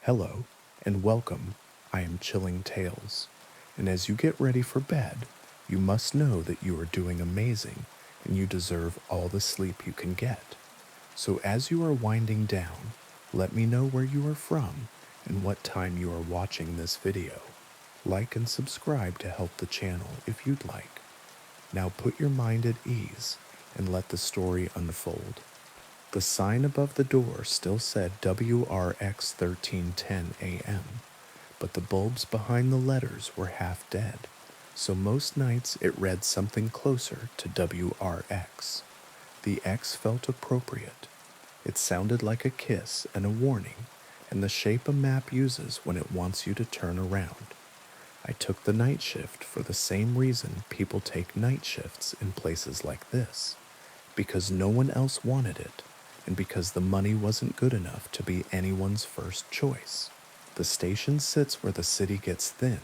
Hello, and welcome. I am Chilling Tales. And as you get ready for bed, you must know that you are doing amazing and you deserve all the sleep you can get. So as you are winding down, let me know where you are from and what time you are watching this video. Like and subscribe to help the channel if you'd like. Now put your mind at ease and let the story unfold. The sign above the door still said WRX 1310 AM, but the bulbs behind the letters were half dead, so most nights it read something closer to WRX. The X felt appropriate. It sounded like a kiss and a warning, and the shape a map uses when it wants you to turn around. I took the night shift for the same reason people take night shifts in places like this, because no one else wanted it, and because the money wasn't good enough to be anyone's first choice. The station sits where the city gets thin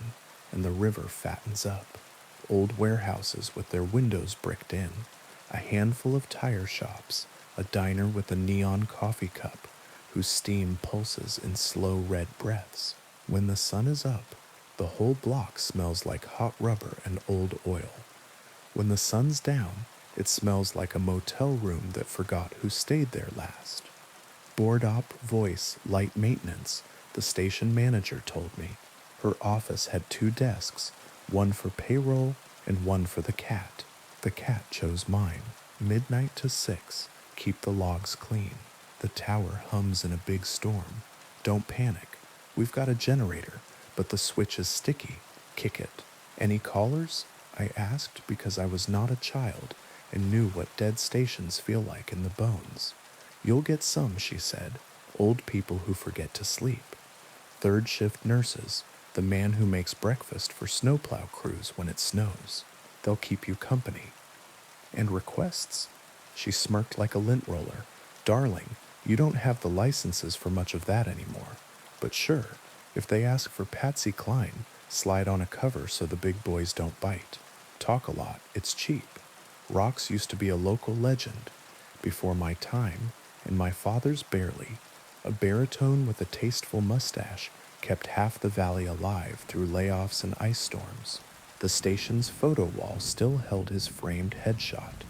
and the river fattens up. Old warehouses with their windows bricked in, a handful of tire shops, a diner with a neon coffee cup whose steam pulses in slow red breaths. When the sun is up, the whole block smells like hot rubber and old oil. When the sun's down, it smells like a motel room that forgot who stayed there last. Board op, voice, light maintenance, the station manager told me. Her office had 2 desks, one for payroll and one for the cat. The cat chose mine. Midnight to 6, keep the logs clean. The tower hums in a big storm. Don't panic. We've got a generator, but the switch is sticky. Kick it. Any callers? I asked because I was not a child and knew what dead stations feel like in the bones. You'll get some, she said, old people who forget to sleep. Third shift nurses, the man who makes breakfast for snowplow crews when it snows. They'll keep you company. And requests? She smirked like a lint roller. Darling, you don't have the licenses for much of that anymore. But sure, if they ask for Patsy Cline, slide on a cover so the big boys don't bite. Talk a lot, it's cheap. Rocks used to be a local legend. Before my time, and my father's barely, a baritone with a tasteful mustache kept half the valley alive through layoffs and ice storms. The station's photo wall still held his framed headshot.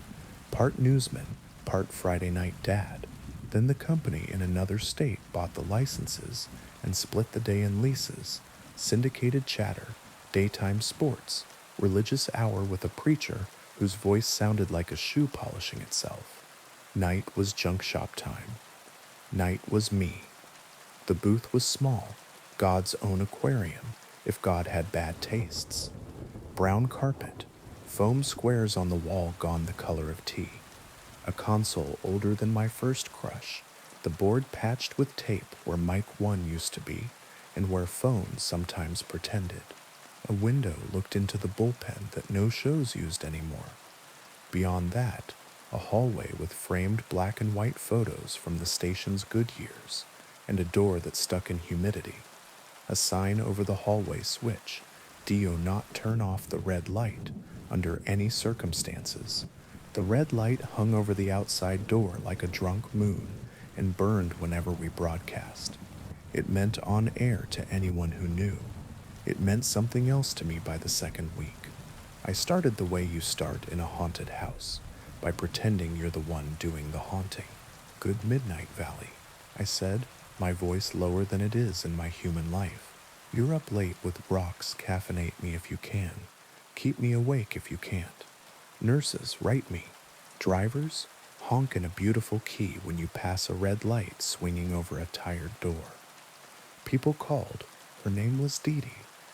Part newsman, part Friday night dad. Then the company in another state bought the licenses and split the day in leases, syndicated chatter, daytime sports, religious hour with a preacher whose voice sounded like a shoe polishing itself. Night was junk shop time. Night was me. The booth was small, God's own aquarium, if God had bad tastes. Brown carpet, foam squares on the wall gone the color of tea. A console older than my first crush, the board patched with tape where mic 1 used to be and where phones sometimes pretended. A window looked into the bullpen that no shows used anymore. Beyond that, a hallway with framed black and white photos from the station's good years, and a door that stuck in humidity. A sign over the hallway switch, "Do not turn off the red light under any circumstances." The red light hung over the outside door like a drunk moon and burned whenever we broadcast. It meant on air to anyone who knew. It meant something else to me by the second week. I started the way you start in a haunted house, by pretending you're the one doing the haunting. "Good midnight, Valley," I said, my voice lower than it is in my human life. "You're up late with rocks, caffeinate me if you can. Keep me awake if you can't. Nurses, write me. Drivers, honk in a beautiful key when you pass a red light swinging over a tired door." People called. Her name was Dee Dee.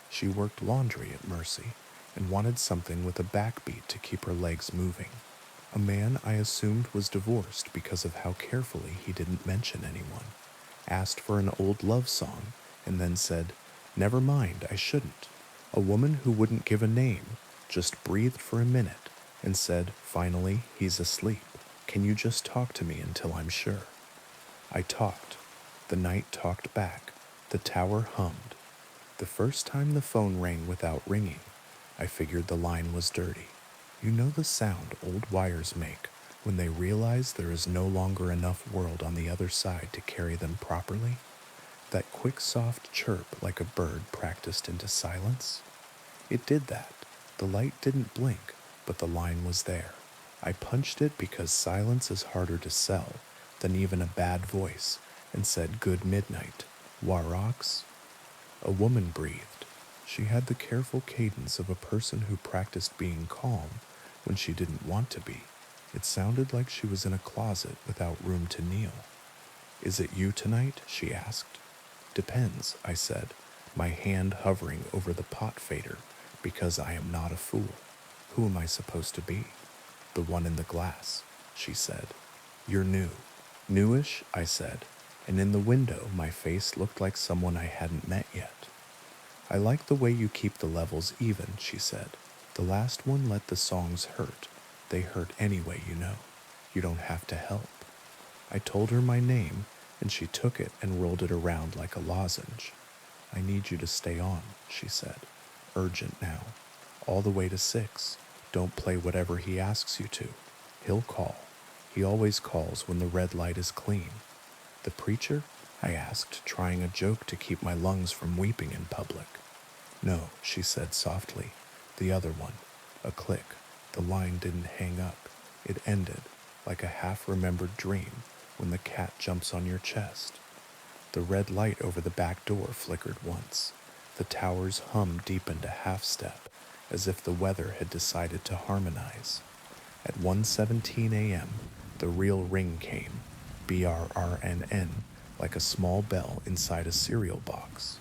She worked laundry at Mercy and wanted something with a backbeat to keep her legs moving. A man I assumed was divorced because of how carefully he didn't mention anyone. Asked for an old love song and then said, "Never mind, I shouldn't." A woman who wouldn't give a name just breathed for a minute and said, "Finally, he's asleep. Can you just talk to me until I'm sure?" I talked. The night talked back. The tower hummed. The first time the phone rang without ringing, I figured the line was dirty. You know the sound old wires make when they realize there is no longer enough world on the other side to carry them properly? That quick, soft chirp like a bird practiced into silence? It did that. The light didn't blink, but the line was there. I punched it because silence is harder to sell than even a bad voice, and said good midnight. Warox? A woman breathed. She had the careful cadence of a person who practiced being calm when she didn't want to be. It sounded like she was in a closet without room to kneel. Is it you tonight? She asked. Depends, I said, my hand hovering over the pot fader, because I am not a fool. Who am I supposed to be? The one in the glass, she said. You're new. Newish, I said, and in the window my face looked like someone I hadn't met yet. I like the way you keep the levels even, she said. The last one let the songs hurt. They hurt anyway, you know. You don't have to help. I told her my name, and she took it and rolled it around like a lozenge. I need you to stay on, she said. Urgent now. All the way to 6. Don't play whatever he asks you to. He'll call. He always calls when the red light is clean. The preacher? I asked, trying a joke to keep my lungs from weeping in public. No, she said softly. The other one. A click. The line didn't hang up. It ended, like a half-remembered dream, when the cat jumps on your chest. The red light over the back door flickered once. The tower's hum deepened a half-step, as if the weather had decided to harmonize. At 1:17 a.m., the real ring came, BRRNN, like a small bell inside a cereal box.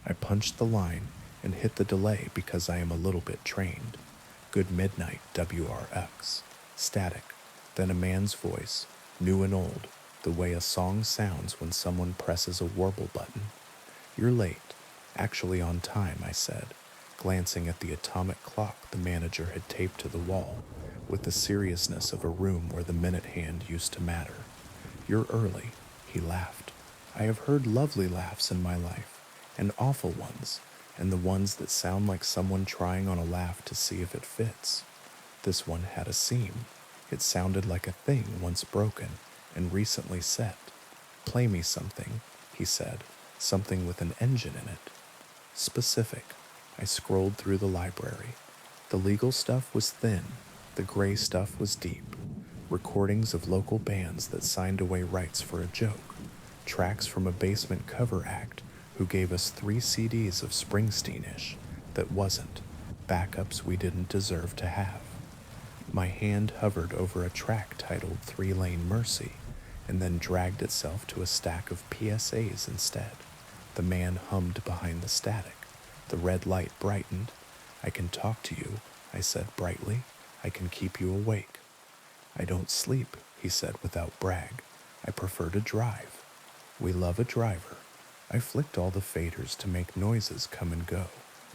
I punched the line and hit the delay because I am a little bit trained. Good midnight, WRX. Static. Then a man's voice, new and old, the way a song sounds when someone presses a warble button. You're late. Actually on time, I said, glancing at the atomic clock the manager had taped to the wall, with the seriousness of a room where the minute hand used to matter. You're early, he laughed. I have heard lovely laughs in my life, and awful ones, and the ones that sound like someone trying on a laugh to see if it fits. This one had a seam. It sounded like a thing once broken and recently set. Play me something, he said, something with an engine in it. Specific. I scrolled through the library. The legal stuff was thin. The gray stuff was deep. Recordings of local bands that signed away rights for a joke. Tracks from a basement cover act who gave us 3 CDs of Springsteen-ish that wasn't. Backups we didn't deserve to have. My hand hovered over a track titled 3-Lane Mercy and then dragged itself to a stack of PSAs instead. The man hummed behind the static. The red light brightened. I can talk to you, I said brightly. I can keep you awake. I don't sleep, he said without brag. I prefer to drive. We love a driver. I flicked all the faders to make noises come and go,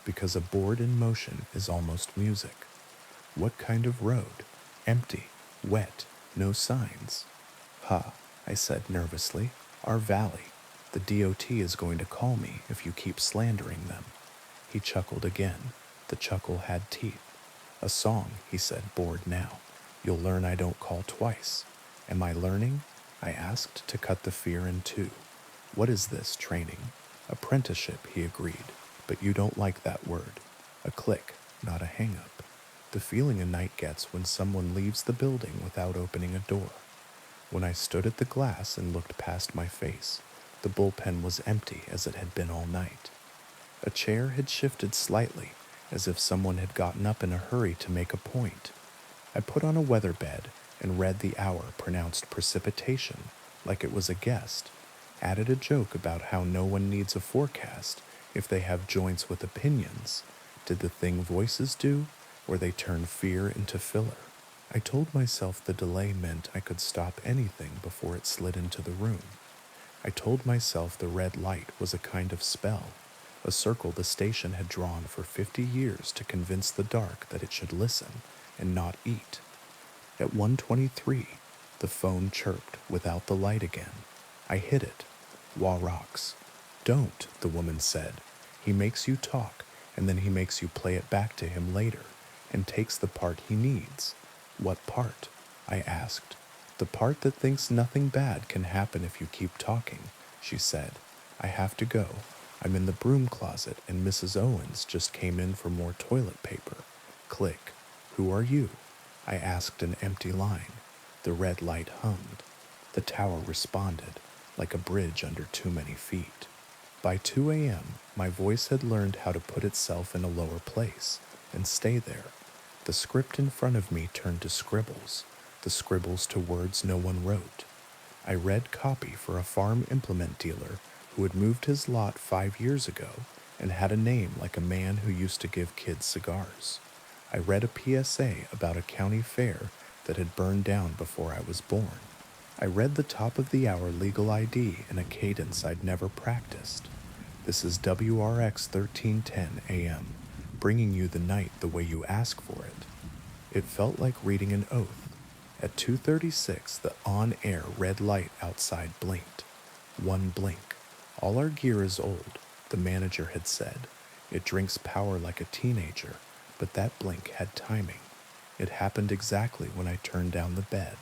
because a board in motion is almost music. What kind of road? Empty, wet, no signs. Ha, I said nervously. Our valley. The DOT is going to call me if you keep slandering them. He chuckled again. The chuckle had teeth. A song, he said, bored now. You'll learn I don't call twice. Am I learning? I asked to cut the fear in two. What is this, training? Apprenticeship, he agreed, but you don't like that word. A click, not a hang-up. The feeling a night gets when someone leaves the building without opening a door. When I stood at the glass and looked past my face, the bullpen was empty as it had been all night. A chair had shifted slightly, as if someone had gotten up in a hurry to make a point. I put on a weather bed and read the hour pronounced precipitation like it was a guest, added a joke about how no one needs a forecast if they have joints with opinions. Did the thing voices do, or they turn fear into filler? I told myself the delay meant I could stop anything before it slid into the room. I told myself the red light was a kind of spell, a circle the station had drawn for 50 years to convince the dark that it should listen and not eat. At 1:23, the phone chirped without the light again. I hit it. Warox. Don't, the woman said. He makes you talk, and then he makes you play it back to him later, and takes the part he needs. What part? I asked. The part that thinks nothing bad can happen if you keep talking, she said. I have to go. I'm in the broom closet and Mrs. Owens just came in for more toilet paper. Click. Who are you? I asked an empty line. The red light hummed. The tower responded, like a bridge under too many feet. By 2 a.m., my voice had learned how to put itself in a lower place and stay there. The script in front of me turned to scribbles, the scribbles to words no one wrote. I read copy for a farm implement dealer who had moved his lot 5 years ago and had a name like a man who used to give kids cigars. I read a PSA about a county fair that had burned down before I was born. I read the top of the hour legal ID in a cadence I'd never practiced. This is WRX 1310 AM, bringing you the night the way you ask for it. It felt like reading an oath. At 2:36, the on-air red light outside blinked. One blink. All our gear is old, the manager had said. It drinks power like a teenager, but that blink had timing. It happened exactly when I turned down the bed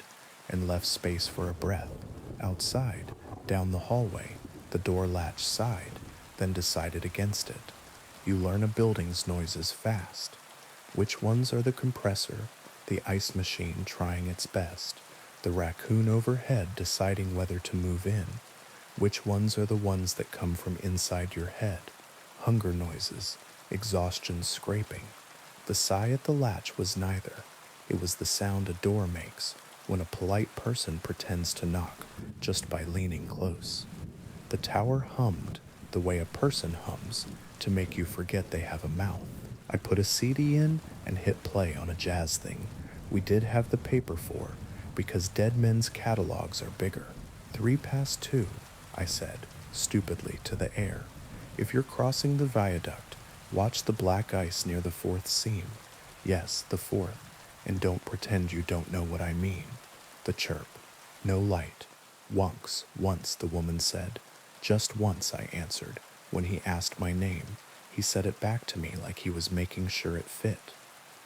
and left space for a breath. Outside, down the hallway, the door latch sighed, then decided against it. You learn a building's noises fast. Which ones are the compressor, the ice machine trying its best, the raccoon overhead deciding whether to move in? Which ones are the ones that come from inside your head? Hunger noises, exhaustion scraping. The sigh at the latch was neither. It was the sound a door makes when a polite person pretends to knock just by leaning close. The tower hummed the way a person hums to make you forget they have a mouth. I put a CD in and hit play on a jazz thing we did have the paper for because dead men's catalogs are bigger. 2:03, I said, stupidly to the air. If you're crossing the viaduct, watch the black ice near the fourth seam. Yes, the fourth, and don't pretend you don't know what I mean. The chirp. No light. Once, the woman said. Just once, I answered. When he asked my name, he said it back to me like he was making sure it fit.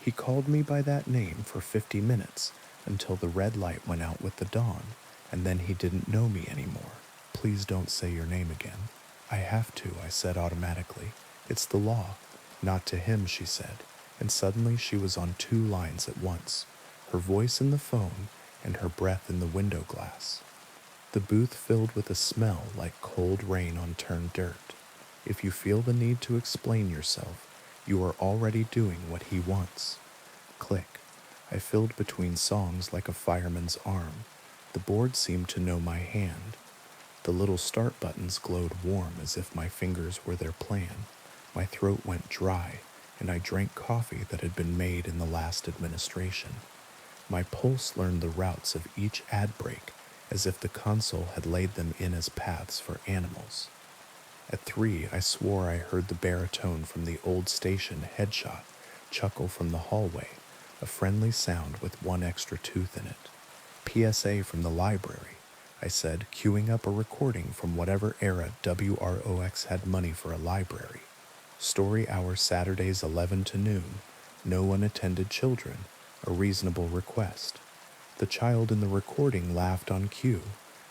He called me by that name for 50 minutes until the red light went out with the dawn, and then he didn't know me anymore. Please don't say your name again. I have to, I said automatically. It's the law. Not to him, she said, and suddenly she was on 2 lines at once, her voice in the phone and her breath in the window glass. The booth filled with a smell like cold rain on turned dirt. If you feel the need to explain yourself, you are already doing what he wants. Click. I filled between songs like a fireman's arm. The board seemed to know my hand. The little start buttons glowed warm as if my fingers were their plan. My throat went dry, and I drank coffee that had been made in the last administration. My pulse learned the routes of each ad break as if the console had laid them in as paths for animals. At 3, I swore I heard the baritone from the old station headshot chuckle from the hallway, a friendly sound with one extra tooth in it. PSA from the library, I said, queuing up a recording from whatever era WROX had money for a library. Story hour Saturdays 11 to noon, no unattended children, a reasonable request. The child in the recording laughed on cue,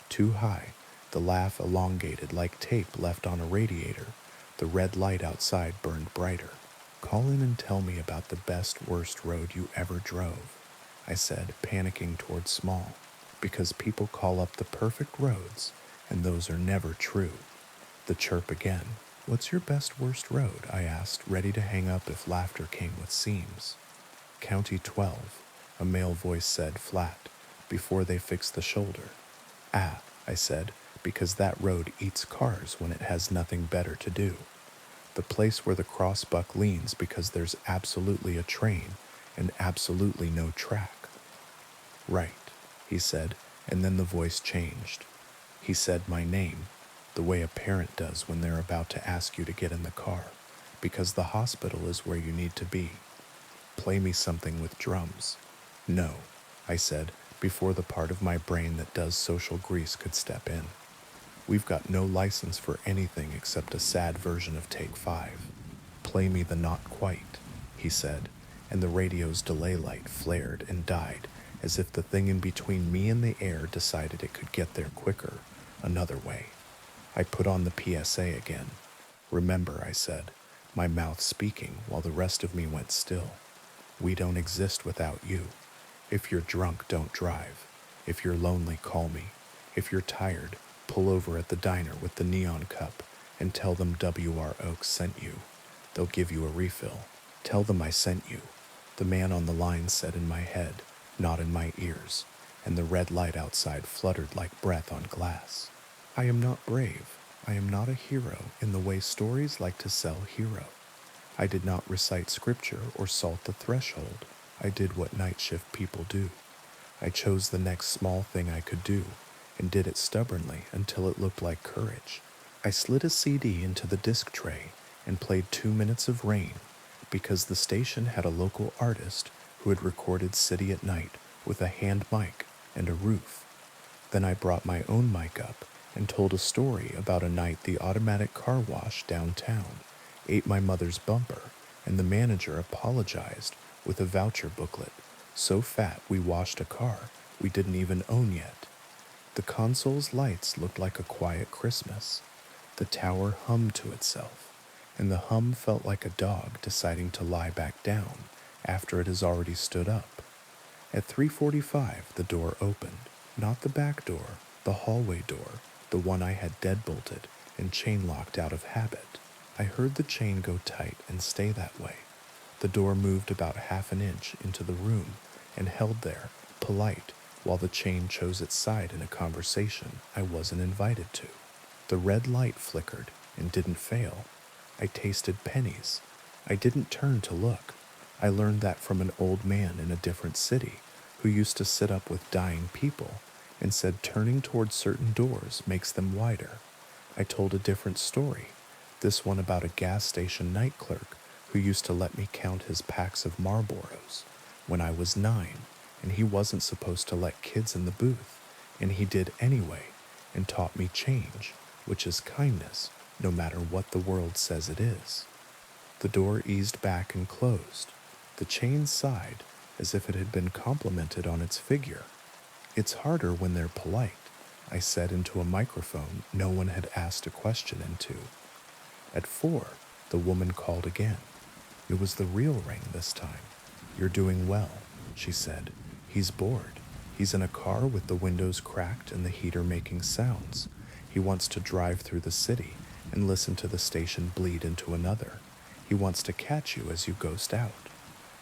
too high, the laugh elongated like tape left on a radiator. The red light outside burned brighter. Call in and tell me about the best, worst road you ever drove, I said, panicking toward Small, because people call up the perfect roads, and those are never true. The chirp again. What's your best, worst road? I asked, ready to hang up if laughter came with seams. County 12, a male voice said flat, before they fixed the shoulder. Ah, I said, because that road eats cars when it has nothing better to do. The place where the crossbuck leans because there's absolutely a train and absolutely no track. Right, he said, and then the voice changed. He said my name, the way a parent does when they're about to ask you to get in the car, because the hospital is where you need to be. Play me something with drums. No, I said, before the part of my brain that does social grease could step in. We've got no license for anything except a sad version of Take 5. Play me the Not Quite, he said, and the radio's delay light flared and died as if the thing in between me and the air decided it could get there quicker, another way. I put on the PSA again. Remember, I said, my mouth speaking while the rest of me went still. We don't exist without you. If you're drunk, don't drive. If you're lonely, call me. If you're tired, pull over at the diner with the neon cup and tell them W.R. Oaks sent you. They'll give you a refill. Tell them I sent you. The man on the line said in my head, not in my ears, and the red light outside fluttered like breath on glass. I am not brave. I am not a hero in the way stories like to sell hero. I did not recite scripture or salt the threshold. I did what night shift people do. I chose the next small thing I could do and did it stubbornly until it looked like courage. I slid a CD into the disc tray and played 2 minutes of Rain because the station had a local artist who had recorded City at Night with a hand mic and a roof. Then I brought my own mic up and told a story about a night the automatic car wash downtown ate my mother's bumper and the manager apologized with a voucher booklet so fat we washed a car we didn't even own yet. The console's lights looked like a quiet Christmas. The tower hummed to itself, and the hum felt like a dog deciding to lie back down after it has already stood up. At 3:45, the door opened, not the back door, the hallway door, the one I had deadbolted and chain-locked out of habit. I heard the chain go tight and stay that way. The door moved about half an inch into the room and held there, polite, while the chain chose its side in a conversation I wasn't invited to. The red light flickered and didn't fail. I tasted pennies. I didn't turn to look. I learned that from an old man in a different city who used to sit up with dying people and said turning toward certain doors makes them wider. I told a different story, this one about a gas station night clerk who used to let me count his packs of Marlboros when I was 9, and he wasn't supposed to let kids in the booth, and he did anyway, and taught me change, which is kindness, no matter what the world says it is. The door eased back and closed. The chain sighed as if it had been complimented on its figure. It's harder when they're polite, I said into a microphone no one had asked a question into. At 4, the woman called again. It was the real ring this time. You're doing well, she said. He's bored. He's in a car with the windows cracked and the heater making sounds. He wants to drive through the city and listen to the station bleed into another. He wants to catch you as you ghost out.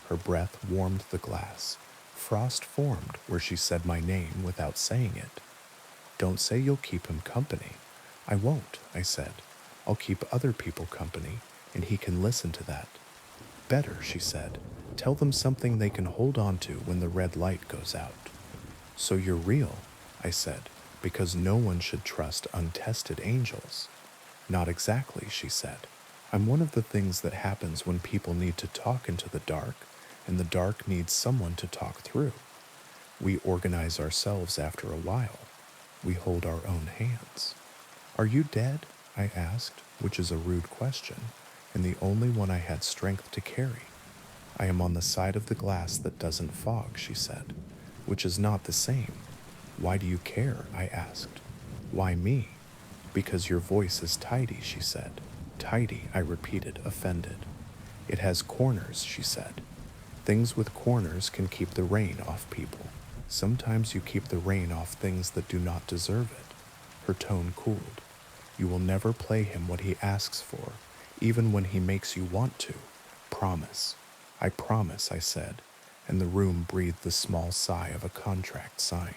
Her breath warmed the glass. Frost formed where she said my name without saying it. Don't say you'll keep him company. I won't, I said. I'll keep other people company, and he can listen to that. Better, she said. Tell them something they can hold on to when the red light goes out. So you're real, I said, because no one should trust untested angels. Not exactly, she said. I'm one of the things that happens when people need to talk into the dark, and the dark needs someone to talk through. We organize ourselves after a while. We hold our own hands. Are you dead? I asked, which is a rude question, and the only one I had strength to carry. I am on the side of the glass that doesn't fog, she said, which is not the same. Why do you care? I asked. Why me? Because your voice is tidy, she said. Tidy, I repeated, offended. It has corners, she said. Things with corners can keep the rain off people. Sometimes you keep the rain off things that do not deserve it. Her tone cooled. You will never play him what he asks for, even when he makes you want to. Promise. I promise, I said, and the room breathed the small sigh of a contract signed.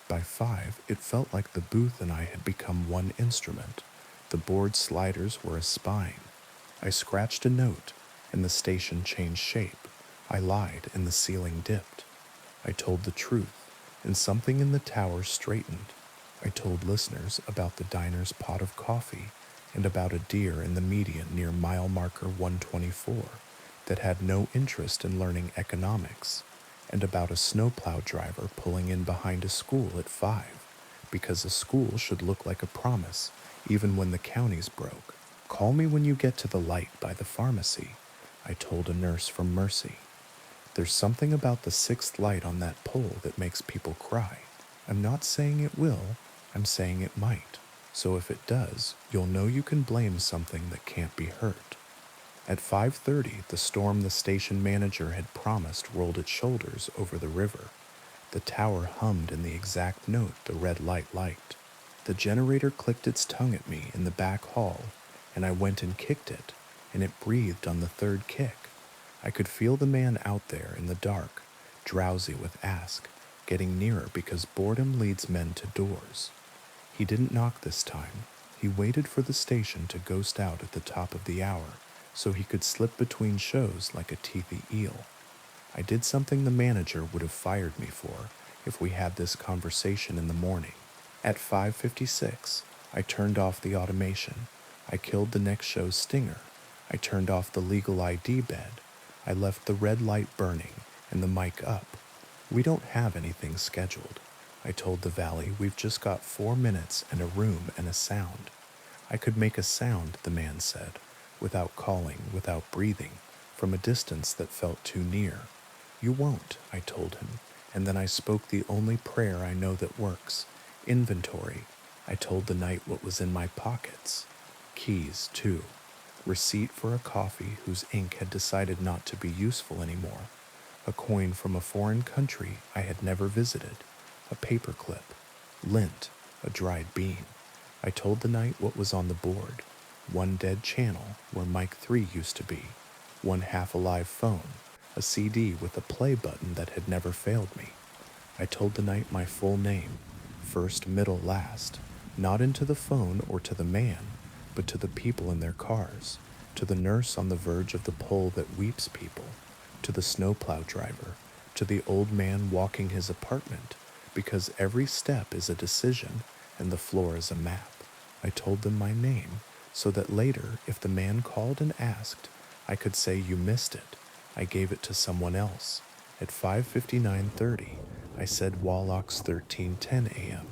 By 5, it felt like the booth and I had become one instrument. The board sliders were a spine. I scratched a note, and the station changed shape. I lied, and the ceiling dipped. I told the truth, and something in the tower straightened. I told listeners about the diner's pot of coffee and about a deer in the median near mile marker 124 that had no interest in learning economics, and about a snowplow driver pulling in behind a school at 5 because a school should look like a promise even when the county's broke. Call me when you get to the light by the pharmacy, I told a nurse from Mercy. There's something about the 6th light on that pole that makes people cry. I'm not saying it will, I'm saying it might. So if it does, you'll know you can blame something that can't be hurt. At 5:30, the storm the station manager had promised rolled its shoulders over the river. The tower hummed in the exact note the red light liked. The generator clicked its tongue at me in the back hall, and I went and kicked it, and it breathed on the third kick. I could feel the man out there in the dark, drowsy with ask, getting nearer because boredom leads men to doors. He didn't knock this time. He waited for the station to ghost out at the top of the hour so he could slip between shows like a teethy eel. I did something the manager would have fired me for if we had this conversation in the morning. At 5:56, I turned off the automation. I killed the next show's stinger. I turned off the legal ID bed. I left the red light burning and the mic up. We don't have anything scheduled. I told the valley we've just got 4 minutes and a room and a sound. I could make a sound, the man said, without calling, without breathing, from a distance that felt too near. You won't, I told him, and then I spoke the only prayer I know that works. Inventory. I told the night what was in my pockets. Keys, too. Receipt for a coffee whose ink had decided not to be useful anymore. A coin from a foreign country I had never visited. A paperclip. Lint. A dried bean. I told the night what was on the board. One dead channel where mic 3 used to be. One half-alive phone. A CD with a play button that had never failed me. I told the night my full name. First, middle, last. Not into the phone or to the man, but to the people in their cars. To the nurse on the verge of the pole that weeps people. To the snowplow driver. To the old man walking his apartment, because every step is a decision and the floor is a map. I told them my name, so that later, if the man called and asked, I could say you missed it. I gave it to someone else. At 5:59:30, I said Wallach's 13:10 a.m.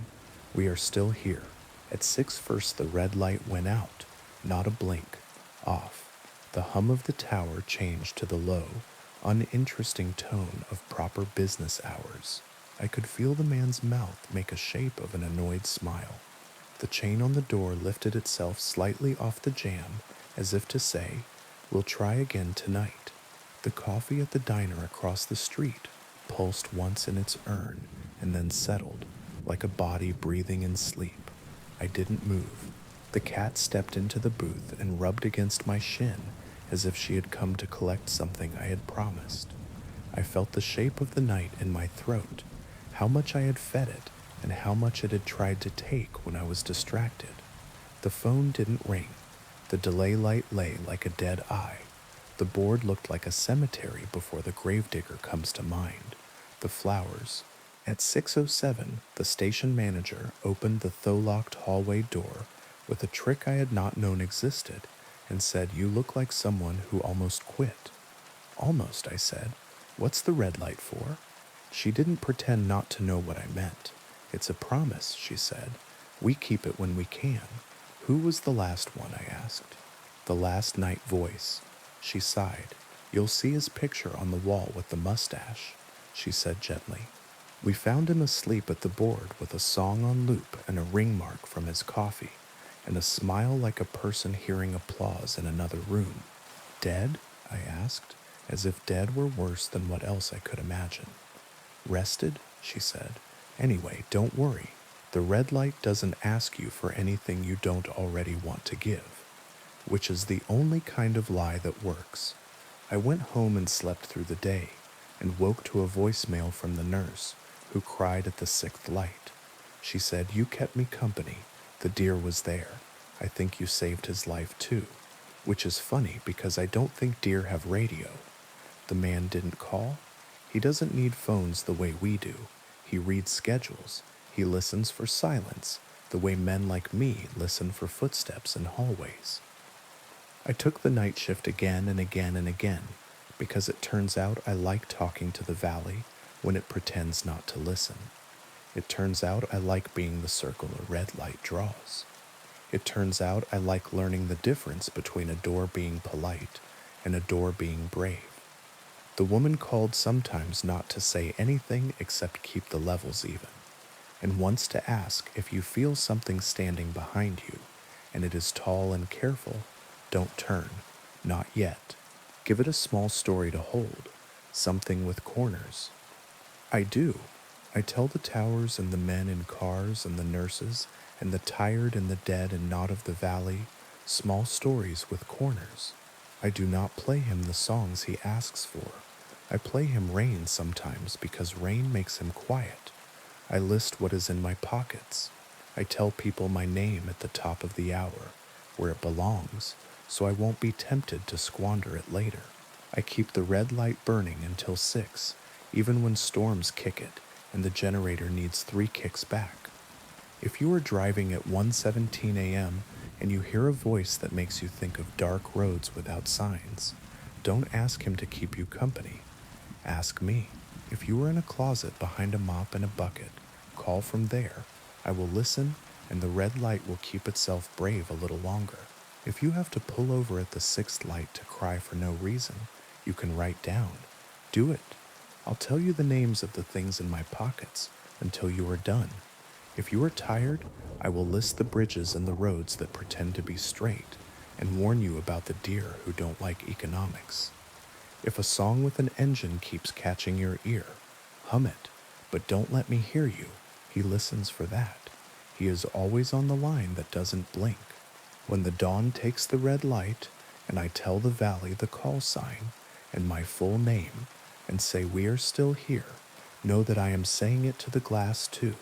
We are still here. At 6:1 the red light went out, not a blink, off. The hum of the tower changed to the low, uninteresting tone of proper business hours. I could feel the man's mouth make a shape of an annoyed smile. The chain on the door lifted itself slightly off the jamb, as if to say, we'll try again tonight. The coffee at the diner across the street pulsed once in its urn and then settled, like a body breathing in sleep. I didn't move. The cat stepped into the booth and rubbed against my shin as if she had come to collect something I had promised. I felt the shape of the night in my throat, how much I had fed it, and how much it had tried to take when I was distracted. The phone didn't ring. The delay light lay like a dead eye. The board looked like a cemetery before the gravedigger comes to mind. The flowers. At 6:07, the station manager opened the though-locked hallway door with a trick I had not known existed and said, "You look like someone who almost quit." "Almost," I said. "What's the red light for?" She didn't pretend not to know what I meant. "It's a promise," she said. "We keep it when we can." "Who was the last one?" I asked. "The last night voice." She sighed. "You'll see his picture on the wall with the mustache," she said gently. We found him asleep at the board with a song on loop and a ring mark from his coffee, and a smile like a person hearing applause in another room. "Dead?" I asked, as if dead were worse than what else I could imagine. "Rested?" she said. "Anyway, don't worry. The red light doesn't ask you for anything you don't already want to give," which is the only kind of lie that works. I went home and slept through the day, and woke to a voicemail from the nurse, who cried at the sixth light. She said, "You kept me company. The deer was there. I think you saved his life too," which is funny because I don't think deer have radio. The man didn't call. He doesn't need phones the way we do. He reads schedules. He listens for silence, the way men like me listen for footsteps in hallways. I took the night shift again and again and again, because it turns out I like talking to the valley when it pretends not to listen. It turns out I like being the circle a red light draws. It turns out I like learning the difference between a door being polite and a door being brave. The woman called sometimes not to say anything except keep the levels even. and wants to ask if you feel something standing behind you, and it is tall and careful, don't turn. Not yet. Give it a small story to hold, something with corners. I do. I tell the towers and the men in cars and the nurses and the tired and the dead and not of the valley, small stories with corners. I do not play him the songs he asks for. I play him rain sometimes because rain makes him quiet. I list what is in my pockets. I tell people my name at the top of the hour, where it belongs, so I won't be tempted to squander it later. I keep the red light burning until 6, even when storms kick it and the generator needs 3 kicks back. If you are driving at 1:17 a.m. and you hear a voice that makes you think of dark roads without signs, don't ask him to keep you company. Ask me. If you are in a closet behind a mop and a bucket, call from there. I will listen, and the red light will keep itself brave a little longer. If you have to pull over at the 6th light to cry for no reason, you can write down. Do it. I'll tell you the names of the things in my pockets until you are done. If you are tired, I will list the bridges and the roads that pretend to be straight and warn you about the deer who don't like economics. If a song with an engine keeps catching your ear, hum it, but don't let me hear you. He listens for that. He is always on the line that doesn't blink. When the dawn takes the red light, and I tell the valley the call sign and my full name, and say we are still here, know that I am saying it to the glass too.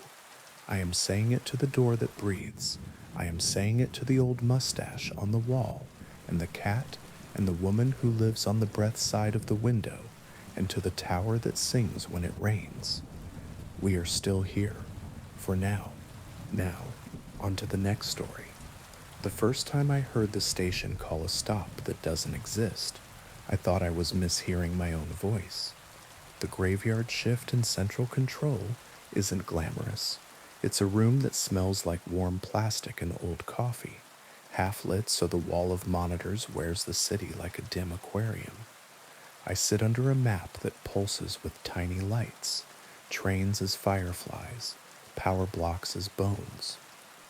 I am saying it to the door that breathes. I am saying it to the old mustache on the wall, and the cat, and the woman who lives on the breath side of the window, and to the tower that sings when it rains. We are still here. For now. Now, on to the next story. The first time I heard the station call a stop that doesn't exist, I thought I was mishearing my own voice. The graveyard shift in central control isn't glamorous. It's a room that smells like warm plastic and old coffee, half lit so the wall of monitors wears the city like a dim aquarium. I sit under a map that pulses with tiny lights, trains as fireflies, power blocks as bones.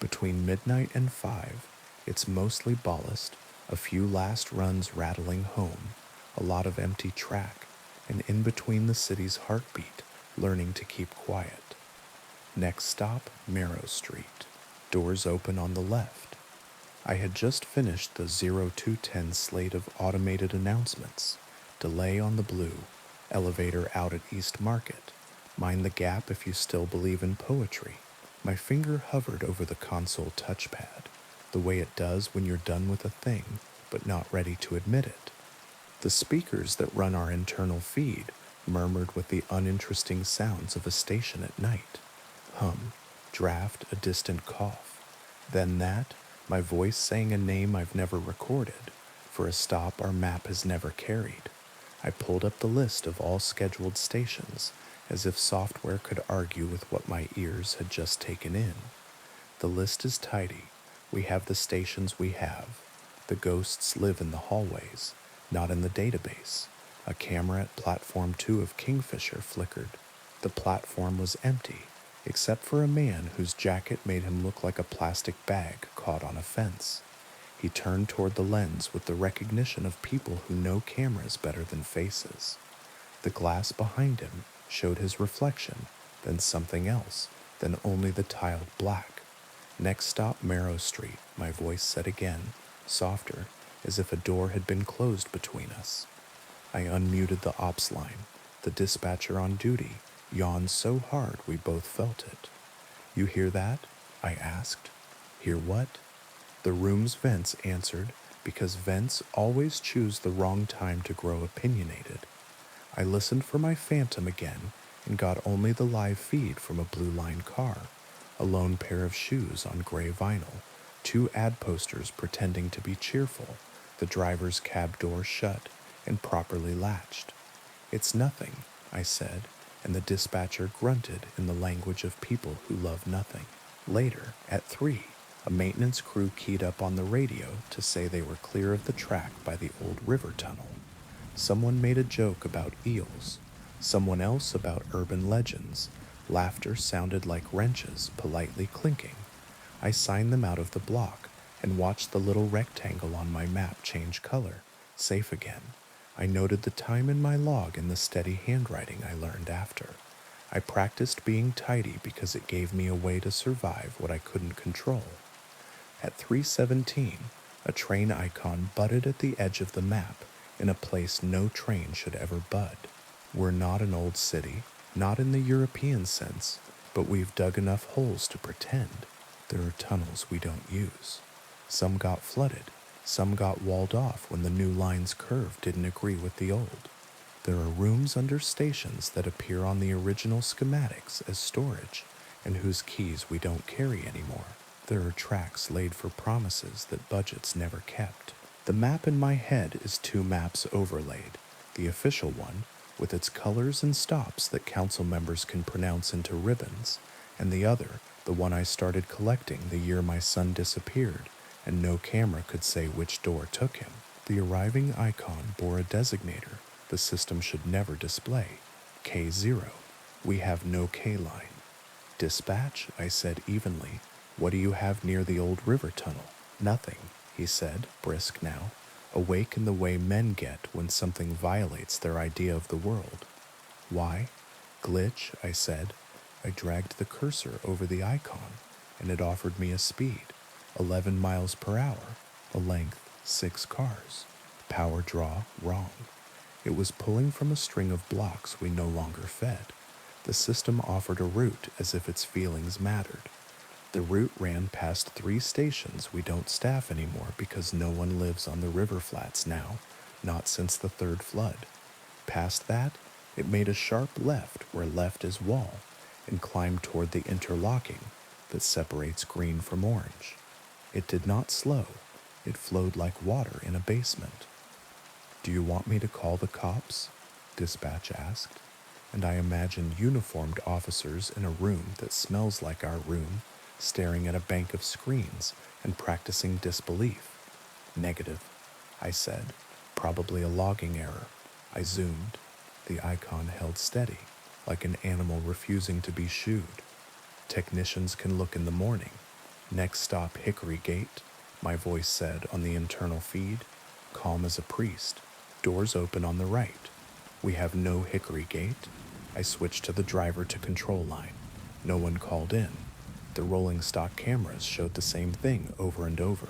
Between midnight and 5, it's mostly ballast, a few last runs rattling home, a lot of empty track, and in between the city's heartbeat, learning to keep quiet. Next stop, Marrow Street. Doors open on the left. I had just finished the 0210 slate of automated announcements. Delay on the blue. Elevator out at East Market. Mind the gap if you still believe in poetry. My finger hovered over the console touchpad, the way it does when you're done with a thing, but not ready to admit it. The speakers that run our internal feed murmured with the uninteresting sounds of a station at night. Hum, draft, a distant cough. Then that, my voice saying a name I've never recorded, for a stop our map has never carried. I pulled up the list of all scheduled stations, as if software could argue with what my ears had just taken in. The list is tidy. We have the stations we have. The ghosts live in the hallways, not in the database. A camera at platform 2 of Kingfisher flickered. The platform was empty, except for a man whose jacket made him look like a plastic bag caught on a fence. He turned toward the lens with the recognition of people who know cameras better than faces. The glass behind him showed his reflection, then something else, then only the tiled black. Next stop, Marrow Street, my voice said again, softer, as if a door had been closed between us. I unmuted the ops line. The dispatcher on duty yawned so hard we both felt it. You hear that? I asked. Hear what? The room's vents answered, because vents always choose the wrong time to grow opinionated. I listened for my phantom again and got only the live feed from a blue line car, a lone pair of shoes on gray vinyl, 2 ad posters pretending to be cheerful, the driver's cab door shut and properly latched. It's nothing, I said, and the dispatcher grunted in the language of people who love nothing. Later, at 3, a maintenance crew keyed up on the radio to say they were clear of the track by the old river tunnel. Someone made a joke about eels, someone else about urban legends, Laughter sounded like wrenches politely clinking. I signed them out of the block and watched the little rectangle on my map change color. Safe again. I noted the time in my log and the steady handwriting I learned after. I practiced being tidy because it gave me a way to survive what I couldn't control. At 3:17, a train icon butted at the edge of the map in a place no train should ever bud. We're not an old city, not in the European sense, but we've dug enough holes to pretend. There are tunnels we don't use. Some got flooded, some got walled off when the new line's curve didn't agree with the old. There are rooms under stations that appear on the original schematics as storage, and whose keys we don't carry anymore. There are tracks laid for promises that budgets never kept. The map in my head is two maps overlaid, the official one, with its colors and stops that council members can pronounce into ribbons, and the other, the one I started collecting the year my son disappeared, and no camera could say which door took him. The arriving icon bore a designator the system should never display, K0. We have no K line. Dispatch, I said evenly. What do you have near the old river tunnel? Nothing, he said, brisk now, awake in the way men get when something violates their idea of the world. Why? Glitch, I said. I dragged the cursor over the icon, and it offered me a speed, 11 miles per hour, a length, 6 cars. Power draw, wrong. It was pulling from a string of blocks we no longer fed. The system offered a route as if its feelings mattered. The route ran past 3 stations we don't staff anymore because no one lives on the river flats now, not since the 3rd flood. Past that, it made a sharp left where left is wall, and climbed toward the interlocking that separates green from orange. It did not slow. It flowed like water in a basement. Do you want me to call the cops? Dispatch asked, and I imagined uniformed officers in a room that smells like our room, staring at a bank of screens and practicing disbelief. Negative, I said. Probably a logging error. I zoomed. The icon held steady, like an animal refusing to be shooed. Technicians can look in the morning. Next stop, Hickory Gate, my voice said on the internal feed, calm as a priest. Doors open on the right. We have no Hickory Gate. I switched to the driver to control line. No one called in. The rolling stock cameras showed the same thing over and over.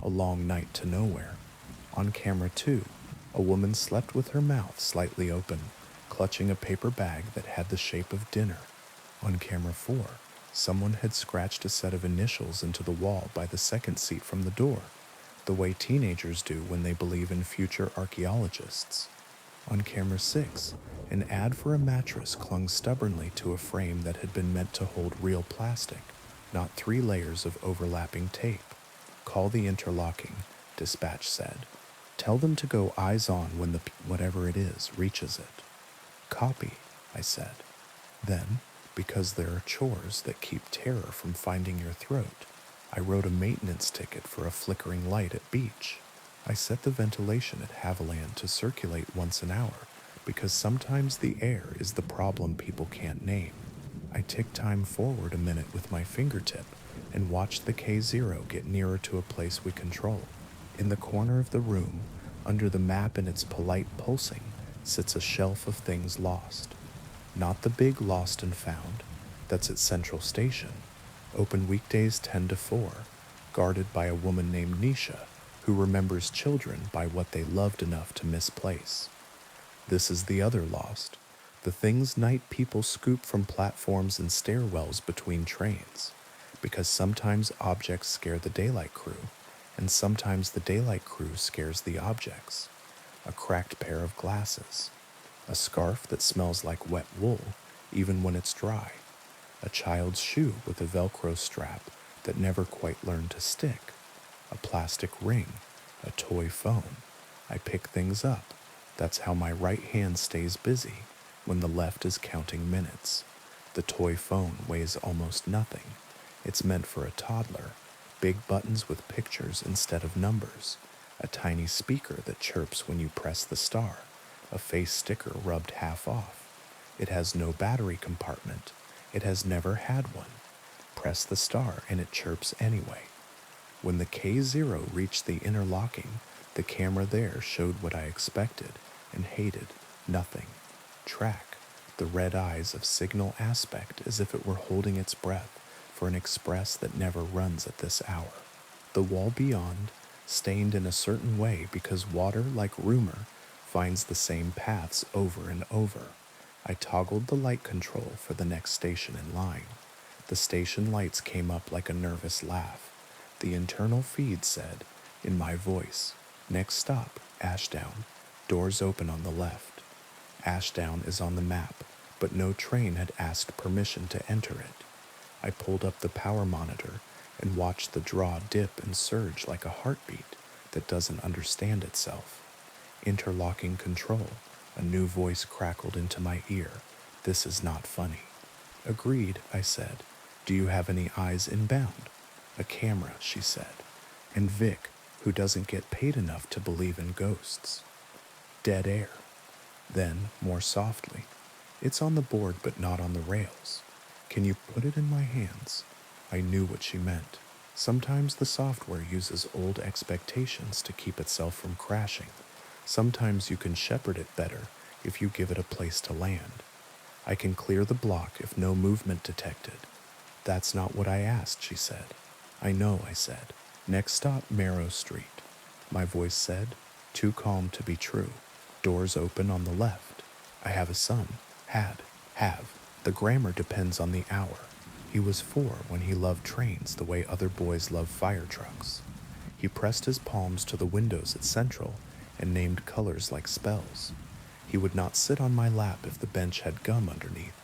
A long night to nowhere. On camera 2, a woman slept with her mouth slightly open, clutching a paper bag that had the shape of dinner. On camera 4, someone had scratched a set of initials into the wall by the second seat from the door, the way teenagers do when they believe in future archaeologists. On camera 6, an ad for a mattress clung stubbornly to a frame that had been meant to hold real plastic, not 3 layers of overlapping tape. Call the interlocking, dispatch said. Tell them to go eyes on when the whatever it is reaches it. Copy, I said. Then, because there are chores that keep terror from finding your throat, I wrote a maintenance ticket for a flickering light at beach. I set the ventilation at Haviland to circulate once an hour because sometimes the air is the problem people can't name. I ticked time forward a minute with my fingertip and watched the K0 get nearer to a place we control. In the corner of the room, under the map and its polite pulsing, sits a shelf of things lost. Not the big lost and found, that's at Central Station, open weekdays 10 to 4, guarded by a woman named Nisha, who remembers children by what they loved enough to misplace. This is the other lost, the things night people scoop from platforms and stairwells between trains, because sometimes objects scare the daylight crew, and sometimes the daylight crew scares the objects. A cracked pair of glasses, a scarf that smells like wet wool even when it's dry, a child's shoe with a Velcro strap that never quite learned to stick, a plastic ring, a toy phone. I pick things up. That's how my right hand stays busy when the left is counting minutes. The toy phone weighs almost nothing. It's meant for a toddler. Big buttons with pictures instead of numbers, a tiny speaker that chirps when you press the star, a face sticker rubbed half off. It has no battery compartment. It has never had one. Press the star and it chirps anyway. When the K0 reached the interlocking, the camera there showed what I expected and hated: nothing. Track, the red eyes of signal aspect as if it were holding its breath for an express that never runs at this hour. The wall beyond, stained in a certain way because water, like rumor, finds the same paths over and over. I toggled the light control for the next station in line. The station lights came up like a nervous laugh. The internal feed said, in my voice, "Next stop, Ashdown. Doors open on the left." Ashdown is on the map, but no train had asked permission to enter it. I pulled up the power monitor and watched the draw dip and surge like a heartbeat that doesn't understand itself. Interlocking control, a new voice crackled into my ear. "This is not funny." "Agreed," I said. "Do you have any eyes inbound?" "A camera," she said. "And Vic, who doesn't get paid enough to believe in ghosts." Dead air. Then, more softly, "It's on the board but not on the rails. Can you put it in my hands?" I knew what she meant. Sometimes the software uses old expectations to keep itself from crashing. Sometimes you can shepherd it better if you give it a place to land. "I can clear the block if no movement detected." "That's not what I asked," she said. "I know," I said. "Next stop, Marrow Street." My voice said, too calm to be true. "Doors open on the left." I have a son. Have. The grammar depends on the hour. He was 4 when he loved trains the way other boys love fire trucks. He pressed his palms to the windows at Central and named colors like spells. He would not sit on my lap if the bench had gum underneath,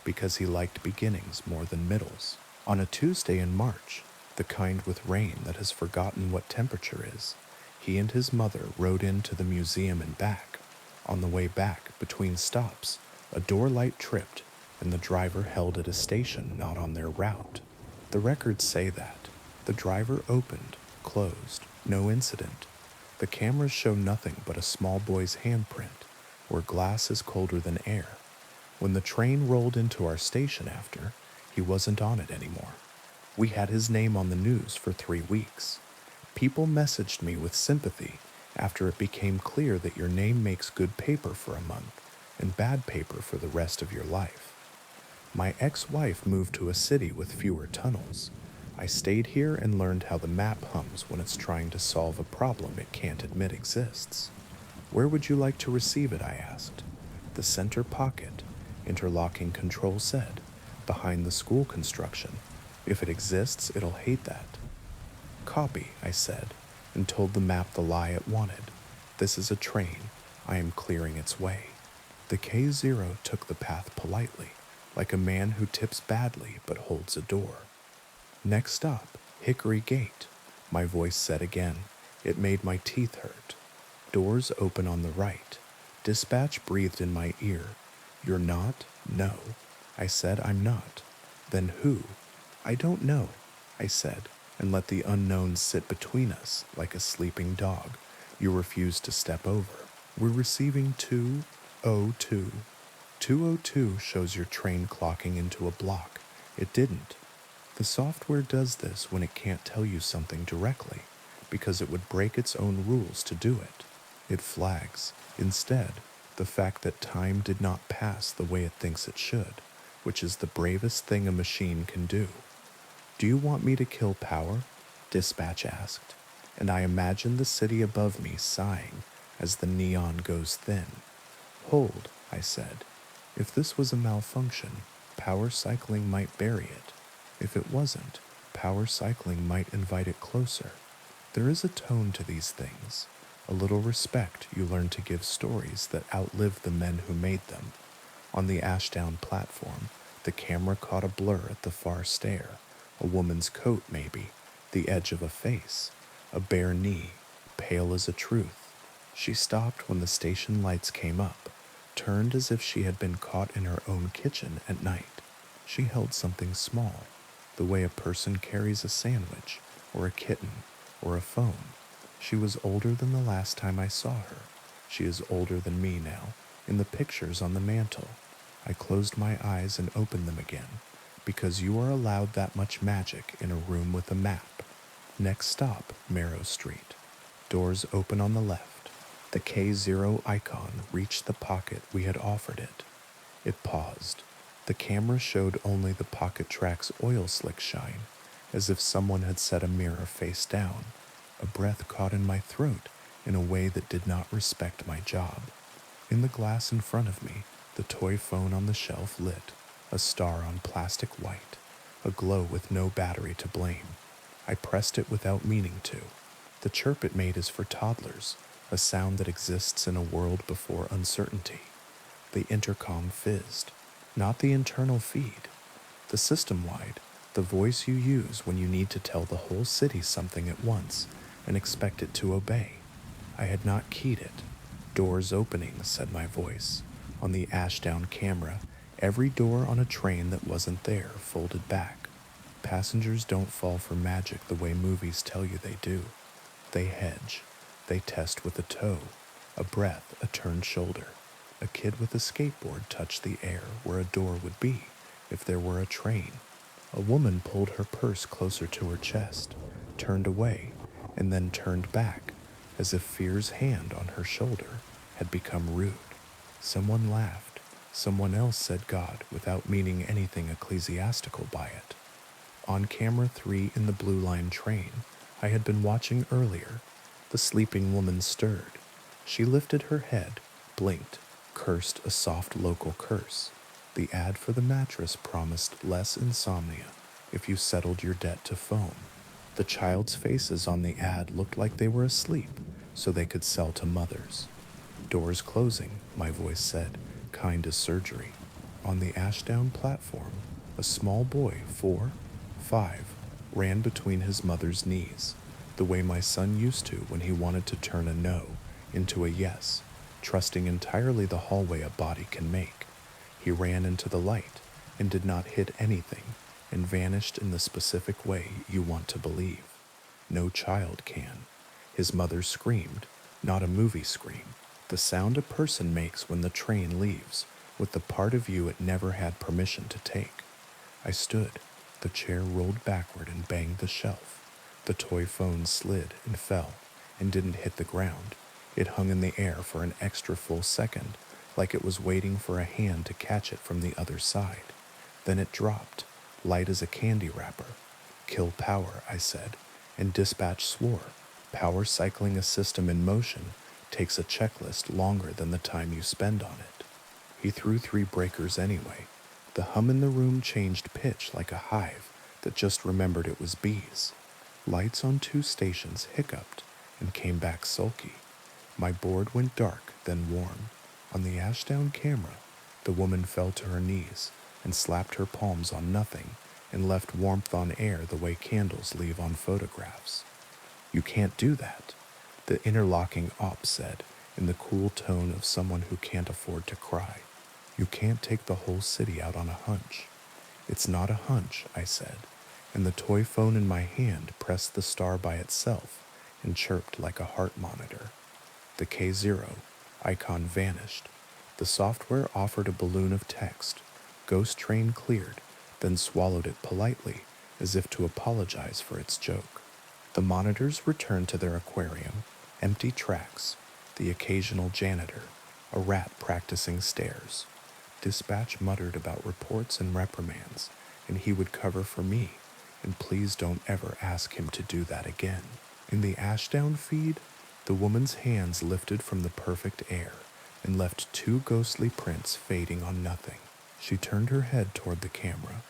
because he liked beginnings more than middles. On a Tuesday in March, the kind with rain that has forgotten what temperature is, he and his mother rode into the museum and back. On the way back, between stops, a door light tripped, and the driver held at a station not on their route. The records say that. The driver opened, closed, no incident. The cameras show nothing but a small boy's handprint, where glass is colder than air. When the train rolled into our station after, he wasn't on it anymore. We had his name on the news for 3 weeks. People messaged me with sympathy after it became clear that your name makes good paper for a month and bad paper for the rest of your life. My ex-wife moved to a city with fewer tunnels. I stayed here and learned how the map hums when it's trying to solve a problem it can't admit exists. "Where would you like to receive it?" I asked. "The center pocket," interlocking control said. "Behind the school construction. If it exists, it'll hate that." "Copy," I said, and told the map the lie it wanted. "This is a train. I am clearing its way." The K0 took the path politely, like a man who tips badly but holds a door. "Next stop, Hickory Gate," my voice said again. It made my teeth hurt. "Doors open on the right." Dispatch breathed in my ear. "You're not?" "No." I said, "I'm not." "Then who?" "I don't know," I said, and let the unknown sit between us like a sleeping dog you refuse to step over. "We're receiving 202. 202 shows your train clocking into a block. It didn't. The software does this when it can't tell you something directly, because it would break its own rules to do it. It flags, instead, the fact that time did not pass the way it thinks it should, which is the bravest thing a machine can do. "Do you want me to kill power?" Dispatch asked, and I imagined the city above me sighing as the neon goes thin. "Hold," I said. "If this was a malfunction, power cycling might bury it. If it wasn't, power cycling might invite it closer. There is a tone to these things, a little respect you learn to give stories that outlive the men who made them." On the Ashdown platform, the camera caught a blur at the far stair, a woman's coat maybe, the edge of a face, a bare knee, pale as a truth. She stopped when the station lights came up, turned as if she had been caught in her own kitchen at night. She held something small, the way a person carries a sandwich, or a kitten, or a phone. She was older than the last time I saw her. She is older than me now, in the pictures on the mantel. I closed my eyes and opened them again. because you are allowed that much magic in a room with a map. Next stop, Marrow Street. Doors open on the left. The K0 icon reached the pocket we had offered it. It paused. The camera showed only the pocket track's oil slick shine, as if someone had set a mirror face down. A breath caught in my throat in a way that did not respect my job. In the glass in front of me, the toy phone on the shelf lit, a star on plastic white, a glow with no battery to blame. I pressed it without meaning to. The chirp it made is for toddlers, a sound that exists in a world before uncertainty. The intercom fizzed, not the internal feed. The system-wide, the voice you use when you need to tell the whole city something at once and expect it to obey. I had not keyed it. Doors opening, said my voice. On the Ashdown camera, every door on a train that wasn't there folded back. Passengers don't fall for magic the way movies tell you they do. They hedge. They test with a toe, a breath, a turned shoulder. A kid with a skateboard touched the air where a door would be if there were a train. A woman pulled her purse closer to her chest, turned away, and then turned back, as if fear's hand on her shoulder had become rude. Someone laughed. Someone else said God without meaning anything ecclesiastical by it. On camera 3 in the Blue Line train I had been watching earlier, the sleeping woman stirred. She lifted her head, blinked, cursed a soft local curse. The ad for the mattress promised less insomnia if you settled your debt to foam. The child's faces on the ad looked like they were asleep, so they could sell to mothers. Doors closing, my voice said, kind as surgery. On the Ashdown platform, a small boy, 4, 5, ran between his mother's knees, the way my son used to when he wanted to turn a no into a yes, trusting entirely the hallway a body can make. He ran into the light and did not hit anything and vanished in the specific way you want to believe. No child can. His mother screamed, not a movie scream, the sound a person makes when the train leaves, with the part of you it never had permission to take. I stood. The chair rolled backward and banged the shelf. The toy phone slid and fell and didn't hit the ground. It hung in the air for an extra full second, like it was waiting for a hand to catch it from the other side. Then it dropped, light as a candy wrapper. Kill power, I said, and dispatch swore. Power cycling a system in motion takes a checklist longer than the time you spend on it. He threw 3 breakers anyway. The hum in the room changed pitch like a hive that just remembered it was bees. Lights on 2 stations hiccuped and came back sulky. My board went dark, then warm. On the Ashdown camera, the woman fell to her knees and slapped her palms on nothing and left warmth on air the way candles leave on photographs. You can't do that, the interlocking op said in the cool tone of someone who can't afford to cry. You can't take the whole city out on a hunch. It's not a hunch, I said, and the toy phone in my hand pressed the star by itself and chirped like a heart monitor. The K0 icon vanished. The software offered a balloon of text. Ghost train cleared, then swallowed it politely, as if to apologize for its joke. The monitors returned to their aquarium, empty tracks, the occasional janitor, a rat practicing stairs. Dispatch muttered about reports and reprimands, and he would cover for me, and please don't ever ask him to do that again. In the Ashdown feed, the woman's hands lifted from the perfect air and left 2 ghostly prints fading on nothing. She turned her head toward the camera.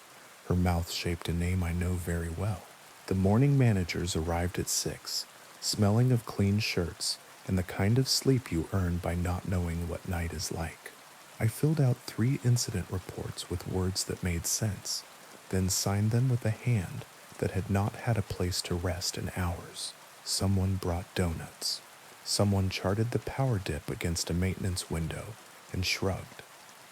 Her mouth shaped a name I know very well. The morning managers arrived at 6, smelling of clean shirts and the kind of sleep you earn by not knowing what night is like. I filled out 3 incident reports with words that made sense, then signed them with a hand that had not had a place to rest in hours. Someone brought donuts. Someone charted the power dip against a maintenance window and shrugged.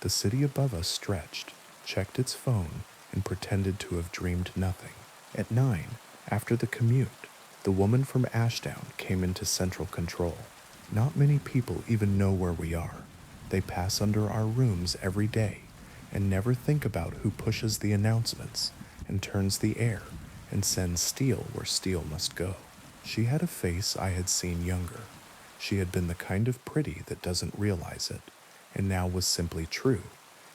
The city above us stretched, checked its phone, and pretended to have dreamed nothing. At 9, after the commute, the woman from Ashdown came into central control. Not many people even know where we are. They pass under our rooms every day, and never think about who pushes the announcements and turns the air and sends steel where steel must go. She had a face I had seen younger. She had been the kind of pretty that doesn't realize it, and now was simply true,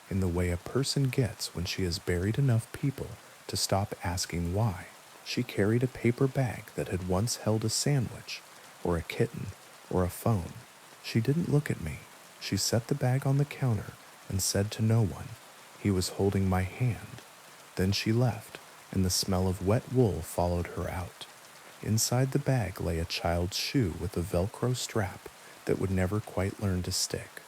in the way a person gets when she has buried enough people to stop asking why. She carried a paper bag that had once held a sandwich, or a kitten, or a phone. She didn't look at me. She set the bag on the counter and said to no one. He was holding my hand. Then she left, and the smell of wet wool followed her out. Inside the bag lay a child's shoe with a Velcro strap that would never quite learn to stick.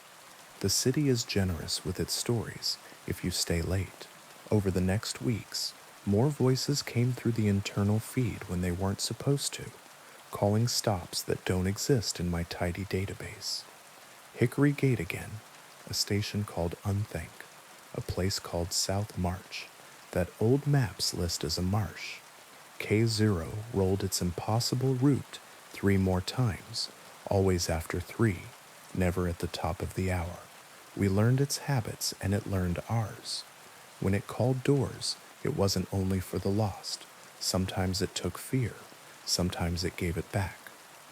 The city is generous with its stories if you stay late. Over the next weeks, more voices came through the internal feed when they weren't supposed to, calling stops that don't exist in my tidy database. Hickory Gate again, a station called Unthink, a place called South March, that old maps list as a marsh. K0 rolled its impossible route 3 more times, always after 3, never at the top of the hour. We learned its habits and it learned ours. When it called doors, it wasn't only for the lost. Sometimes it took fear, sometimes it gave it back.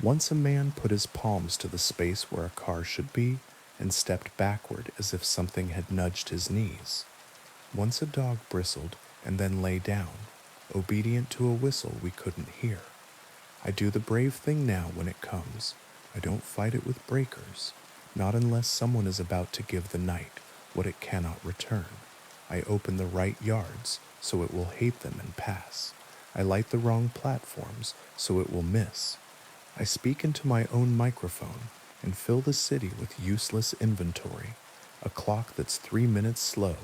Once a man put his palms to the space where a car should be and stepped backward as if something had nudged his knees. Once a dog bristled and then lay down, obedient to a whistle we couldn't hear. I do the brave thing now when it comes. I don't fight it with breakers, not unless someone is about to give the night what it cannot return. I open the right yards so it will hate them and pass. I light the wrong platforms so it will miss. I speak into my own microphone and fill the city with useless inventory, a clock that's 3 minutes slow,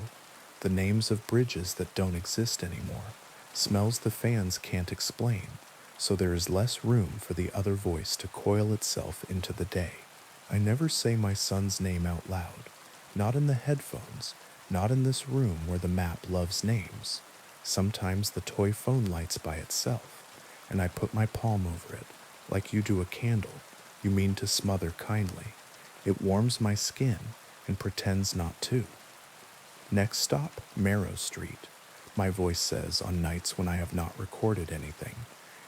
the names of bridges that don't exist anymore, smells the fans can't explain, so there is less room for the other voice to coil itself into the day. I never say my son's name out loud, not in the headphones, not in this room where the map loves names. Sometimes the toy phone lights by itself, and I put my palm over it, like you do a candle you mean to smother kindly. It warms my skin and pretends not to. Next stop, Marrow Street, my voice says on nights when I have not recorded anything,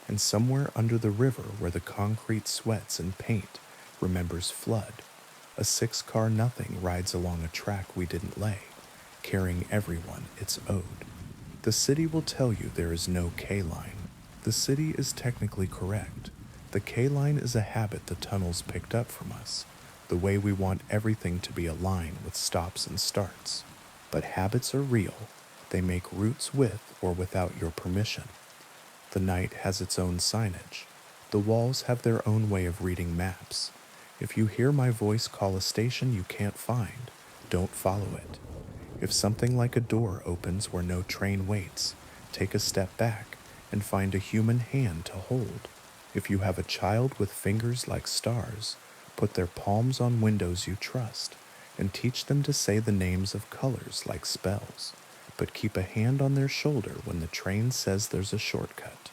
and somewhere under the river where the concrete sweats and paint remembers flood, a 6-car nothing rides along a track we didn't lay, carrying everyone it's owed. The city will tell you there is no K-line. The city is technically correct. The K-line is a habit the tunnels picked up from us, the way we want everything to be a line with stops and starts. But habits are real. They make routes with or without your permission. The night has its own signage. The walls have their own way of reading maps. If you hear my voice call a station you can't find, don't follow it. If something like a door opens where no train waits, take a step back and find a human hand to hold. If you have a child with fingers like stars, put their palms on windows you trust and teach them to say the names of colors like spells, but keep a hand on their shoulder when the train says there's a shortcut.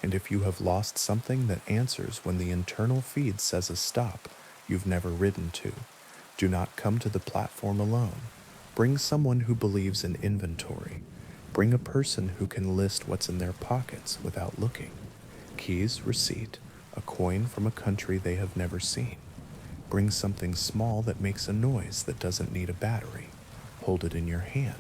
And if you have lost something that answers when the internal feed says a stop you've never ridden to, do not come to the platform alone. Bring someone who believes in inventory. Bring a person who can list what's in their pockets without looking. Keys, receipt, a coin from a country they have never seen. Bring something small that makes a noise that doesn't need a battery. Hold it in your hand.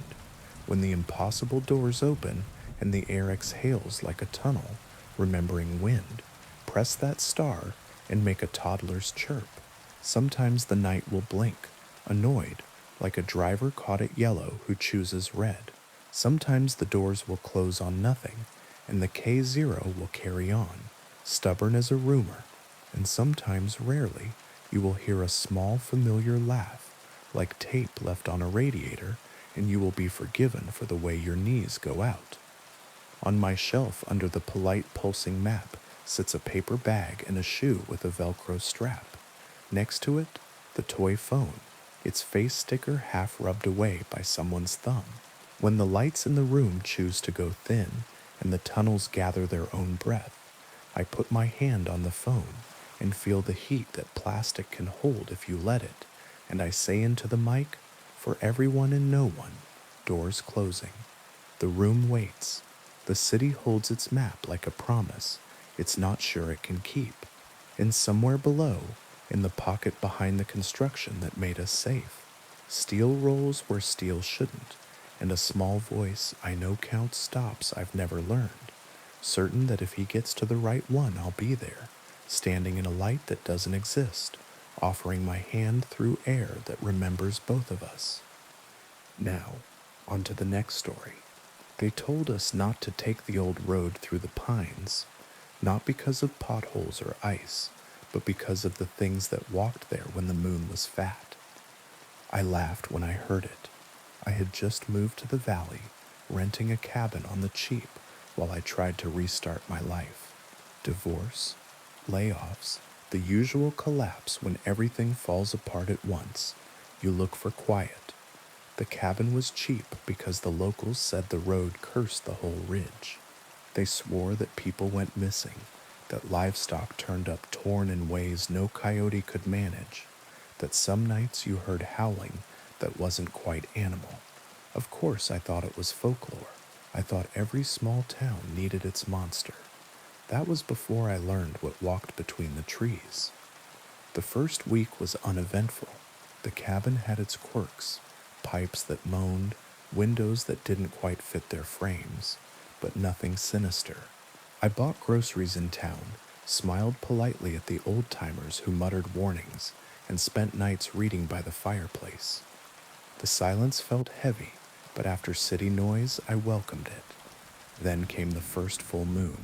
When the impossible doors open and the air exhales like a tunnel, remembering wind, press that star and make a toddler's chirp. Sometimes the night will blink, annoyed, like a driver caught at yellow who chooses red. Sometimes the doors will close on nothing, and the K0 will carry on, stubborn as a rumor, and sometimes, rarely, you will hear a small familiar laugh, like tape left on a radiator, and you will be forgiven for the way your knees go out. On my shelf under the polite pulsing map sits a paper bag and a shoe with a Velcro strap. Next to it, the toy phone, its face sticker half rubbed away by someone's thumb. When the lights in the room choose to go thin and the tunnels gather their own breath, I put my hand on the phone and feel the heat that plastic can hold if you let it, and I say into the mic, for everyone and no one, doors closing. The room waits. The city holds its map like a promise it's not sure it can keep. And somewhere below, in the pocket behind the construction that made us safe, steel rolls where steel shouldn't, and a small voice I know counts stops I've never learned, certain that if he gets to the right one, I'll be there, standing in a light that doesn't exist, offering my hand through air that remembers both of us. Now, on to the next story. They told us not to take the old road through the pines, not because of potholes or ice, but because of the things that walked there when the moon was fat. I laughed when I heard it. I had just moved to the valley, renting a cabin on the cheap while I tried to restart my life. Divorce, layoffs, the usual collapse when everything falls apart at once. You look for quiet. The cabin was cheap because the locals said the road cursed the whole ridge. They swore that people went missing, that livestock turned up torn in ways no coyote could manage, that some nights you heard howling that wasn't quite animal. Of course, I thought it was folklore. I thought every small town needed its monster. That was before I learned what walked between the trees. The first week was uneventful. The cabin had its quirks, pipes that moaned, windows that didn't quite fit their frames, but nothing sinister. I bought groceries in town, smiled politely at the old-timers who muttered warnings, and spent nights reading by the fireplace. The silence felt heavy, but after city noise, I welcomed it. Then came the first full moon.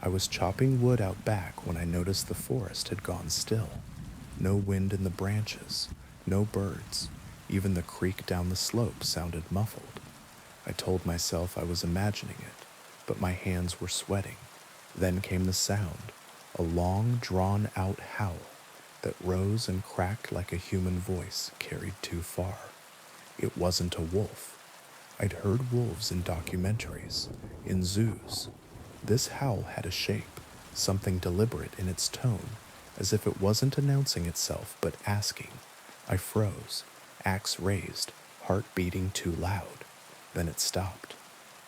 I was chopping wood out back when I noticed the forest had gone still. No wind in the branches, no birds. Even the creek down the slope sounded muffled. I told myself I was imagining it, but my hands were sweating. Then came the sound, a long, drawn-out howl that rose and cracked like a human voice carried too far. It wasn't a wolf. I'd heard wolves in documentaries, in zoos. This howl had a shape, something deliberate in its tone, as if it wasn't announcing itself but asking. I froze, axe raised, heart beating too loud. Then it stopped.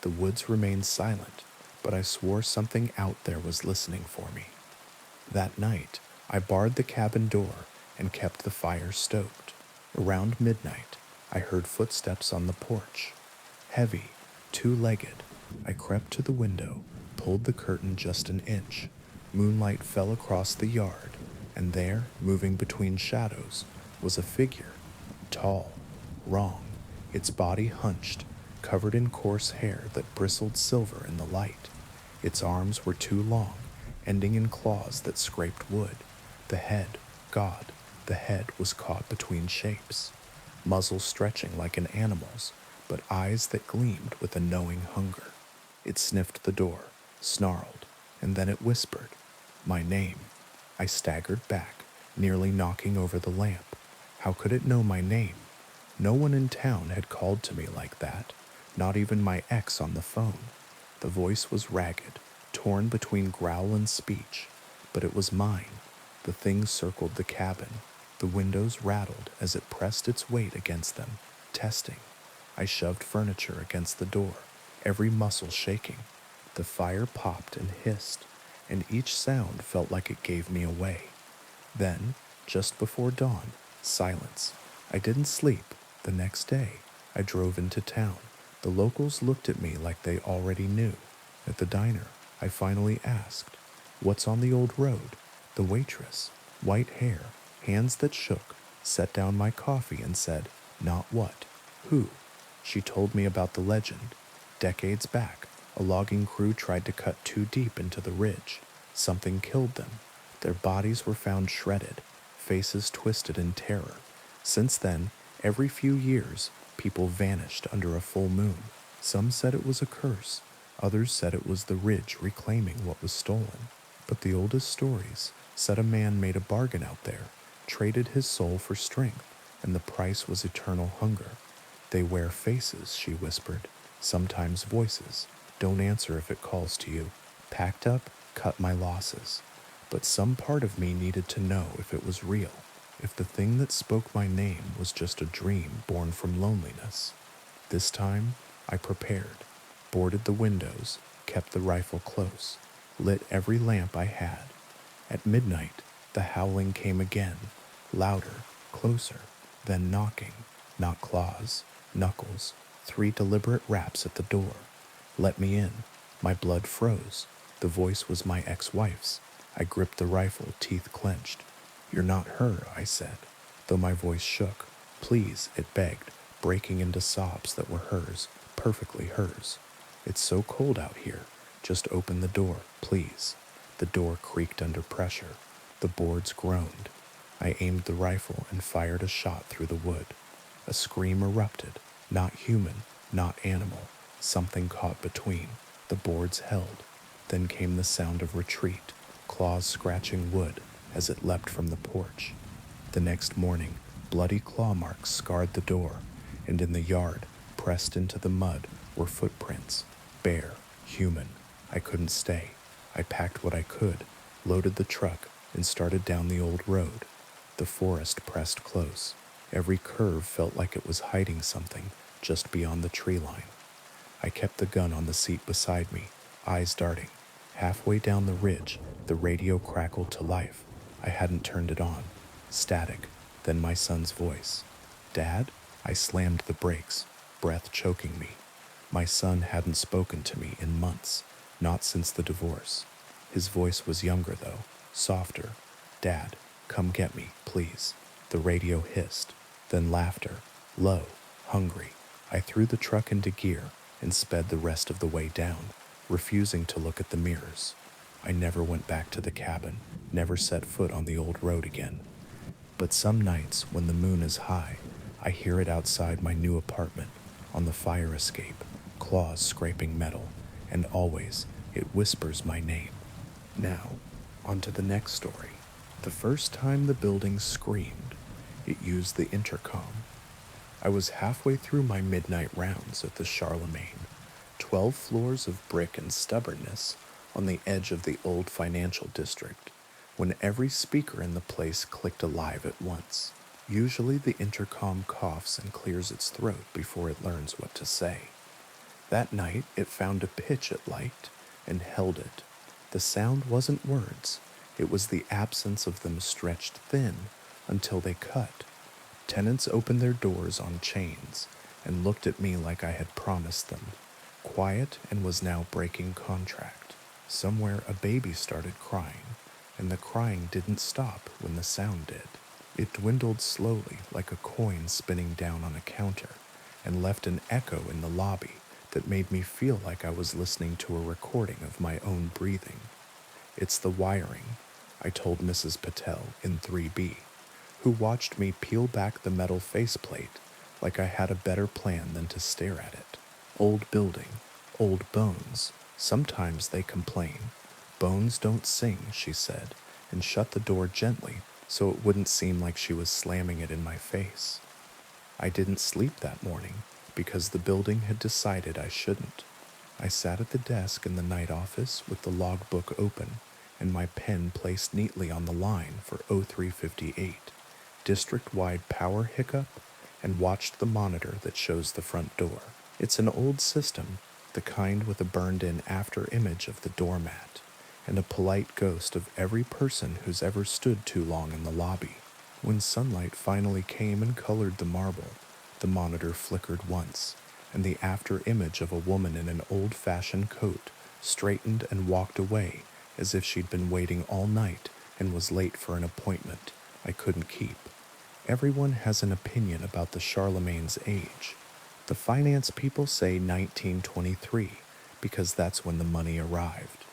The woods remained silent, but I swore something out there was listening for me. That night, I barred the cabin door and kept the fire stoked. Around midnight, I heard footsteps on the porch. Heavy, two-legged, I crept to the window, pulled the curtain just an inch. Moonlight fell across the yard, and there, moving between shadows, was a figure. Tall, wrong, its body hunched, covered in coarse hair that bristled silver in the light. Its arms were too long, ending in claws that scraped wood. The head, God, the head was caught between shapes. Muzzle stretching like an animal's, but eyes that gleamed with a knowing hunger. It sniffed the door, snarled, and then it whispered, my name. I staggered back, nearly knocking over the lamp. How could it know my name? No one in town had called to me like that, not even my ex on the phone. The voice was ragged, torn between growl and speech, but it was mine. The thing circled the cabin. The windows rattled as it pressed its weight against them, testing. I shoved furniture against the door, every muscle shaking. The fire popped and hissed, and each sound felt like it gave me away. Then, just before dawn, silence. I didn't sleep. The next day, I drove into town. The locals looked at me like they already knew. At the diner, I finally asked, what's on the old road? The waitress, white hair, hands that shook, set down my coffee and said, not what, who? She told me about the legend. Decades back, a logging crew tried to cut too deep into the ridge. Something killed them. Their bodies were found shredded, faces twisted in terror. Since then, every few years, people vanished under a full moon. Some said it was a curse. Others said it was the ridge reclaiming what was stolen. But the oldest stories said a man made a bargain out there, traded his soul for strength, and the price was eternal hunger. They wear faces, she whispered, sometimes voices. Don't answer if it calls to you. Packed up, cut my losses. But some part of me needed to know if it was real, if the thing that spoke my name was just a dream born from loneliness. This time, I prepared, boarded the windows, kept the rifle close, lit every lamp I had. At midnight, the howling came again, louder, closer, then knocking, not claws, knuckles, 3 deliberate raps at the door. Let me in. My blood froze. The voice was my ex-wife's. I gripped the rifle, teeth clenched. "You're not her," I said, though my voice shook. "Please," it begged, breaking into sobs that were hers, perfectly hers. "It's so cold out here. Just open the door, please." The door creaked under pressure. The boards groaned. I aimed the rifle and fired a shot through the wood. A scream erupted, not human, not animal. Something caught between. The boards held. Then came the sound of retreat, claws scratching wood as it leapt from the porch. The next morning, bloody claw marks scarred the door, and in the yard, pressed into the mud, were footprints, bare, human. I couldn't stay. I packed what I could, loaded the truck, and started down the old road. The forest pressed close. Every curve felt like it was hiding something just beyond the tree line. I kept the gun on the seat beside me, eyes darting. Halfway down the ridge, the radio crackled to life. I hadn't turned it on. Static, then my son's voice. "Dad?" I slammed the brakes, breath choking me. My son hadn't spoken to me in months, not since the divorce. His voice was younger though, softer. "Dad, come get me, please." The radio hissed, then laughter, low, hungry. I threw the truck into gear and sped the rest of the way down, refusing to look at the mirrors. I never went back to the cabin, never set foot on the old road again. But some nights, when the moon is high, I hear it outside my new apartment, on the fire escape, claws scraping metal, and always it whispers my name. Now, on to the next story. The first time the building screamed, it used the intercom. I was halfway through my midnight rounds at the Charlemagne, 12 floors of brick and stubbornness on the edge of the old financial district, when every speaker in the place clicked alive at once. Usually the intercom coughs and clears its throat before it learns what to say. That night it found a pitch it liked and held it. The sound wasn't words, it was the absence of them stretched thin until they cut. Tenants opened their doors on chains and looked at me like I had promised them. Quiet and was now breaking contract. Somewhere a baby started crying, and the crying didn't stop when the sound did. It dwindled slowly like a coin spinning down on a counter, and left an echo in the lobby that made me feel like I was listening to a recording of my own breathing. "It's the wiring," I told Mrs. Patel in 3B, who watched me peel back the metal faceplate like I had a better plan than to stare at it. "Old building, old bones. Sometimes they complain. Bones don't sing," she said, and shut the door gently so it wouldn't seem like she was slamming it in my face. I didn't sleep that morning because the building had decided I shouldn't. I sat at the desk in the night office with the logbook open and my pen placed neatly on the line for 0358, district-wide power hiccup, and watched the monitor that shows the front door. It's an old system, the kind with a burned-in after image of the doormat, and a polite ghost of every person who's ever stood too long in the lobby. When sunlight finally came and colored the marble, the monitor flickered once, and the after image of a woman in an old-fashioned coat straightened and walked away as if she'd been waiting all night and was late for an appointment I couldn't keep. Everyone has an opinion about the Charlemagne's age. The finance people say 1923 because that's when the money arrived.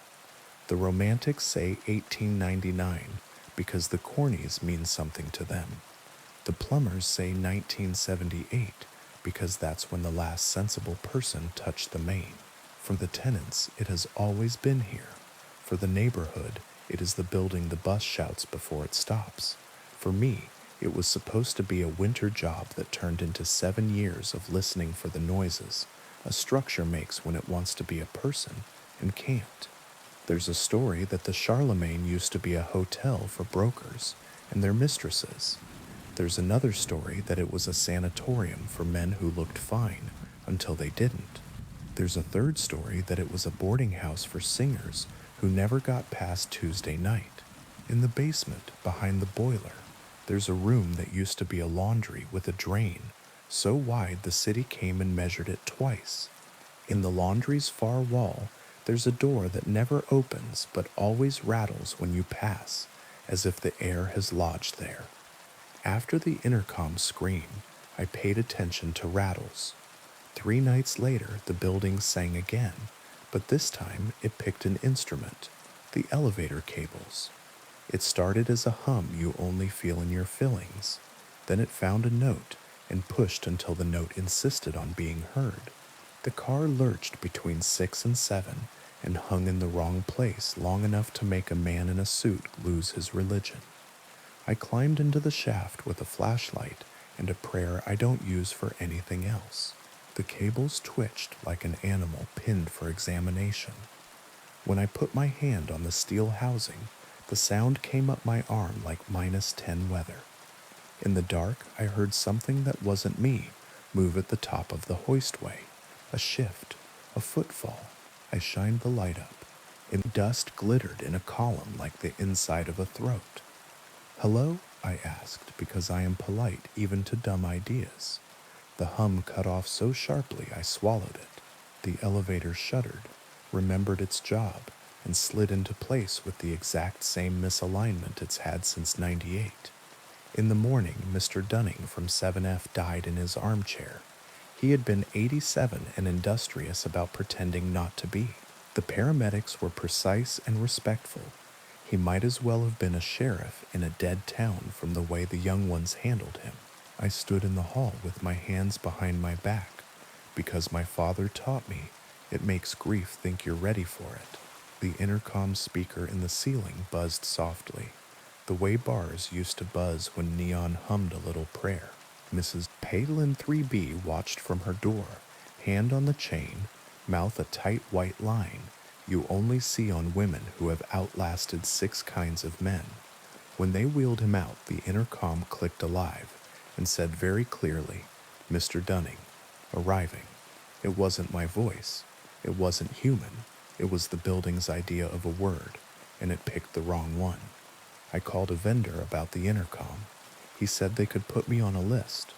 The romantics say 1899 because the cornies mean something to them. The plumbers say 1978 because that's when the last sensible person touched the main. For the tenants, it has always been here. For the neighborhood, it is the building the bus shouts before it stops. For me, it was supposed to be a winter job that turned into 7 years of listening for the noises a structure makes when it wants to be a person and can't. There's a story that the Charlemagne used to be a hotel for brokers and their mistresses. There's another story that it was a sanatorium for men who looked fine, until they didn't. There's a third story that it was a boarding house for singers who never got past Tuesday night. In the basement, behind the boiler, there's a room that used to be a laundry with a drain so wide the city came and measured it twice. In the laundry's far wall, there's a door that never opens but always rattles when you pass, as if the air has lodged there. After the intercom scream, I paid attention to rattles. 3 nights later, the building sang again, but this time it picked an instrument, the elevator cables. It started as a hum you only feel in your fillings. Then it found a note and pushed until the note insisted on being heard. The car lurched between 6 and 7 and hung in the wrong place long enough to make a man in a suit lose his religion. I climbed into the shaft with a flashlight and a prayer I don't use for anything else. The cables twitched like an animal pinned for examination. When I put my hand on the steel housing, the sound came up my arm like -10 weather. In the dark, I heard something that wasn't me move at the top of the hoistway. A shift, a footfall. I shined the light up, and dust glittered in a column like the inside of a throat. "Hello?" I asked, because I am polite even to dumb ideas. The hum cut off so sharply I swallowed it. The elevator shuddered, remembered its job, and slid into place with the exact same misalignment it's had since '98. In the morning, Mr. Dunning from 7F died in his armchair. He had been 87 and industrious about pretending not to be. The paramedics were precise and respectful. He might as well have been a sheriff in a dead town from the way the young ones handled him. I stood in the hall with my hands behind my back, because my father taught me it makes grief think you're ready for it. The intercom speaker in the ceiling buzzed softly, the way bars used to buzz when neon hummed a little prayer. Mrs. Palin 3B watched from her door, hand on the chain, mouth a tight white line you only see on women who have outlasted 6 kinds of men. When they wheeled him out, the intercom clicked alive and said very clearly, "Mr. Dunning, arriving." It wasn't my voice. It wasn't human. It was the building's idea of a word, and it picked the wrong one. I called a vendor about the intercom. He said they could put me on a list.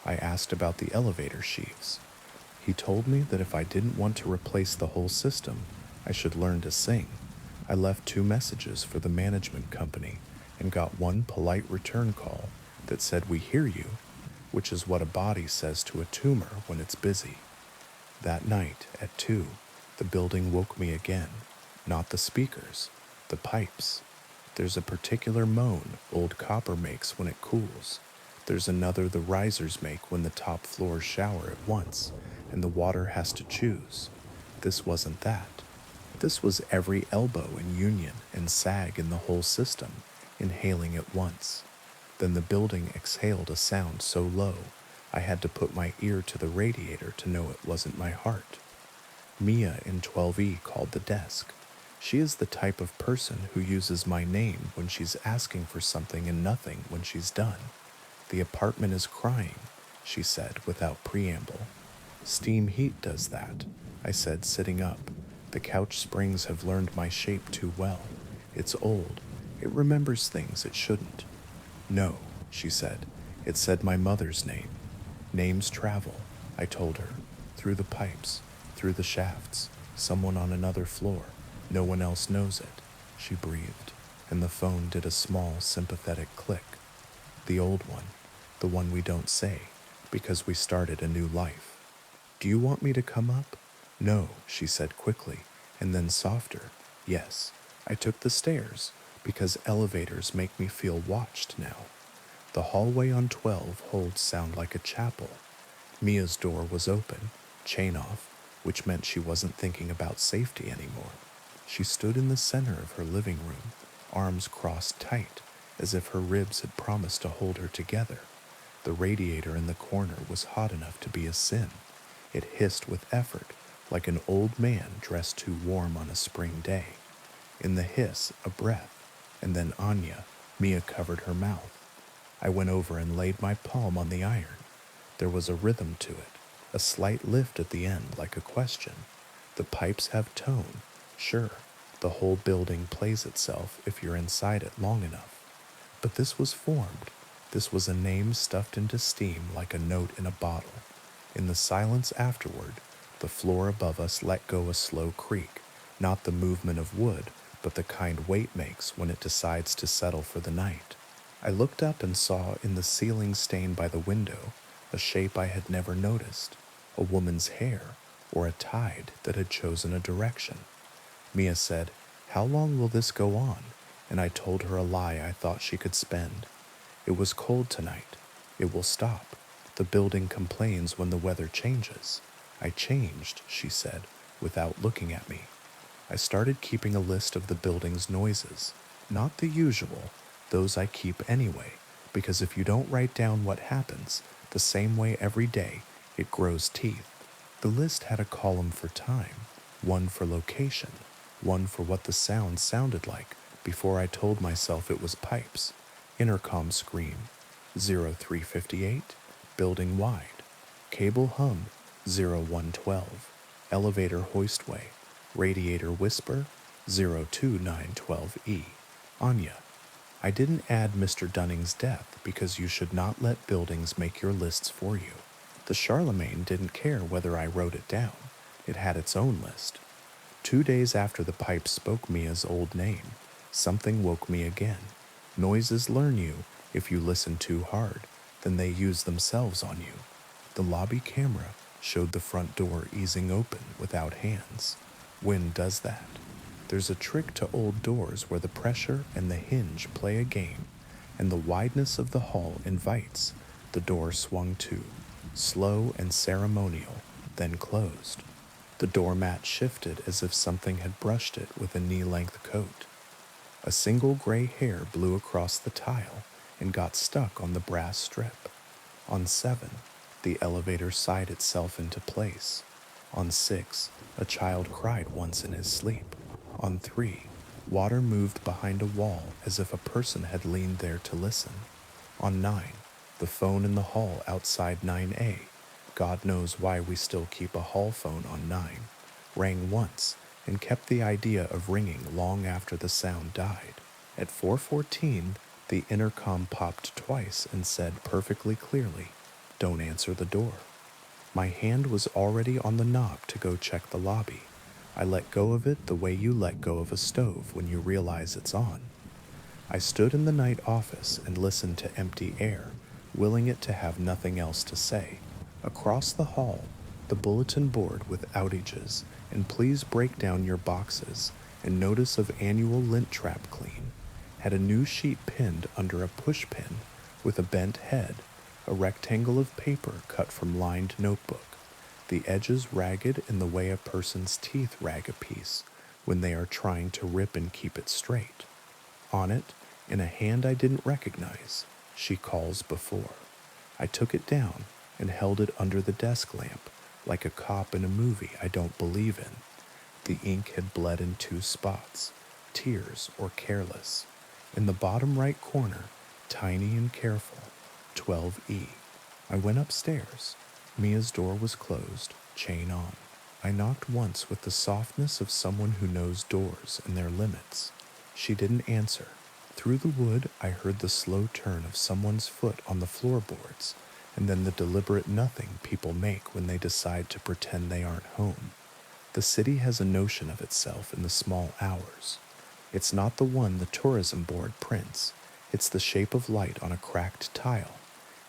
I asked about the elevator sheaves. He told me that if I didn't want to replace the whole system, I should learn to sing. I left 2 messages for the management company and got one polite return call that said, "We hear you," which is what a body says to a tumor when it's busy. That night, at 2, the building woke me again. Not the speakers, the pipes. There's a particular moan old copper makes when it cools. There's another the risers make when the top floors shower at once, and the water has to choose. This wasn't that. This was every elbow and union and sag in the whole system, inhaling at once. Then the building exhaled a sound so low, I had to put my ear to the radiator to know it wasn't my heart. Mia in 12E called the desk. She is the type of person who uses my name when she's asking for something and nothing when she's done. "The apartment is crying," she said without preamble. "Steam heat does that," I said, sitting up. "The couch springs have learned my shape too well. It's old. It remembers things it shouldn't." "No," she said. "It said my mother's name." "Names travel," I told her. "Through the pipes, through the shafts. Someone on another floor. No one else knows it." She breathed, and the phone did a small, sympathetic click. "The old one. The one we don't say, because we started a new life." "Do you want me to come up?" "No," she said quickly, and then softer. "Yes, I took the stairs, because elevators make me feel watched now. The hallway on 12 holds sound like a chapel." Mia's door was open, chain off, which meant she wasn't thinking about safety anymore. She stood in the center of her living room, arms crossed tight, as if her ribs had promised to hold her together. The radiator in the corner was hot enough to be a sin. It hissed with effort, like an old man dressed too warm on a spring day. In the hiss, a breath, and then Anya, Mia covered her mouth. I went over and laid my palm on the iron. There was a rhythm to it, A slight lift at the end, like a question. The pipes have tone. Sure, the whole building plays itself if you're inside it long enough. But this was formed. This was a name stuffed into steam like a note in a bottle. In the silence afterward, the floor above us let go a slow creak, not the movement of wood, but the kind weight makes when it decides to settle for the night. I looked up and saw in the ceiling stain by the window a shape I had never noticed, a woman's hair, or a tide that had chosen a direction. Mia said, "How long will this go on?" And I told her a lie I thought she could spend. "It was cold tonight. It will stop. The building complains when the weather changes." "I changed," she said, without looking at me. I started keeping a list of the building's noises. Not the usual, those I keep anyway, because if you don't write down what happens the same way every day, it grows teeth. The list had a column for time, one for location, one for what the sound sounded like before I told myself it was pipes. Intercom scream, 0358, building wide. Cable hum, 0112. Elevator hoistway, radiator whisper, 02912E. Anya. I didn't add Mr. Dunning's death because you should not let buildings make your lists for you. The Charlemagne didn't care whether I wrote it down. It had its own list. 2 days after the pipe spoke Mia's old name, something woke me again. Noises learn you. If you listen too hard, then they use themselves on you. The lobby camera showed the front door easing open without hands. Wind does that. There's a trick to old doors where the pressure and the hinge play a game, and the wideness of the hall invites. The door swung to, slow and ceremonial, then closed. The doormat shifted as if something had brushed it with a knee-length coat. A single gray hair blew across the tile and got stuck on the brass strip. On 7, the elevator sighed itself into place. On 6, a child cried once in his sleep. On 3, water moved behind a wall as if a person had leaned there to listen. On 9, the phone in the hall outside 9A, God knows why we still keep a hall phone on 9, rang once and kept the idea of ringing long after the sound died. At 4:14, the intercom popped twice and said perfectly clearly, "Don't answer the door." My hand was already on the knob to go check the lobby. I let go of it the way you let go of a stove when you realize it's on. I stood in the night office and listened to empty air, willing it to have nothing else to say. Across the hall, the bulletin board with outages and "Please break down your boxes" and notice of annual lint trap clean had a new sheet pinned under a push pin with a bent head, a rectangle of paper cut from lined notebook, the edges ragged in the way a person's teeth rag a piece when they are trying to rip and keep it straight. On it, in a hand I didn't recognize, "She calls before." I took it down and held it under the desk lamp, like a cop in a movie I don't believe in. The ink had bled in 2 spots, tears or careless. In the bottom right corner, tiny and careful, 12E. I went upstairs. Mia's door was closed, chain on. I knocked once with the softness of someone who knows doors and their limits. She didn't answer. Through the wood, I heard the slow turn of someone's foot on the floorboards, and then the deliberate nothing people make when they decide to pretend they aren't home. The city has a notion of itself in the small hours. It's not the one the tourism board prints. It's the shape of light on a cracked tile.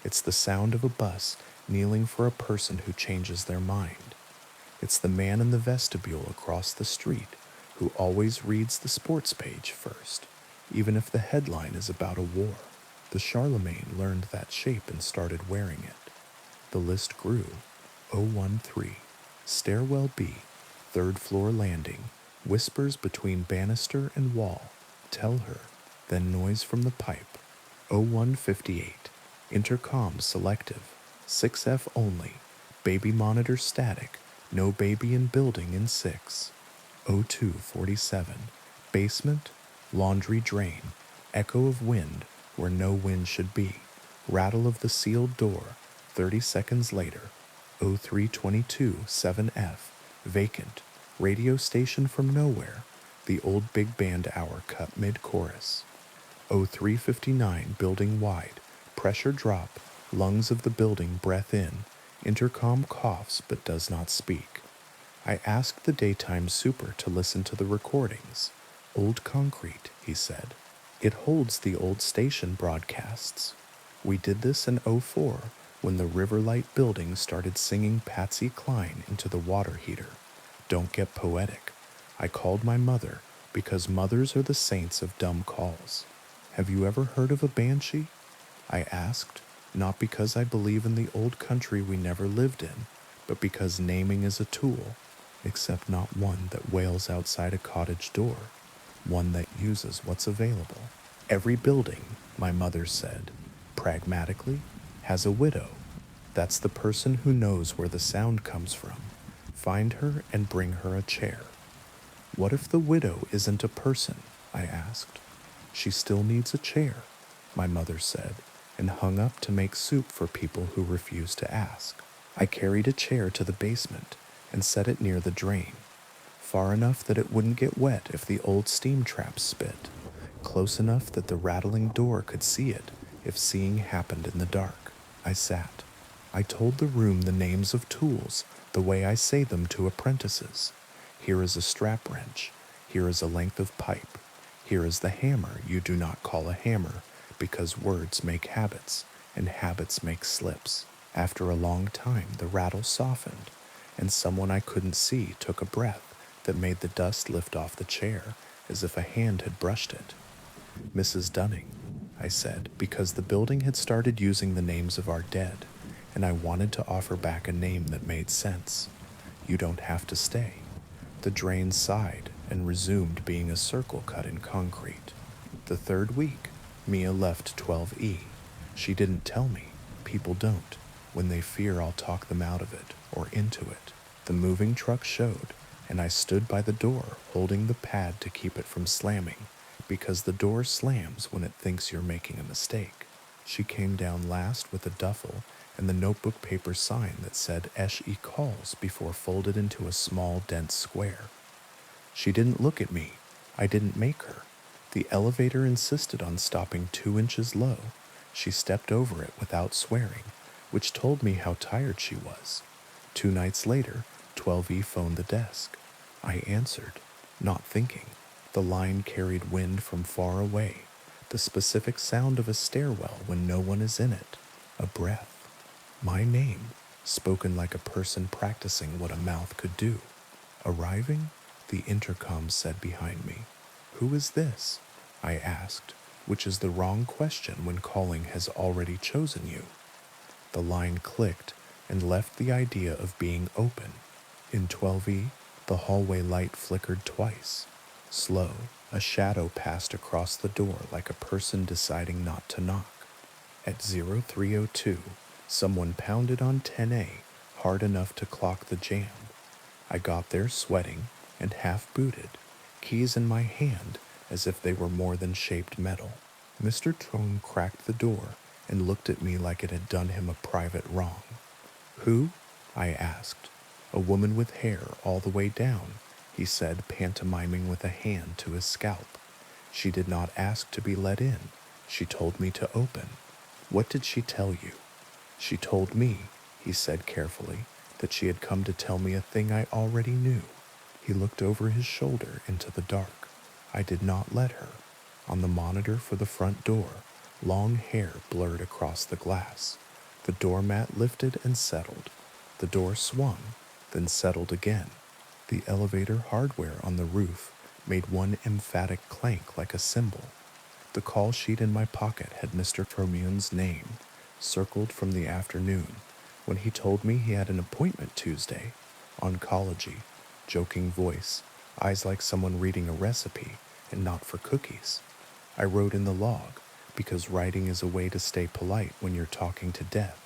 It's the sound of a bus kneeling for a person who changes their mind. It's the man in the vestibule across the street who always reads the sports page first, even if the headline is about a war. The Charlemagne learned that shape and started wearing it. The list grew. 013, stairwell B, 3rd floor landing, whispers between banister and wall, tell her, then noise from the pipe. 0158, intercom selective, 6F only, baby monitor static, no baby in building in 6. 0247, basement, laundry drain, echo of wind where no wind should be, rattle of the sealed door, 30 seconds later. 0322 7F, vacant, radio station from nowhere, the old big band hour cut mid-chorus. 0359 building wide, pressure drop, lungs of the building breath in, intercom coughs but does not speak. I asked the daytime super to listen to the recordings. Old concrete, he said. It holds the old station broadcasts. We did this in '04 when the Riverlight building started singing Patsy Cline into the water heater. Don't get poetic. I called my mother because mothers are the saints of dumb calls. Have you ever heard of a banshee? I asked, not because I believe in the old country we never lived in, but because naming is a tool, except not one that wails outside a cottage door, one that uses what's available. Every building, my mother said, pragmatically, has a widow. That's the person who knows where the sound comes from. Find her and bring her a chair. What if the widow isn't a person? I asked. She still needs a chair, my mother said, and hung up to make soup for people who refused to ask. I carried a chair to the basement and set it near the drain, far enough that it wouldn't get wet if the old steam traps spit, close enough that the rattling door could see it if seeing happened in the dark. I sat. I told the room the names of tools the way I say them to apprentices. Here is a strap wrench. Here is a length of pipe. Here is the hammer you do not call a hammer because words make habits and habits make slips. After a long time, the rattle softened, and someone I couldn't see took a breath that made the dust lift off the chair as if a hand had brushed it. Mrs. Dunning, I said, because the building had started using the names of our dead, and I wanted to offer back a name that made sense. You don't have to stay. The drain sighed and resumed being a circle cut in concrete. The third week, Mia left 12E. She didn't tell me. People don't. When they fear I'll talk them out of it or into it. The moving truck showed, and I stood by the door holding the pad to keep it from slamming, because the door slams when it thinks you're making a mistake. She came down last with a duffel and the notebook paper sign that said "Esh-E calls" before folded into a small, dense square. She didn't look at me. I didn't make her. The elevator insisted on stopping 2 inches low. She stepped over it without swearing, which told me how tired she was. 2 nights later, 12E phoned the desk. I answered, not thinking. The line carried wind from far away, the specific sound of a stairwell when no one is in it, a breath. My name, spoken like a person practicing what a mouth could do. Arriving, the intercom said behind me. Who is this? I asked, which is the wrong question when calling has already chosen you. The line clicked and left the idea of being open. In 12E, the hallway light flickered twice. Slow, a shadow passed across the door like a person deciding not to knock. At 0302, someone pounded on 10A hard enough to clock the jam. I got there sweating and half-booted, keys in my hand as if they were more than shaped metal. Mr. Tone cracked the door and looked at me like it had done him a private wrong. Who? I asked. A woman with hair all the way down, he said, pantomiming with a hand to his scalp. She did not ask to be let in. She told me to open. What did she tell you? She told me, he said carefully, that she had come to tell me a thing I already knew. He looked over his shoulder into the dark. I did not let her. On the monitor for the front door, long hair blurred across the glass. The doormat lifted and settled. The door swung, then settled again. The elevator hardware on the roof made one emphatic clank like a cymbal. The call sheet in my pocket had Mr. Tromun's name, circled from the afternoon, when he told me he had an appointment Tuesday. Oncology, joking voice, eyes like someone reading a recipe, and not for cookies. I wrote in the log, because writing is a way to stay polite when you're talking to death.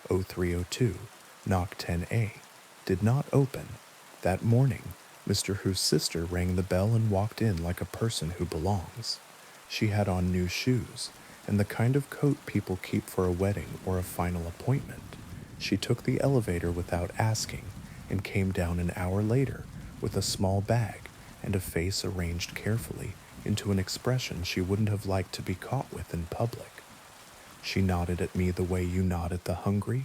0302, knock 10A. Did not open. That morning, Mr. Who's sister rang the bell and walked in like a person who belongs. She had on new shoes, and the kind of coat people keep for a wedding or a final appointment. She took the elevator without asking and came down an hour later with a small bag and a face arranged carefully into an expression she wouldn't have liked to be caught with in public. She nodded at me the way you nod at the hungry,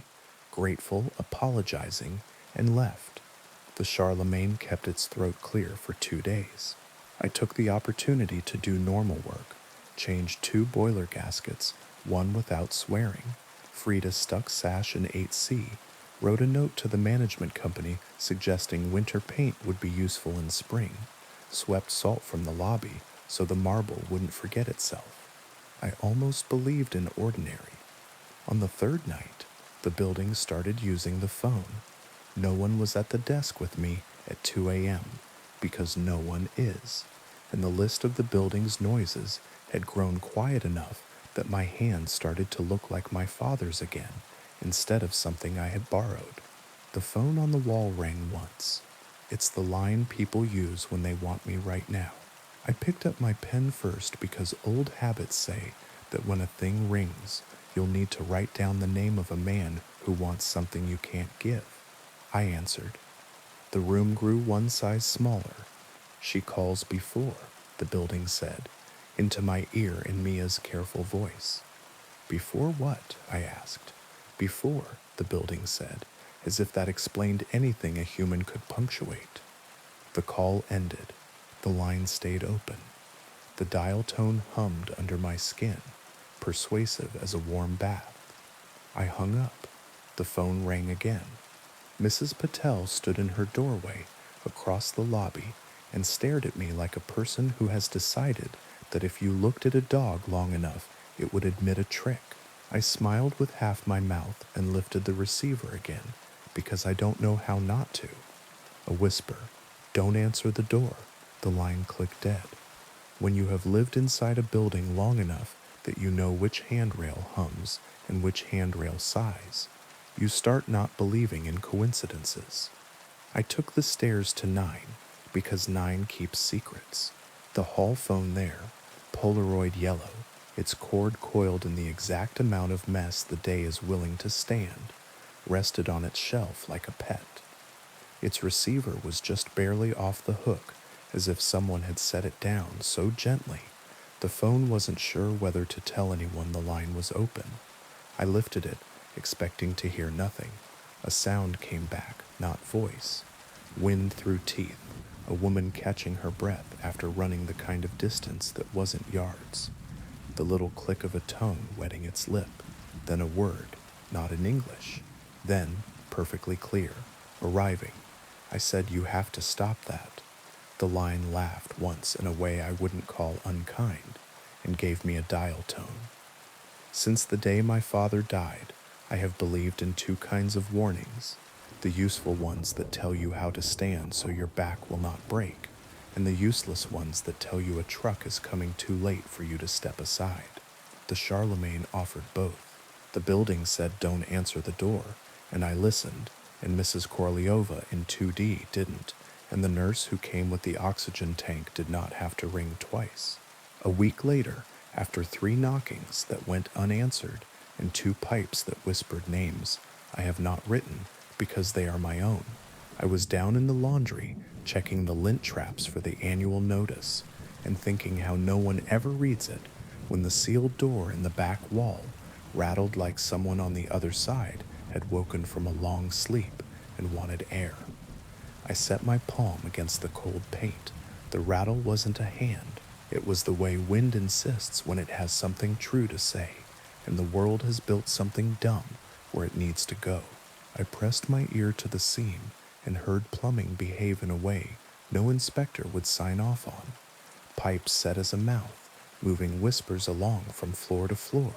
grateful, apologizing, and left. The Charlemagne kept its throat clear for 2 days. I took the opportunity to do normal work, changed 2 boiler gaskets, one without swearing, freed a stuck sash in 8C, wrote a note to the management company suggesting winter paint would be useful in spring, swept salt from the lobby so the marble wouldn't forget itself. I almost believed in ordinary. On the third night, the building started using the phone. No one was at the desk with me at 2 a.m. because no one is, and the list of the building's noises had grown quiet enough that my hand started to look like my father's again instead of something I had borrowed. The phone on the wall rang once. It's the line people use when they want me right now. I picked up my pen first because old habits say that when a thing rings, you'll need to write down the name of a man who wants something you can't give. I answered. The room grew one size smaller. She calls before, the building said, into my ear in Mia's careful voice. Before what? I asked. Before, the building said, as if that explained anything a human could punctuate. The call ended. The line stayed open. The dial tone hummed under my skin, persuasive as a warm bath. I hung up. The phone rang again. Mrs. Patel stood in her doorway across the lobby and stared at me like a person who has decided that if you looked at a dog long enough, it would admit a trick. I smiled with half my mouth and lifted the receiver again because I don't know how not to. A whisper. Don't answer the door. The line clicked dead. When you have lived inside a building long enough that you know which handrail hums and which handrail sighs, you start not believing in coincidences. I took the stairs to 9 because 9 keeps secrets. The hall phone there, Polaroid yellow, its cord coiled in the exact amount of mess the day is willing to stand, rested on its shelf like a pet. Its receiver was just barely off the hook, as if someone had set it down so gently. The phone wasn't sure whether to tell anyone the line was open. I lifted it, expecting to hear nothing. A sound came back, not voice. Wind through teeth, a woman catching her breath after running the kind of distance that wasn't yards. The little click of a tongue wetting its lip, then a word, not in English, then, perfectly clear, arriving. I said, you have to stop that. The line laughed once in a way I wouldn't call unkind, and gave me a dial tone. Since the day my father died, I have believed in 2 kinds of warnings, the useful ones that tell you how to stand so your back will not break, and the useless ones that tell you a truck is coming too late for you to step aside. The Charlemagne offered both. The building said don't answer the door, and I listened, and Mrs. Korliova in 2D didn't, and the nurse who came with the oxygen tank did not have to ring twice. A week later, after 3 knockings that went unanswered and 2 pipes that whispered names I have not written because they are my own, I was down in the laundry checking the lint traps for the annual notice and thinking how no one ever reads it when the sealed door in the back wall rattled like someone on the other side had woken from a long sleep and wanted air. I set my palm against the cold paint. The rattle wasn't a hand. It was the way wind insists when it has something true to say, and the world has built something dumb where it needs to go. I pressed my ear to the seam and heard plumbing behave in a way no inspector would sign off on. Pipes set as a mouth, moving whispers along from floor to floor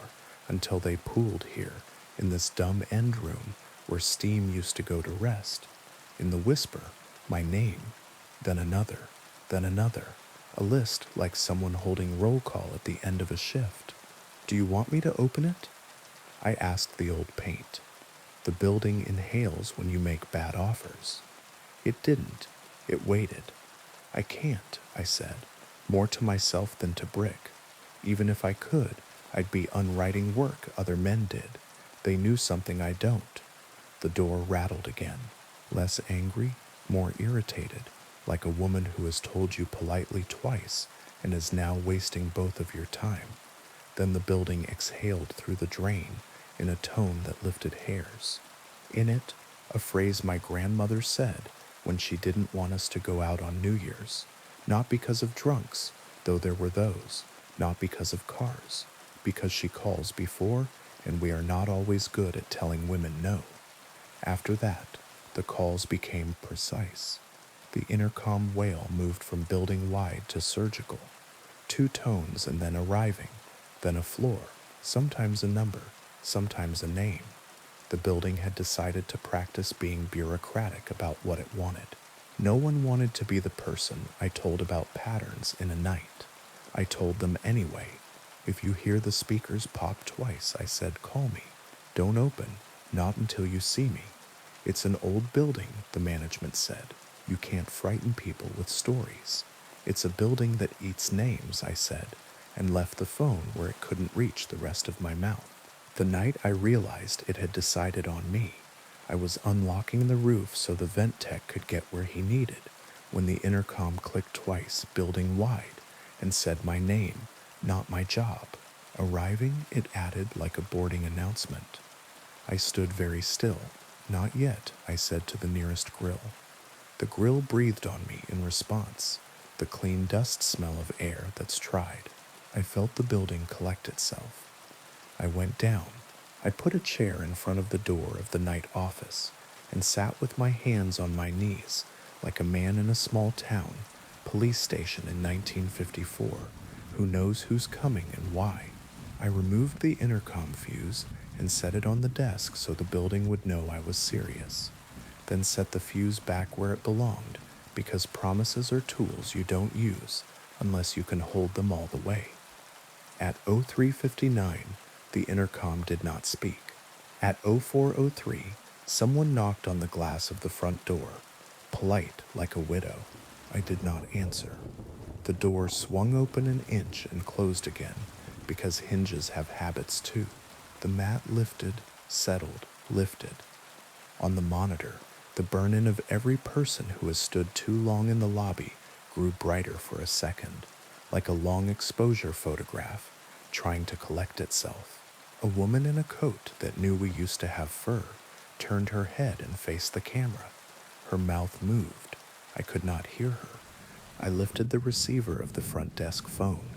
until they pooled here in this dumb end room where steam used to go to rest. In the whisper, my name, then another, a list like someone holding roll call at the end of a shift. Do you want me to open it? I asked the old paint. The building inhales when you make bad offers. It didn't. It waited. I can't, I said, more to myself than to Brick. Even if I could, I'd be unwriting work other men did. They knew something I don't. The door rattled again, less angry, more irritated, like a woman who has told you politely twice and is now wasting both of your time. Then the building exhaled through the drain in a tone that lifted hairs. In it, a phrase my grandmother said when she didn't want us to go out on New Year's, not because of drunks, though there were those, not because of cars, because she calls before, and we are not always good at telling women no. After that, the calls became precise. The intercom wail moved from building wide to surgical. 2 tones and then arriving, then a floor, sometimes a number, sometimes a name. The building had decided to practice being bureaucratic about what it wanted. No one wanted to be the person I told about patterns in a night. I told them anyway. If you hear the speakers pop twice, I said, call me. Don't open, not until you see me. It's an old building, the management said. You can't frighten people with stories. It's a building that eats names, I said, and left the phone where it couldn't reach the rest of my mouth. The night I realized it had decided on me, I was unlocking the roof so the vent tech could get where he needed when the intercom clicked twice, building wide, and said my name, not my job. Arriving, it added like a boarding announcement. I stood very still. Not yet, I said to the nearest grill. The grill breathed on me in response, the clean dust smell of air that's tried. I felt the building collect itself. I went down. I put a chair in front of the door of the night office and sat with my hands on my knees like a man in a small town, police station in 1954, who knows who's coming and why. I removed the intercom fuse and set it on the desk so the building would know I was serious. Then set the fuse back where it belonged, because promises are tools you don't use unless you can hold them all the way. At 03:59, the intercom did not speak. At 04:03, someone knocked on the glass of the front door, polite like a widow. I did not answer. The door swung open an inch and closed again, because hinges have habits too. The mat lifted, settled, lifted. On the monitor, the burn-in of every person who has stood too long in the lobby grew brighter for a second, like a long exposure photograph trying to collect itself. A woman in a coat that knew we used to have fur turned her head and faced the camera. Her mouth moved. I could not hear her. I lifted the receiver of the front desk phone.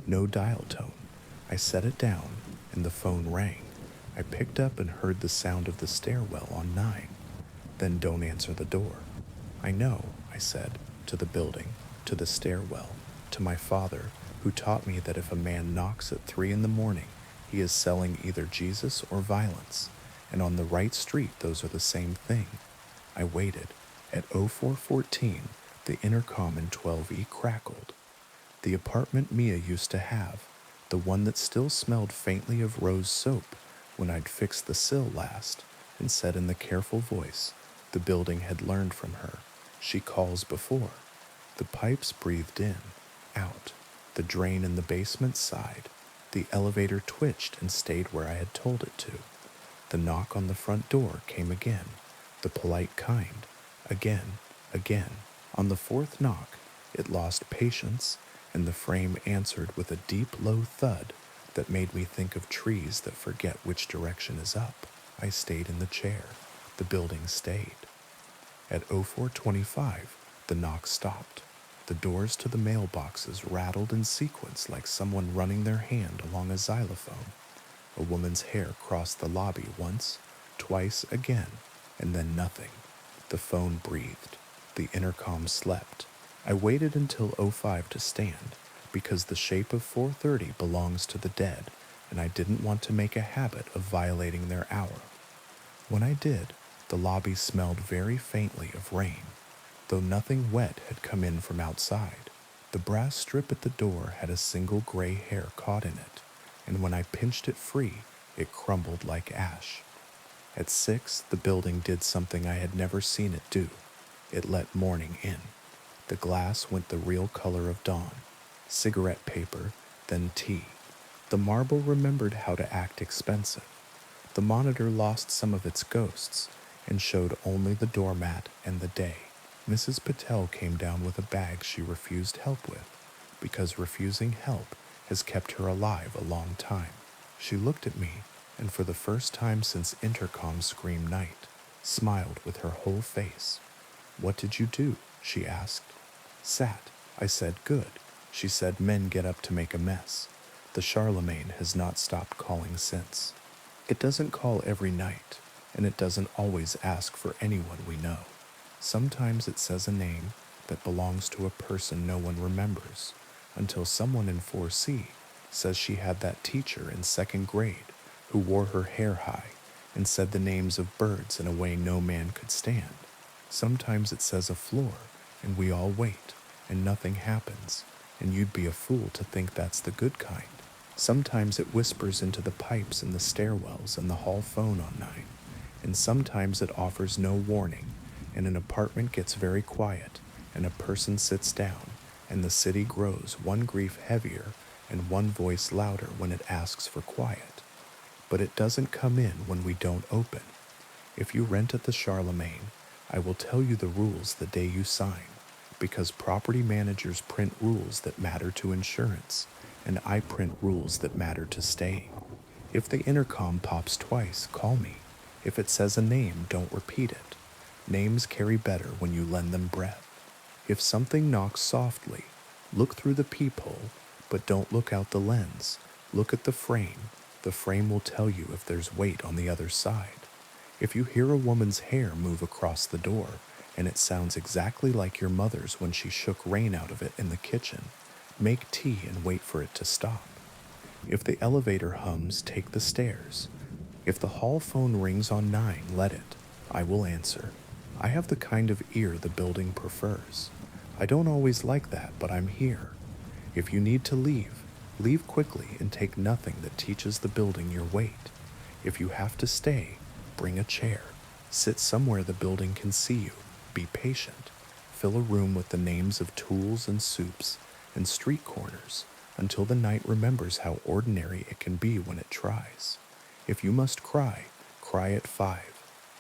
No dial tone. I set it down, and the phone rang. I picked up and heard the sound of the stairwell on 9. Then don't answer the door. I know, I said, to the building, to the stairwell, to my father, who taught me that if a man knocks at 3 in the morning, he is selling either Jesus or violence, and on the right street those are the same thing. I waited. At 04:14, the intercom in 12E crackled. The apartment Mia used to have, the one that still smelled faintly of rose soap when I'd fixed the sill last, and said in the careful voice the building had learned from her, she calls before. The pipes breathed in, out. The drain in the basement sighed. The elevator twitched and stayed where I had told it to. The knock on the front door came again, the polite kind, again, again. On the 4th knock, it lost patience, and the frame answered with a deep, low thud that made me think of trees that forget which direction is up. I stayed in the chair. The building stayed. At 04:25, the knock stopped. The doors to the mailboxes rattled in sequence like someone running their hand along a xylophone. A woman's hair crossed the lobby once, twice again, and then nothing. The phone breathed. The intercom slept. I waited until 05 to stand, because the shape of 4:30 belongs to the dead, and I didn't want to make a habit of violating their hour. When I did, the lobby smelled very faintly of rain, though nothing wet had come in from outside. The brass strip at the door had a single gray hair caught in it, and when I pinched it free, it crumbled like ash. At 6, the building did something I had never seen it do. It let morning in. The glass went the real color of dawn. Cigarette paper, then tea. The marble remembered how to act expensive. The monitor lost some of its ghosts, and showed only the doormat and the day. Mrs. Patel came down with a bag she refused help with, because refusing help has kept her alive a long time. She looked at me, and for the first time since intercom scream night, smiled with her whole face. "What did you do?" she asked. "Sat." I said. "Good." She said, "Men get up to make a mess. The Charlemagne has not stopped calling since. It doesn't call every night, and it doesn't always ask for anyone we know. Sometimes it says a name that belongs to a person no one remembers, until someone in 4C says she had that teacher in second grade who wore her hair high and said the names of birds in a way no man could stand. Sometimes it says a floor, and we all wait, and nothing happens, and you'd be a fool to think that's the good kind. Sometimes it whispers into the pipes in the stairwells and the hall phone on 9, and sometimes it offers no warning, and an apartment gets very quiet, and a person sits down, and the city grows one grief heavier and one voice louder when it asks for quiet. But it doesn't come in when we don't open. If you rent at the Charlemagne, I will tell you the rules the day you sign, because property managers print rules that matter to insurance, and I print rules that matter to staying. If the intercom pops twice, call me. If it says a name, don't repeat it. Names carry better when you lend them breath. If something knocks softly, look through the peephole, but don't look out the lens. Look at the frame. The frame will tell you if there's weight on the other side. If you hear a woman's hair move across the door, and it sounds exactly like your mother's when she shook rain out of it in the kitchen, make tea and wait for it to stop. If the elevator hums, take the stairs. If the hall phone rings on 9, let it. I will answer. I have the kind of ear the building prefers. I don't always like that, but I'm here. If you need to leave, leave quickly and take nothing that teaches the building your weight. If you have to stay, bring a chair. Sit somewhere the building can see you. Be patient. Fill a room with the names of tools and soups and street corners until the night remembers how ordinary it can be when it tries. If you must cry, cry at 5.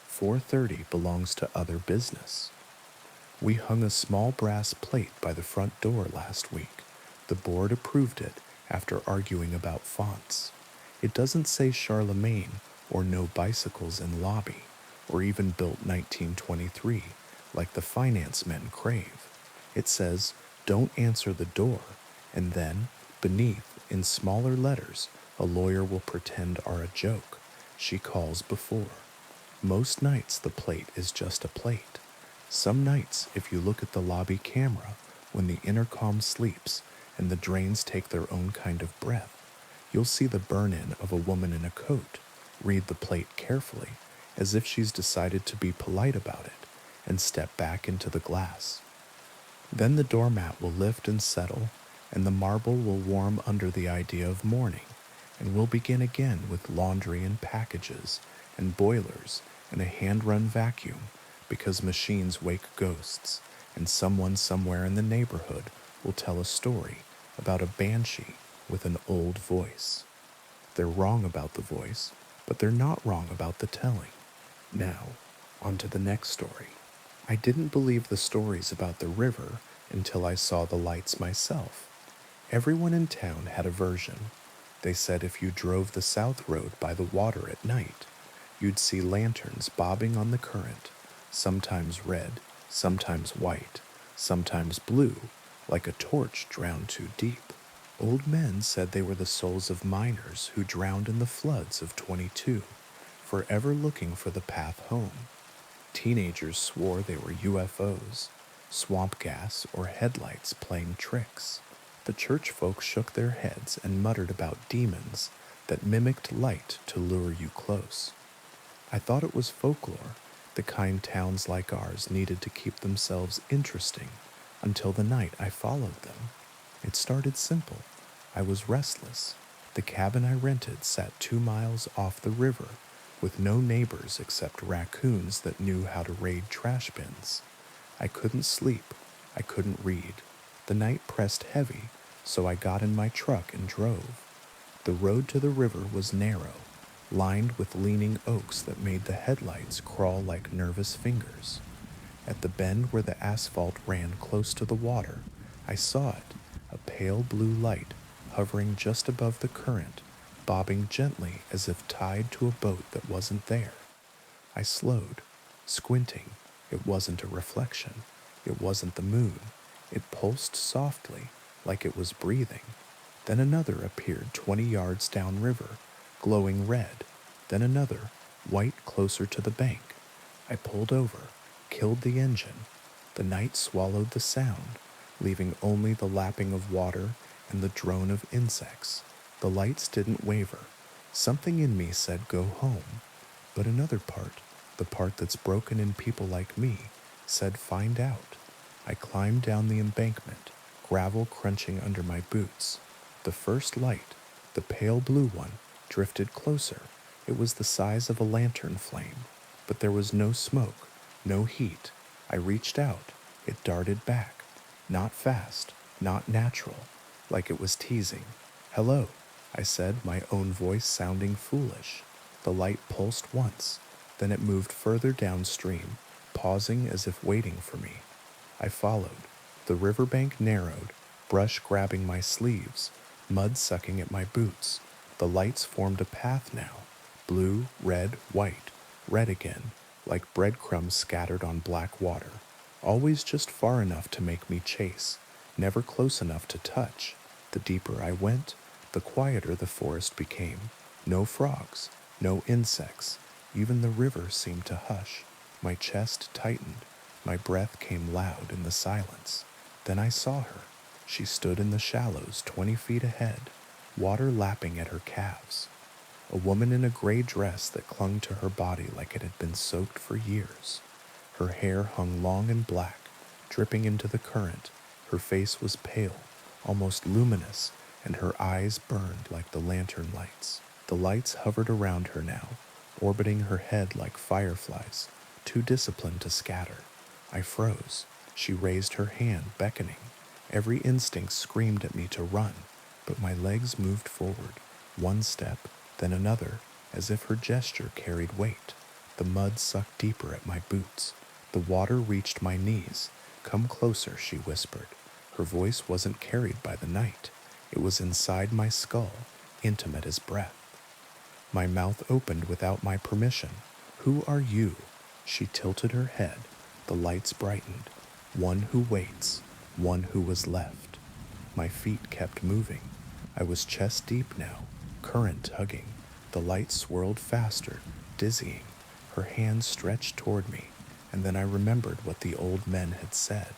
4:30 belongs to other business. We hung a small brass plate by the front door last week. The board approved it after arguing about fonts. It doesn't say Charlemagne or no bicycles in lobby, or even built 1923, like the finance men crave. It says, "Don't answer the door," and then, beneath, in smaller letters, a lawyer will pretend are a joke. She calls before. Most nights the plate is just a plate. Some nights, if you look at the lobby camera, when the intercom sleeps and the drains take their own kind of breath, you'll see the burn-in of a woman in a coat. Read the plate carefully, as if she's decided to be polite about it, and step back into the glass. Then the doormat will lift and settle, and the marble will warm under the idea of morning, and we'll begin again with laundry and packages, and boilers, and a hand-run vacuum, because machines wake ghosts, and someone somewhere in the neighborhood will tell a story about a banshee with an old voice. They're wrong about the voice, but they're not wrong about the telling. Now, on to the next story. I didn't believe the stories about the river until I saw the lights myself. Everyone in town had a version. They said if you drove the South Road by the water at night, you'd see lanterns bobbing on the current, sometimes red, sometimes white, sometimes blue, like a torch drowned too deep. Old men said they were the souls of miners who drowned in the floods of 22, forever looking for the path home. Teenagers swore they were UFOs, swamp gas, or headlights playing tricks. The church folk shook their heads and muttered about demons that mimicked light to lure you close. I thought it was folklore, the kind towns like ours needed to keep themselves interesting, until the night I followed them. It started simple. I was restless. The cabin I rented sat 2 miles off the river, with no neighbors except raccoons that knew how to raid trash bins. I couldn't sleep. I couldn't read. The night pressed heavy, so I got in my truck and drove. The road to the river was narrow. lined with leaning oaks that made the headlights crawl like nervous fingers. At the bend where the asphalt ran close to the water, I saw it, a pale blue light hovering just above the current, bobbing gently as if tied to a boat that wasn't there. I slowed, squinting. It wasn't a reflection. It wasn't the moon. It pulsed softly, like it was breathing. Then another appeared 20 yards downriver, glowing red. Then another, white closer to the bank. I pulled over, killed the engine. The night swallowed the sound, leaving only the lapping of water and the drone of insects. The lights didn't waver. Something in me said go home. But another part, the part that's broken in people like me, said find out. I climbed down the embankment, gravel crunching under my boots. The first light, the pale blue one, drifted closer. It was the size of a lantern flame, but there was no smoke, no heat. I reached out. It darted back. Not fast, not natural, like it was teasing. Hello, I said, my own voice sounding foolish. The light pulsed once, then it moved further downstream, pausing as if waiting for me. I followed. The riverbank narrowed, brush grabbing my sleeves, mud sucking at my boots. The lights formed a path now, blue, red, white, red again, like breadcrumbs scattered on black water. Always just far enough to make me chase, never close enough to touch. The deeper I went, the quieter the forest became. No frogs, no insects. Even the river seemed to hush. My chest tightened. My breath came loud in the silence. Then I saw her. She stood in the shallows 20 feet ahead, water lapping at her calves. A woman in a gray dress that clung to her body like it had been soaked for years. Her hair hung long and black, dripping into the current. Her face was pale, almost luminous, and her eyes burned like the lantern lights. The lights hovered around her now, orbiting her head like fireflies, too disciplined to scatter. I froze. She raised her hand, beckoning. Every instinct screamed at me to run, but my legs moved forward, one step, then another, as if her gesture carried weight. The mud sucked deeper at my boots. The water reached my knees. Come closer, she whispered. Her voice wasn't carried by the night. It was inside my skull, intimate as breath. My mouth opened without my permission. Who are you? She tilted her head. The lights brightened. One who waits, one who was left. My feet kept moving. I was chest deep now, current tugging. The light swirled faster, dizzying. Her hands stretched toward me, and then I remembered what the old men had said.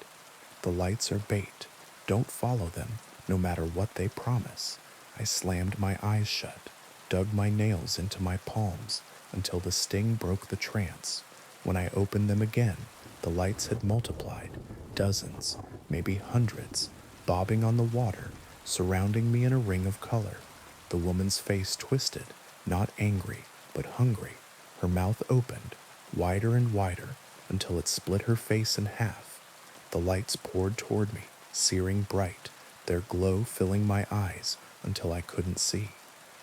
The lights are bait. Don't follow them, no matter what they promise. I slammed my eyes shut, dug my nails into my palms until the sting broke the trance. When I opened them again, the lights had multiplied, dozens, maybe hundreds, bobbing on the water, surrounding me in a ring of color. The woman's face twisted, not angry, but hungry. Her mouth opened, wider and wider, until it split her face in half. The lights poured toward me, searing bright, their glow filling my eyes until I couldn't see.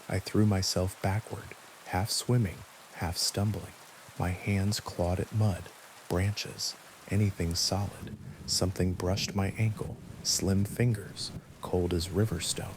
I threw myself backward, half swimming, half stumbling. My hands clawed at mud, branches, anything solid. Something brushed my ankle, slim fingers, cold as river stone.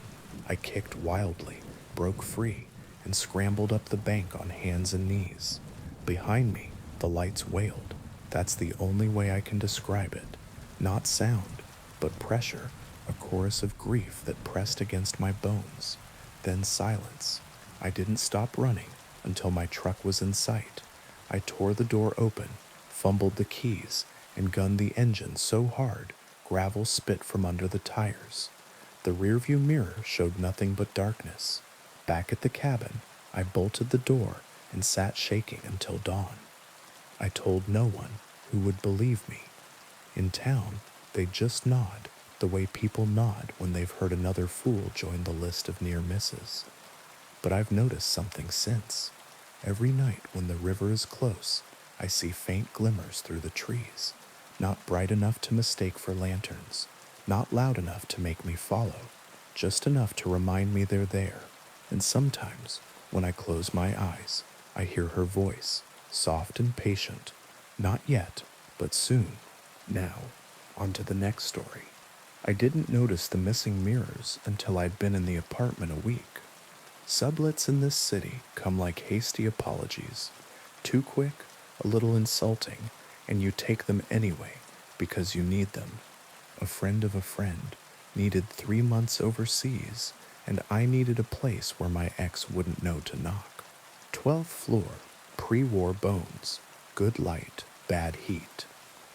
I kicked wildly, broke free, and scrambled up the bank on hands and knees. Behind me, the lights wailed. That's the only way I can describe it. Not sound, but pressure, a chorus of grief that pressed against my bones. Then silence. I didn't stop running until my truck was in sight. I tore the door open, fumbled the keys, and gunned the engine so hard, gravel spit from under the tires. The rearview mirror showed nothing but darkness. Back at the cabin, I bolted the door and sat shaking until dawn. I told no one who would believe me. In town, they'd just nod, the way people nod when they've heard another fool join the list of near misses. But I've noticed something since. Every night when the river is close, I see faint glimmers through the trees, not bright enough to mistake for lanterns, not loud enough to make me follow, just enough to remind me they're there. And sometimes, When I close my eyes, I hear her voice, soft and patient. Not yet, but soon. Now, on to the next story. I didn't notice the missing mirrors until I'd been in the apartment a week. Sublets in this city come like hasty apologies. Too quick, a little insulting, and you take them anyway because you need them. A friend of a friend needed 3 months overseas, and I needed a place where my ex wouldn't know to knock. 12th floor, pre-war bones, good light, bad heat.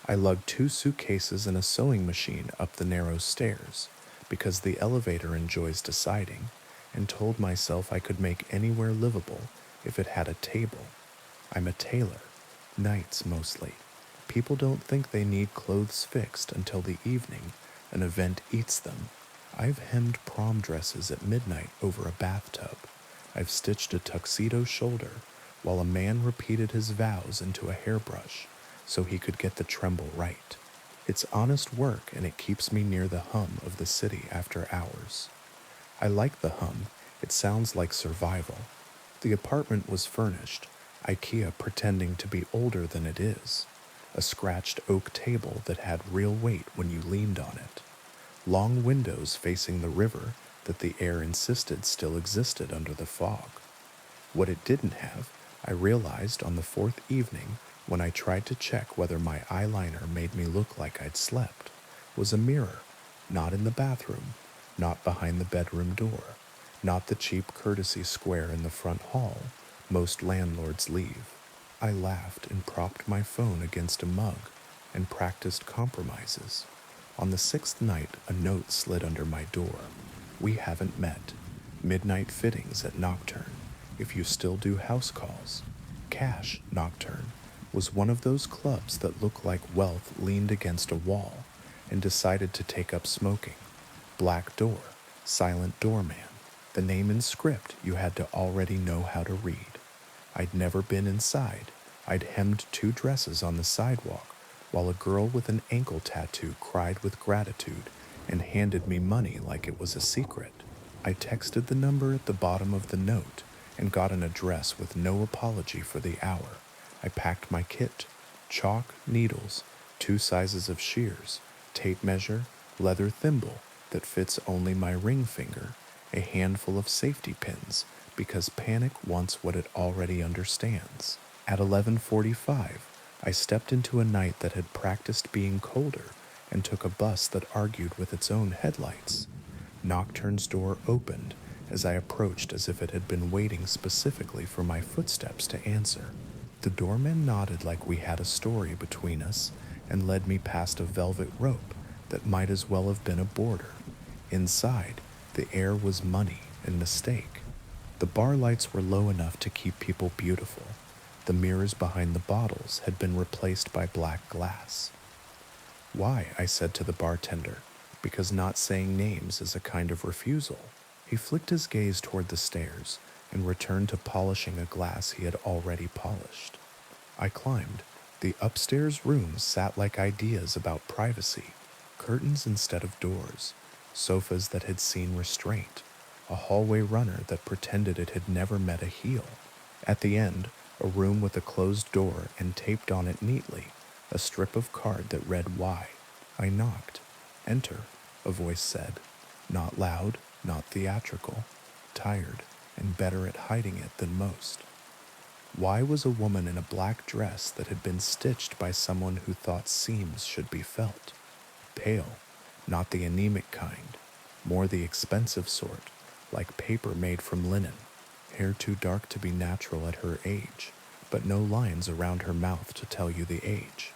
I lugged 2 suitcases and a sewing machine up the narrow stairs because the elevator enjoys deciding, and told myself I could make anywhere livable if it had a table. I'm a tailor, nights mostly. People don't think they need clothes fixed until the evening an event eats them. I've hemmed prom dresses at midnight over a bathtub. I've stitched a tuxedo shoulder while a man repeated his vows into a hairbrush so he could get the tremble right. It's honest work, and it keeps me near the hum of the city after hours. I like the hum. It sounds like survival. The apartment was furnished, IKEA pretending to be older than it is. A scratched oak table that had real weight when you leaned on it. Long windows facing the river that the air insisted still existed under the fog. What it didn't have, I realized on the 4th evening when I tried to check whether my eyeliner made me look like I'd slept, was a mirror, not in the bathroom, not behind the bedroom door, not the cheap courtesy square in the front hall most landlords leave. I laughed and propped my phone against a mug and practiced compromises. On the 6th night, a note slid under my door. We haven't met. Midnight fittings at Nocturne, if you still do house calls. Cash Nocturne was one of those clubs that look like wealth leaned against a wall and decided to take up smoking. Black door, silent doorman, the name in script you had to already know how to read. I'd never been inside. I'd hemmed 2 dresses on the sidewalk while a girl with an ankle tattoo cried with gratitude and handed me money like it was a secret. I texted the number at the bottom of the note and got an address with no apology for the hour. I packed my kit, chalk, needles, 2 sizes of shears, tape measure, leather thimble that fits only my ring finger, a handful of safety pins, because panic wants what it already understands. At 11:45, I stepped into a night that had practiced being colder and took a bus that argued with its own headlights. Nocturne's door opened as I approached as if it had been waiting specifically for my footsteps to answer. The doorman nodded like we had a story between us and led me past a velvet rope that might as well have been a border. Inside, the air was money and mistake. The bar lights were low enough to keep people beautiful. The mirrors behind the bottles had been replaced by black glass. Why, I said to the bartender, because not saying names is a kind of refusal. He flicked his gaze toward the stairs and returned to polishing a glass he had already polished. I climbed. The upstairs rooms sat like ideas about privacy, curtains instead of doors, sofas that had seen restraint, a hallway runner that pretended it had never met a heel. At the end, a room with a closed door and taped on it neatly, a strip of card that read why. I knocked. Enter, a voice said. Not loud, not theatrical, tired, and better at hiding it than most. Why was a woman in a black dress that had been stitched by someone who thought seams should be felt? Pale, not the anemic kind, more the expensive sort, like paper made from linen, hair too dark to be natural at her age, but no lines around her mouth to tell you the age.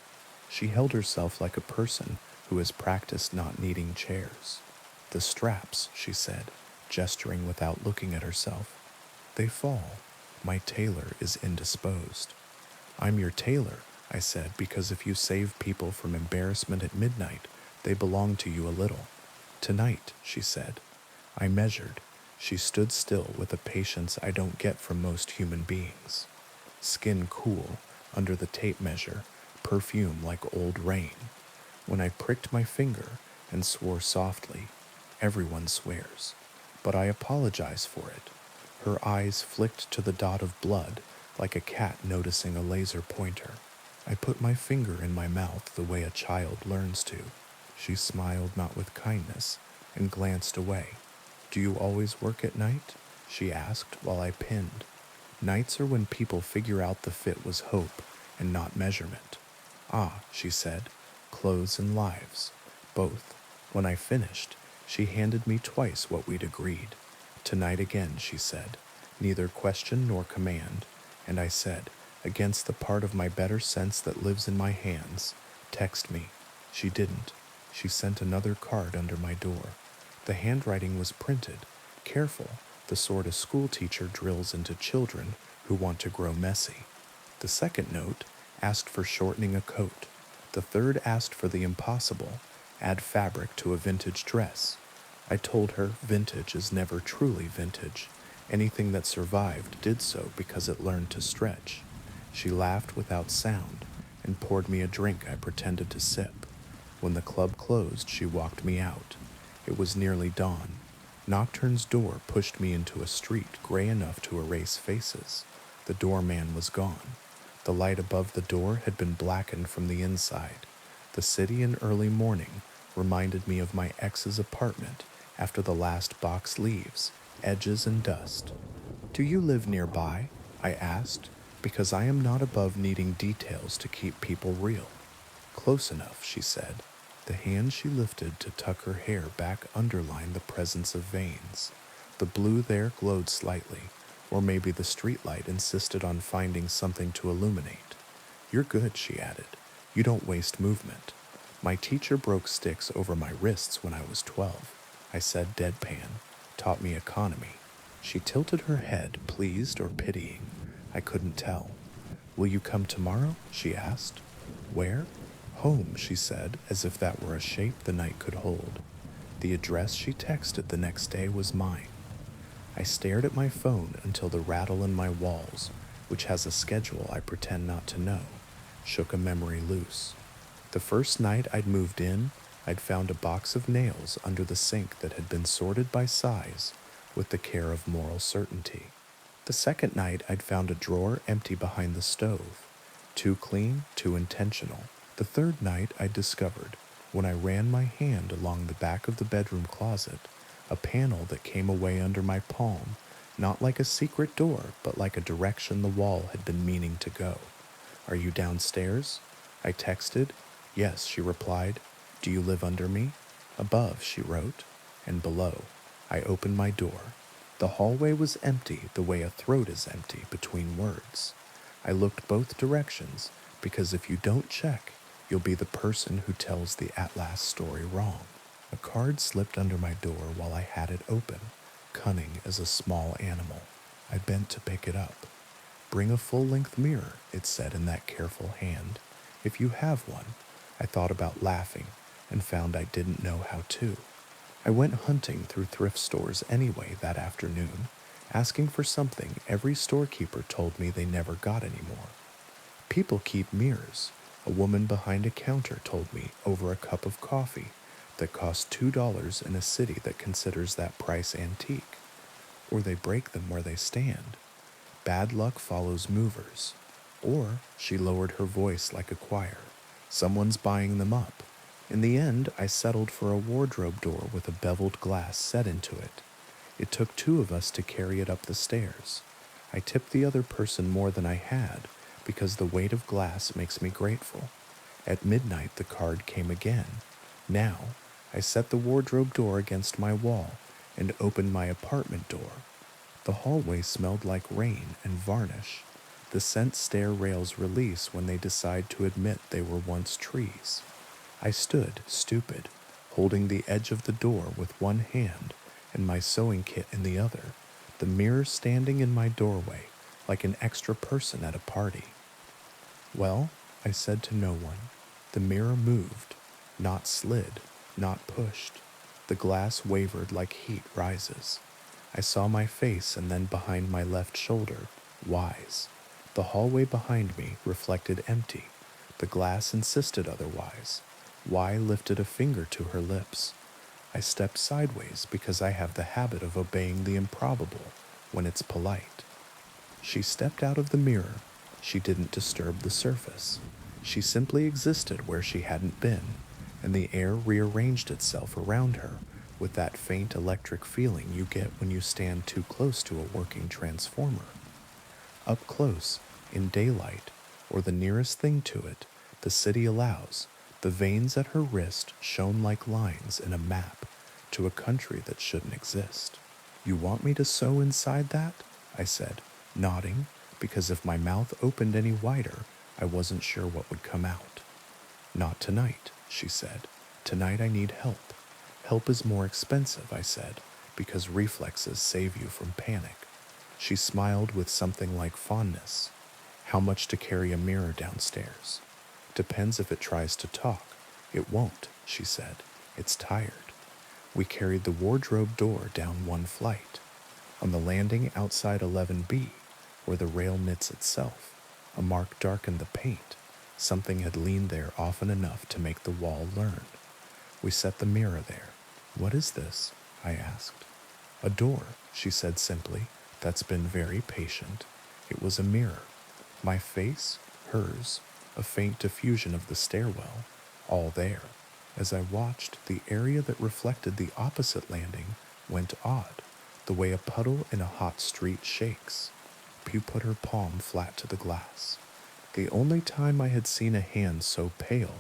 She held herself like a person who has practiced not needing chairs. The straps, she said, gesturing without looking at herself. They fall. My tailor is indisposed. I'm your tailor, I said, because if you save people from embarrassment at midnight, they belong to you a little. Tonight, she said. I measured. She stood still with a patience I don't get from most human beings. Skin cool, under the tape measure, perfume like old rain. When I pricked my finger and swore softly, everyone swears, but I apologize for it. Her eyes flicked to the dot of blood like a cat noticing a laser pointer. I put my finger in my mouth the way a child learns to. She smiled not with kindness and glanced away. "Do you always work at night?" she asked while I pinned. "Nights are when people figure out the fit was hope and not measurement." "Ah," she said, "clothes and lives. Both." When I finished, she handed me twice what we'd agreed. "Tonight again," she said, neither question nor command, and I said, against the part of my better sense that lives in my hands, "Text me." She didn't. She sent another card under my door. The handwriting was printed, careful, the sort a schoolteacher drills into children who want to grow messy. The second note asked for shortening a coat. The third asked for the impossible, add fabric to a vintage dress. I told her vintage is never truly vintage. Anything that survived did so because it learned to stretch. She laughed without sound and poured me a drink I pretended to sip. When the club closed, she walked me out. It was nearly dawn. Nocturne's door pushed me into a street gray enough to erase faces. The doorman was gone. The light above the door had been blackened from the inside. The city in early morning reminded me of my ex's apartment after the last box leaves, edges and dust. "Do you live nearby?" I asked, because I am not above needing details to keep people real. "Close enough," she said. The hand she lifted to tuck her hair back underlined the presence of veins. The blue there glowed slightly, or maybe the streetlight insisted on finding something to illuminate. "You're good," she added. "You don't waste movement." "My teacher broke sticks over my wrists when I was 12. I said deadpan. "Taught me economy." She tilted her head, pleased or pitying. I couldn't tell. "Will you come tomorrow?" she asked. "Where?" "Home," she said, as if that were a shape the night could hold. The address she texted the next day was mine. I stared at my phone until the rattle in my walls, which has a schedule I pretend not to know, shook a memory loose. The first night I'd moved in, I'd found a box of nails under the sink that had been sorted by size with the care of moral certainty. The second night I'd found a drawer empty behind the stove, too clean, too intentional. The third night I discovered, when I ran my hand along the back of the bedroom closet, a panel that came away under my palm, not like a secret door, but like a direction the wall had been meaning to go. "Are you downstairs?" I texted. "Yes," she replied. "Do you live under me?" "Above," she wrote, and below. I opened my door. The hallway was empty the way a throat is empty between words. I looked both directions, because if you don't check, you'll be the person who tells the at last story wrong. A card slipped under my door while I had it open, cunning as a small animal. I bent to pick it up. "Bring a full-length mirror," it said in that careful hand. "If you have one." I thought about laughing and found I didn't know how to. I went hunting through thrift stores anyway that afternoon, asking for something every storekeeper told me they never got anymore. "People keep mirrors," a woman behind a counter told me over a cup of coffee that costs $2 in a city that considers that price antique. "Or they break them where they stand. Bad luck follows movers." Or, she lowered her voice like a choir, "someone's buying them up." In the end, I settled for a wardrobe door with a beveled glass set into it. It took 2 of us to carry it up the stairs. I tipped the other person more than I had, because the weight of glass makes me grateful. At midnight, the card came again. Now, I set the wardrobe door against my wall and opened my apartment door. The hallway smelled like rain and varnish. The scent stair rails release when they decide to admit they were once trees. I stood, stupid, holding the edge of the door with one hand and my sewing kit in the other, the mirror standing in my doorway like an extra person at a party. "Well," I said to no one. The mirror moved, not slid, not pushed. The glass wavered like heat rises. I saw my face and then behind my left shoulder, wise. The hallway behind me reflected empty. The glass insisted otherwise. Y lifted a finger to her lips. I stepped sideways because I have the habit of obeying the improbable, when it's polite. She stepped out of the mirror. She didn't disturb the surface. She simply existed where she hadn't been, and the air rearranged itself around her with that faint electric feeling you get when you stand too close to a working transformer. Up close, in daylight, or the nearest thing to it, the city allows, the veins at her wrist shone like lines in a map to a country that shouldn't exist. You want me to sew inside that? I said, nodding, because if my mouth opened any wider, I wasn't sure what would come out. Not tonight, she said. Tonight I need help. Help is more expensive, I said, because reflexes save you from panic. She smiled with something like fondness. How much to carry a mirror downstairs? Depends if it tries to talk. It won't, she said. It's tired. We carried the wardrobe door down one flight. On the landing outside 11B, where the rail knits itself, a mark darkened the paint. Something had leaned there often enough to make the wall learn. We set the mirror there. What is this? I asked. A door, she said simply, that's been very patient. It was a mirror. My face, hers, a faint diffusion of the stairwell, all there. As I watched, the area that reflected the opposite landing went odd, the way a puddle in a hot street shakes. Pew put her palm flat to the glass. The only time I had seen a hand so pale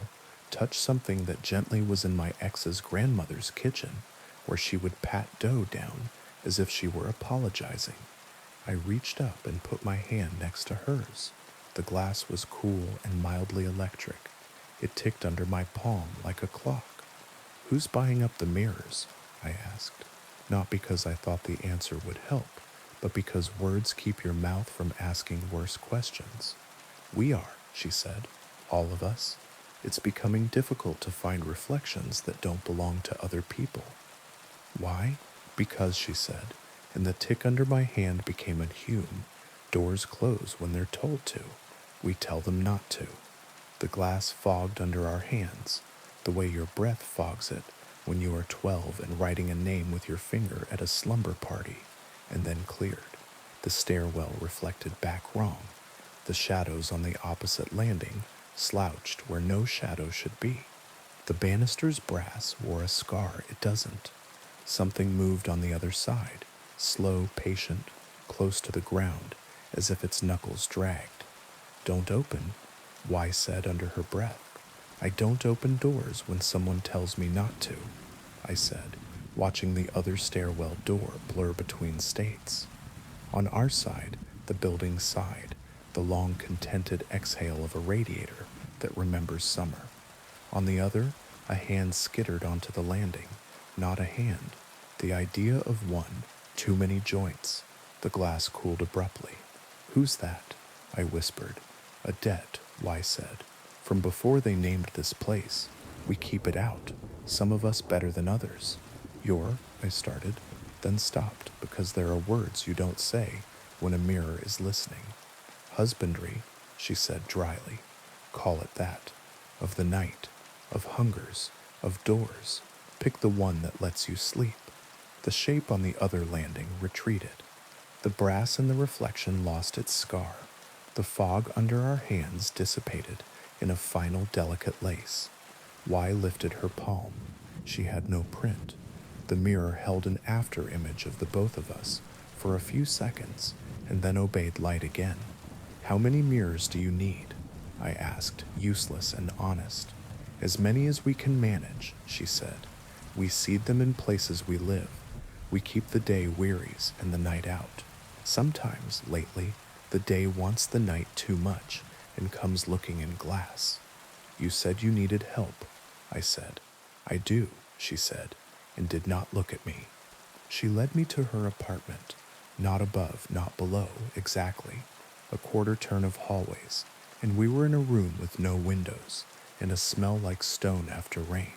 touch something that gently was in my ex's grandmother's kitchen, where she would pat dough down as if she were apologizing. I reached up and put my hand next to hers. The glass was cool and mildly electric. It ticked under my palm like a clock. Who's buying up the mirrors? I asked, not because I thought the answer would help, but because words keep your mouth from asking worse questions. We are, she said, all of us. It's becoming difficult to find reflections that don't belong to other people. Why? Because, she said, and the tick under my hand became a hume. Doors close when they're told to. We tell them not to. The glass fogged under our hands, the way your breath fogs it when you are 12 and writing a name with your finger at a slumber party, and then cleared. The stairwell reflected back wrong. The shadows on the opposite landing slouched where no shadow should be. The banister's brass wore a scar it doesn't. Something moved on the other side, slow, patient, close to the ground, as if its knuckles dragged. Don't open, Y said under her breath. I don't open doors when someone tells me not to, I said, watching the other stairwell door blur between states. On our side, the building sighed, the long contented exhale of a radiator that remembers summer. On the other, a hand skittered onto the landing, not a hand. The idea of one, too many joints. The glass cooled abruptly. Who's that? I whispered. A debt, Y said. From before they named this place, we keep it out, some of us better than others. I started, then stopped because there are words you don't say when a mirror is listening. Husbandry, she said dryly. Call it that. Of the night, of hungers, of doors. Pick the one that lets you sleep. The shape on the other landing retreated. The brass in the reflection lost its scar. The fog under our hands dissipated in a final delicate lace. Y lifted her palm. She had no print. The mirror held an after image of the both of us for a few seconds and then obeyed light again. How many mirrors do you need? I asked, useless and honest. As many as we can manage, she said. We seed them in places we live. We keep the day wearies and the night out. Sometimes, lately, the day wants the night too much and comes looking in glass. You said you needed help, I said. I do, she said, and did not look at me. She led me to her apartment, not above, not below, exactly, a quarter turn of hallways, and we were in a room with no windows and a smell like stone after rain.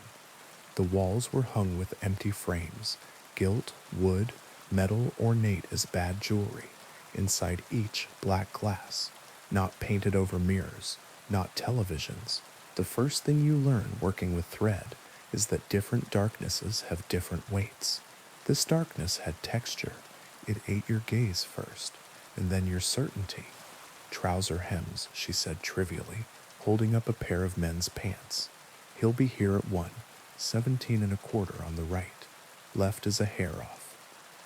The walls were hung with empty frames, gilt, wood, metal ornate as bad jewelry, inside each black glass, not painted over mirrors, not televisions. The first thing you learn working with thread is that different darknesses have different weights. This darkness had texture. It ate your gaze first, and then your certainty. Trouser hems, she said trivially, holding up a pair of men's pants. He'll be here at 1, 17 and a quarter on the right. Left is a hair off.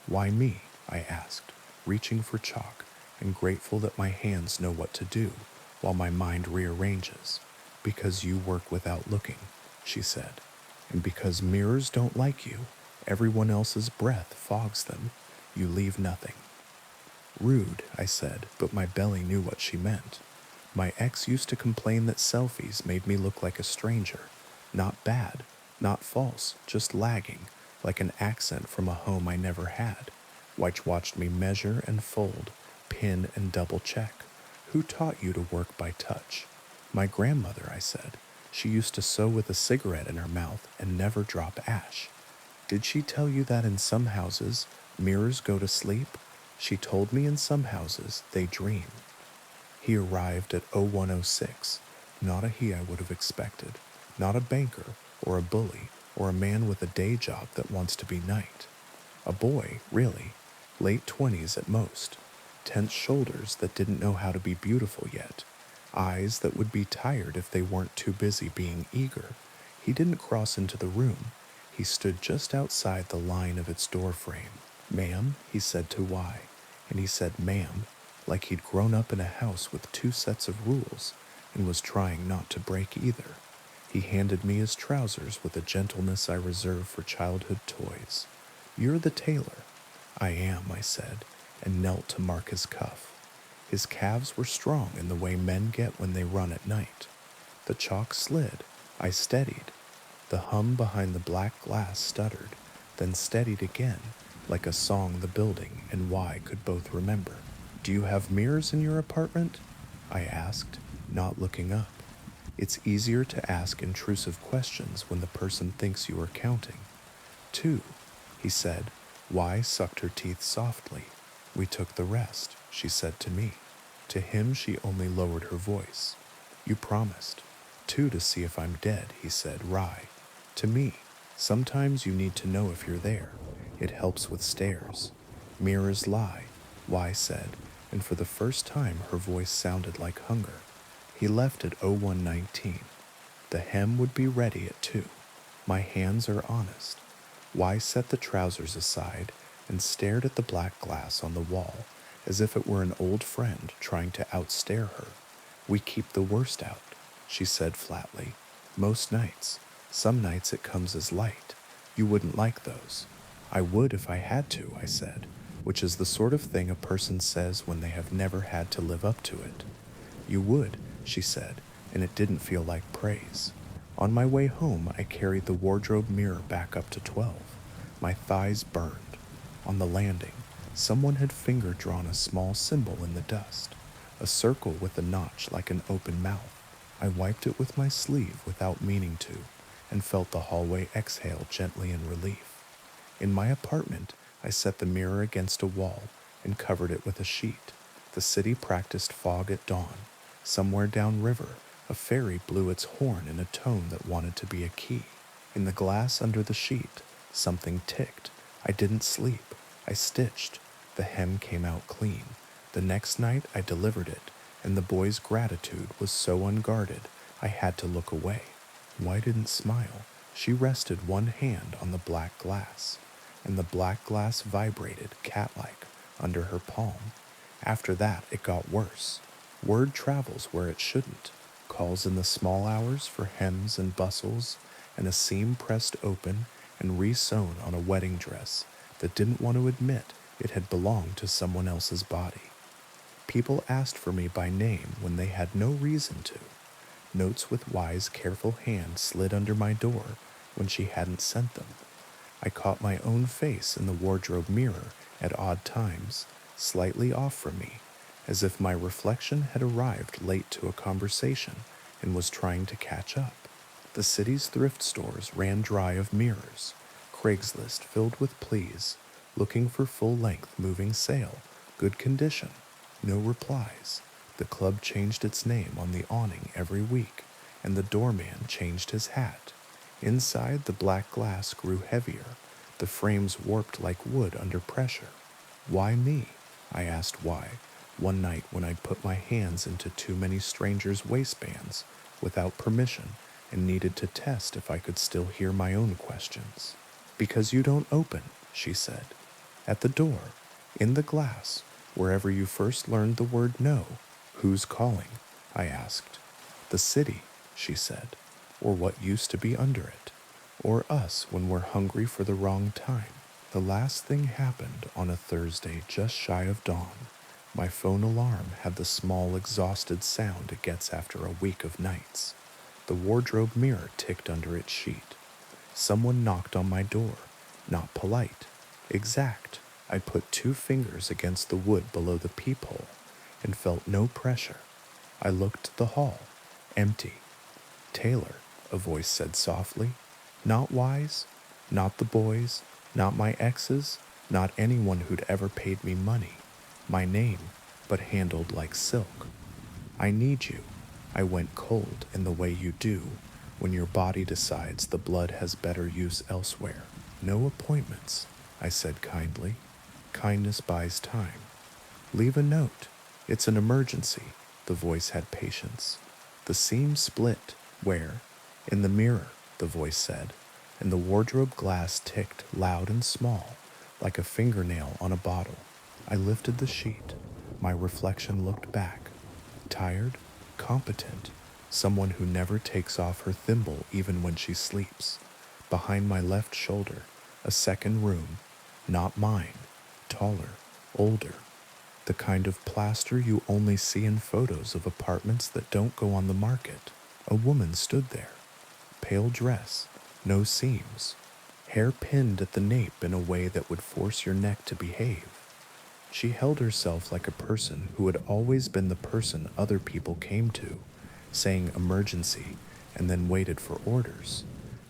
Why me? I asked, reaching for chalk and grateful that my hands know what to do while my mind rearranges. Because you work without looking, she said, and because mirrors don't like you, everyone else's breath fogs them. You leave nothing. Rude, I said, but my belly knew what she meant. My ex used to complain that selfies made me look like a stranger. Not bad, not false, just lagging, like an accent from a home I never had. Which watched me measure and fold, pin and double check. Who taught you to work by touch? My grandmother, I said. She used to sew with a cigarette in her mouth and never drop ash. Did she tell you that in some houses, mirrors go to sleep? She told me in some houses, they dream. He arrived at 0106, not a he I would have expected, not a banker or a bully or a man with a day job that wants to be knight. A boy, really, late 20s at most, tense shoulders that didn't know how to be beautiful yet, eyes that would be tired if they weren't too busy being eager. He didn't cross into the room. He stood just outside the line of its door frame. Ma'am, he said to Y, and he said ma'am, like he'd grown up in a house with 2 sets of rules and was trying not to break either. He handed me his trousers with a gentleness I reserve for childhood toys. You're the tailor. I am, I said, and knelt to mark his cuff. His calves were strong in the way men get when they run at night. The chalk slid. I steadied. The hum behind the black glass stuttered, then steadied again, like a song the building and Y could both remember. Do you have mirrors in your apartment? I asked, not looking up. It's easier to ask intrusive questions when the person thinks you are counting. 2, he said. Y sucked her teeth softly. We took the rest, she said to me. To him she only lowered her voice. You promised. 2 to see if I'm dead, he said, wry. To me, sometimes you need to know if you're there. It helps with stares. Mirrors lie, Y said, and for the first time her voice sounded like hunger. He left at 0119. The hem would be ready at 2. My hands are honest. Y set the trousers aside and stared at the black glass on the wall as if it were an old friend trying to outstare her. We keep the worst out, she said flatly. Most nights. Some nights it comes as light. You wouldn't like those. I would if I had to, I said, which is the sort of thing a person says when they have never had to live up to it. You would, she said, and it didn't feel like praise. On my way home, I carried the wardrobe mirror back up to 12. My thighs burned. On the landing, someone had finger-drawn a small symbol in the dust, a circle with a notch like an open mouth. I wiped it with my sleeve without meaning to, and felt the hallway exhale gently in relief. In my apartment, I set the mirror against a wall and covered it with a sheet. The city practiced fog at dawn. Somewhere downriver, a ferry blew its horn in a tone that wanted to be a key. In the glass under the sheet, something ticked. I didn't sleep. I stitched. The hem came out clean. The next night, I delivered it, and the boy's gratitude was so unguarded, I had to look away. Y didn't smile. She rested one hand on the black glass, and the black glass vibrated, cat-like, under her palm. After that, it got worse. Word travels where it shouldn't. Calls in the small hours for hems and bustles, and a seam pressed open and re-sewn on a wedding dress that didn't want to admit it had belonged to someone else's body. People asked for me by name when they had no reason to. Notes with Y's careful hand slid under my door when she hadn't sent them. I caught my own face in the wardrobe mirror at odd times, slightly off from me, as if my reflection had arrived late to a conversation and was trying to catch up. The city's thrift stores ran dry of mirrors, Craigslist filled with pleas, looking for full-length moving sale, good condition, no replies. The club changed its name on the awning every week, and the doorman changed his hat. Inside, the black glass grew heavier, the frames warped like wood under pressure. Why me? I asked why, one night when I'd put my hands into too many strangers' waistbands without permission and needed to test if I could still hear my own questions. Because you don't open, she said. At the door, in the glass, wherever you first learned the word no. Who's calling? I asked. The city, she said, or what used to be under it, or us when we're hungry for the wrong time. The last thing happened on a Thursday just shy of dawn. My phone alarm had the small, exhausted sound it gets after a week of nights. The wardrobe mirror ticked under its sheet. Someone knocked on my door, not polite, exact. I put 2 fingers against the wood below the peephole and felt no pressure. I looked at the hall, empty. Taylor, a voice said softly. Not Wise, not the boys, not my exes, not anyone who'd ever paid me money. My name, but handled like silk. I need you. I went cold in the way you do when your body decides the blood has better use elsewhere. No appointments, I said kindly. Kindness buys time. Leave a note. It's an emergency. The voice had patience. The seam split. Where? In the mirror, the voice said, and the wardrobe glass ticked loud and small, like a fingernail on a bottle. I lifted the sheet. My reflection looked back. Tired, competent, someone who never takes off her thimble even when she sleeps. Behind my left shoulder, a second room, not mine, taller, older, the kind of plaster you only see in photos of apartments that don't go on the market. A woman stood there, pale dress, no seams, hair pinned at the nape in a way that would force your neck to behave. She held herself like a person who had always been the person other people came to, saying emergency and then waited for orders.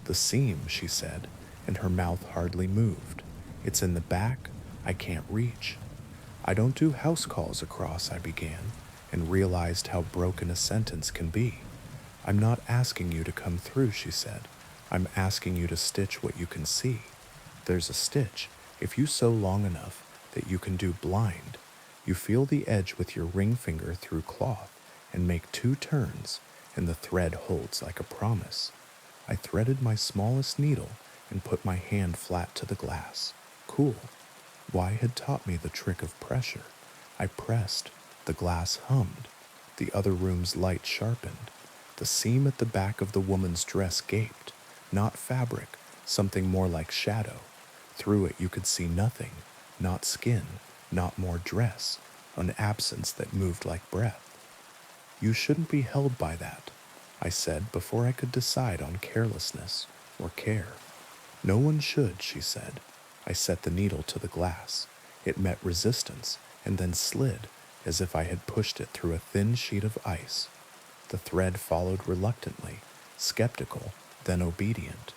The seam, she said, and her mouth hardly moved. It's in the back, I can't reach. I don't do house calls across, I began, and realized how broken a sentence can be. I'm not asking you to come through, she said. I'm asking you to stitch what you can see. There's a stitch, if you sew long enough, that you can do blind. You feel the edge with your ring finger through cloth and make 2 turns, and the thread holds like a promise. I threaded my smallest needle and put my hand flat to the glass. Cool. Y had taught me the trick of pressure. I pressed. The glass hummed. The other room's light sharpened. The seam at the back of the woman's dress gaped. Not fabric, something more like shadow. Through it you could see nothing. Not skin, not more dress. An absence that moved like breath. You shouldn't be held by that, I said before I could decide on carelessness or care. No one should, she said. I set the needle to the glass. It met resistance and then slid as if I had pushed it through a thin sheet of ice. The thread followed reluctantly, skeptical, then obedient.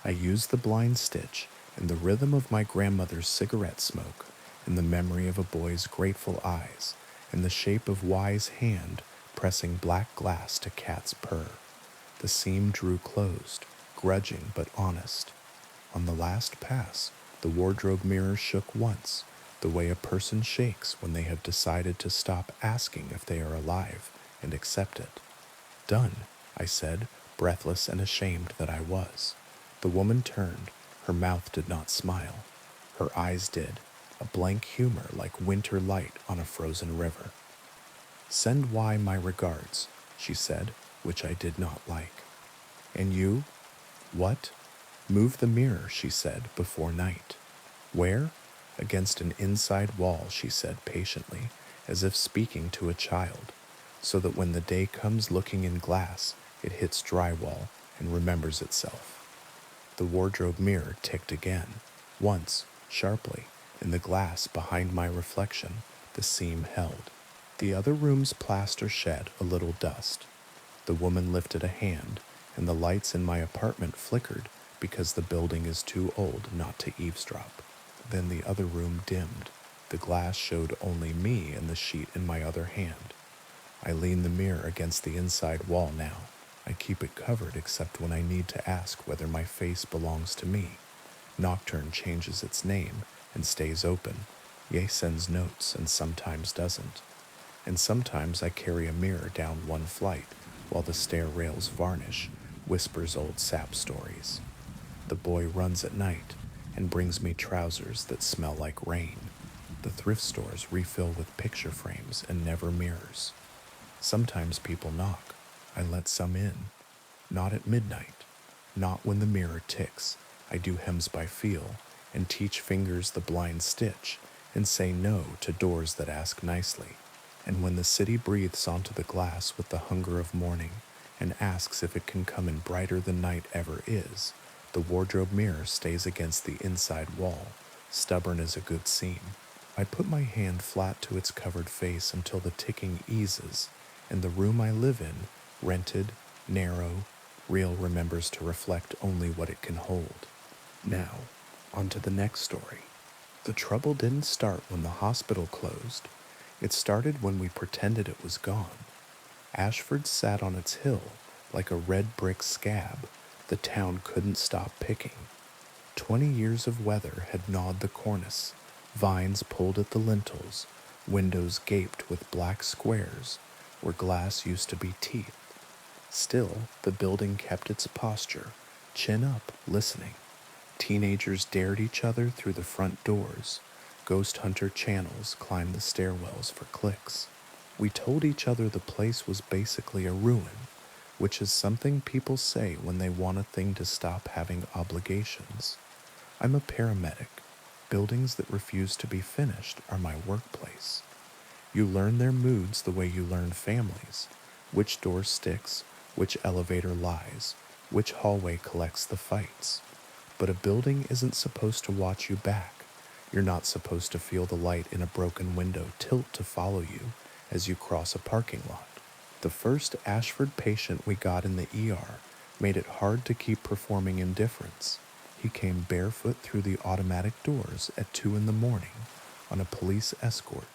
I used the blind stitch in the rhythm of my grandmother's cigarette smoke, in the memory of a boy's grateful eyes, in the shape of Y's hand pressing black glass to cat's purr. The seam drew closed, grudging but honest. On the last pass, the wardrobe mirror shook once, the way a person shakes when they have decided to stop asking if they are alive and accept it. Done, I said, breathless and ashamed that I was. The woman turned. Her mouth did not smile. Her eyes did, a blank humor like winter light on a frozen river. Send Y my regards, she said, which I did not like. And you? What? Move the mirror, she said, before night. Where? Against an inside wall, she said patiently, as if speaking to a child, so that when the day comes looking in glass, it hits drywall and remembers itself. The wardrobe mirror ticked again, once, sharply, in the glass behind my reflection, the seam held. The other room's plaster shed a little dust. The woman lifted a hand, and the lights in my apartment flickered because the building is too old not to eavesdrop. Then the other room dimmed. The glass showed only me and the sheet in my other hand. I lean the mirror against the inside wall now. I keep it covered except when I need to ask whether my face belongs to me. Nocturne changes its name and stays open. Ye sends notes and sometimes doesn't. And sometimes I carry a mirror down one flight while the stair rails varnish, whispers old sap stories. The boy runs at night and brings me trousers that smell like rain. The thrift stores refill with picture frames and never mirrors. Sometimes people knock. I let some in. Not at midnight. Not when the mirror ticks. I do hems by feel and teach fingers the blind stitch and say no to doors that ask nicely. And when the city breathes onto the glass with the hunger of morning and asks if it can come in brighter than night ever is, the wardrobe mirror stays against the inside wall, stubborn as a good seam. I put my hand flat to its covered face until the ticking eases, and the room I live in, rented, narrow, real, remembers to reflect only what it can hold. Now, on to the next story. The trouble didn't start when the hospital closed. It started when we pretended it was gone. Ashford sat on its hill like a red brick scab the town couldn't stop picking. 20 years of weather had gnawed the cornice, vines pulled at the lintels, windows gaped with black squares where glass used to be teeth. Still, the building kept its posture, chin up, listening. Teenagers dared each other through the front doors. Ghost hunter channels climbed the stairwells for clicks. We told each other the place was basically a ruin, which is something people say when they want a thing to stop having obligations. I'm a paramedic. Buildings that refuse to be finished are my workplace. You learn their moods the way you learn families. Which door sticks, which elevator lies, which hallway collects the fights. But a building isn't supposed to watch you back. You're not supposed to feel the light in a broken window tilt to follow you as you cross a parking lot. The first Ashford patient we got in the ER made it hard to keep performing indifference. He came barefoot through the automatic doors at 2 in the morning on a police escort,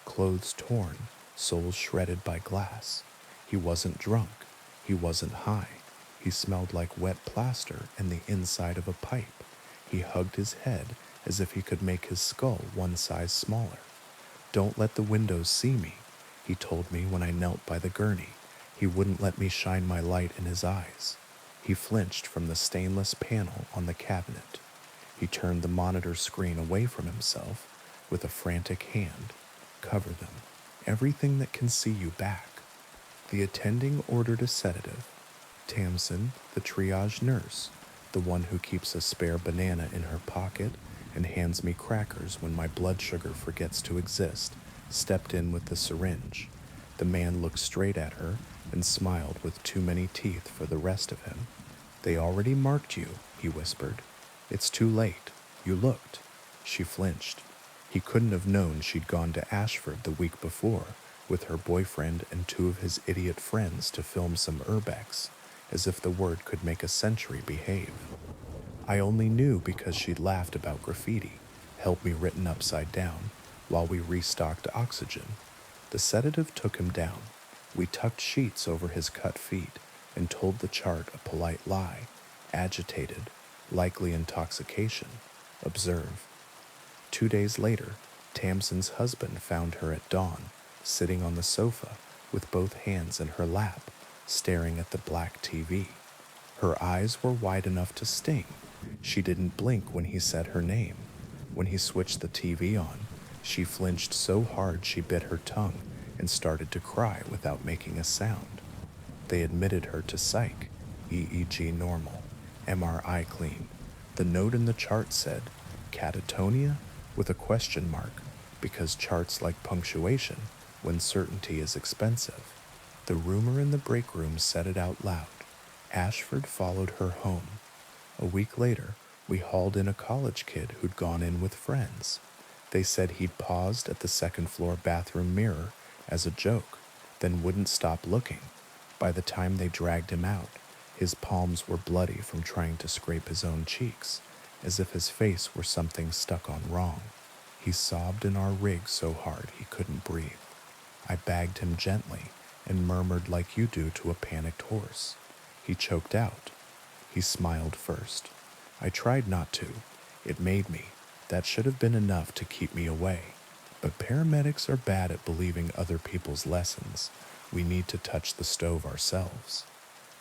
clothes torn, soles shredded by glass. He wasn't drunk. He wasn't high. He smelled like wet plaster and the inside of a pipe. He hugged his head as if he could make his skull one size smaller. "Don't let the windows see me," he told me when I knelt by the gurney. He wouldn't let me shine my light in his eyes. He flinched from the stainless panel on the cabinet. He turned the monitor screen away from himself with a frantic hand. "Cover them. Everything that can see you back." The attending ordered a sedative. Tamsin, the triage nurse, the one who keeps a spare banana in her pocket and hands me crackers when my blood sugar forgets to exist, stepped in with the syringe. The man looked straight at her and smiled with too many teeth for the rest of him. "They already marked you," he whispered. "It's too late. You looked." She flinched. He couldn't have known she'd gone to Ashford the week before with her boyfriend and 2 of his idiot friends to film some urbex, as if the word could make a century behave. I only knew because she'd laughed about graffiti, helped me written upside down, while we restocked oxygen. The sedative took him down. We tucked sheets over his cut feet and told the chart a polite lie, agitated, likely intoxication. Observe. 2 days later, Tamsin's husband found her at dawn, sitting on the sofa with both hands in her lap, staring at the black TV. Her eyes were wide enough to sting. She didn't blink when he said her name. When he switched the TV on, she flinched so hard she bit her tongue and started to cry without making a sound. They admitted her to psych, EEG normal, MRI clean. The note in the chart said, catatonia, with a question mark, because charts like punctuation when certainty is expensive. The roomer in the break room said it out loud. Ashford followed her home. A week later, we hauled in a college kid who'd gone in with friends. They said he'd paused at the second-floor bathroom mirror as a joke, then wouldn't stop looking. By the time they dragged him out, his palms were bloody from trying to scrape his own cheeks, as if his face were something stuck on wrong. He sobbed in our rig so hard he couldn't breathe. I bagged him gently and murmured like you do to a panicked horse. He choked out. He smiled first. I tried not to. It made me. That should have been enough to keep me away. But paramedics are bad at believing other people's lessons. We need to touch the stove ourselves.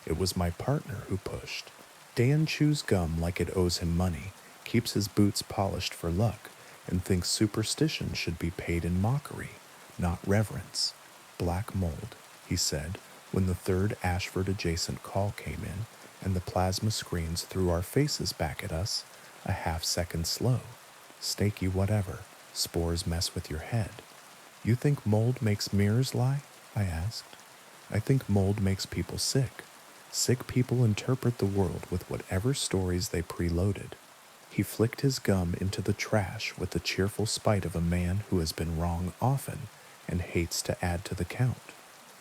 It was my partner who pushed. Dan chews gum like it owes him money, keeps his boots polished for luck, and thinks superstition should be paid in mockery, not reverence. Black mold, he said, when the third Ashford-adjacent call came in, and the plasma screens threw our faces back at us, a half-second slow. Snaky whatever, spores mess with your head. You think mold makes mirrors lie? I asked. I think mold makes people sick. Sick people interpret the world with whatever stories they preloaded. He flicked his gum into the trash with the cheerful spite of a man who has been wrong often and hates to add to the count.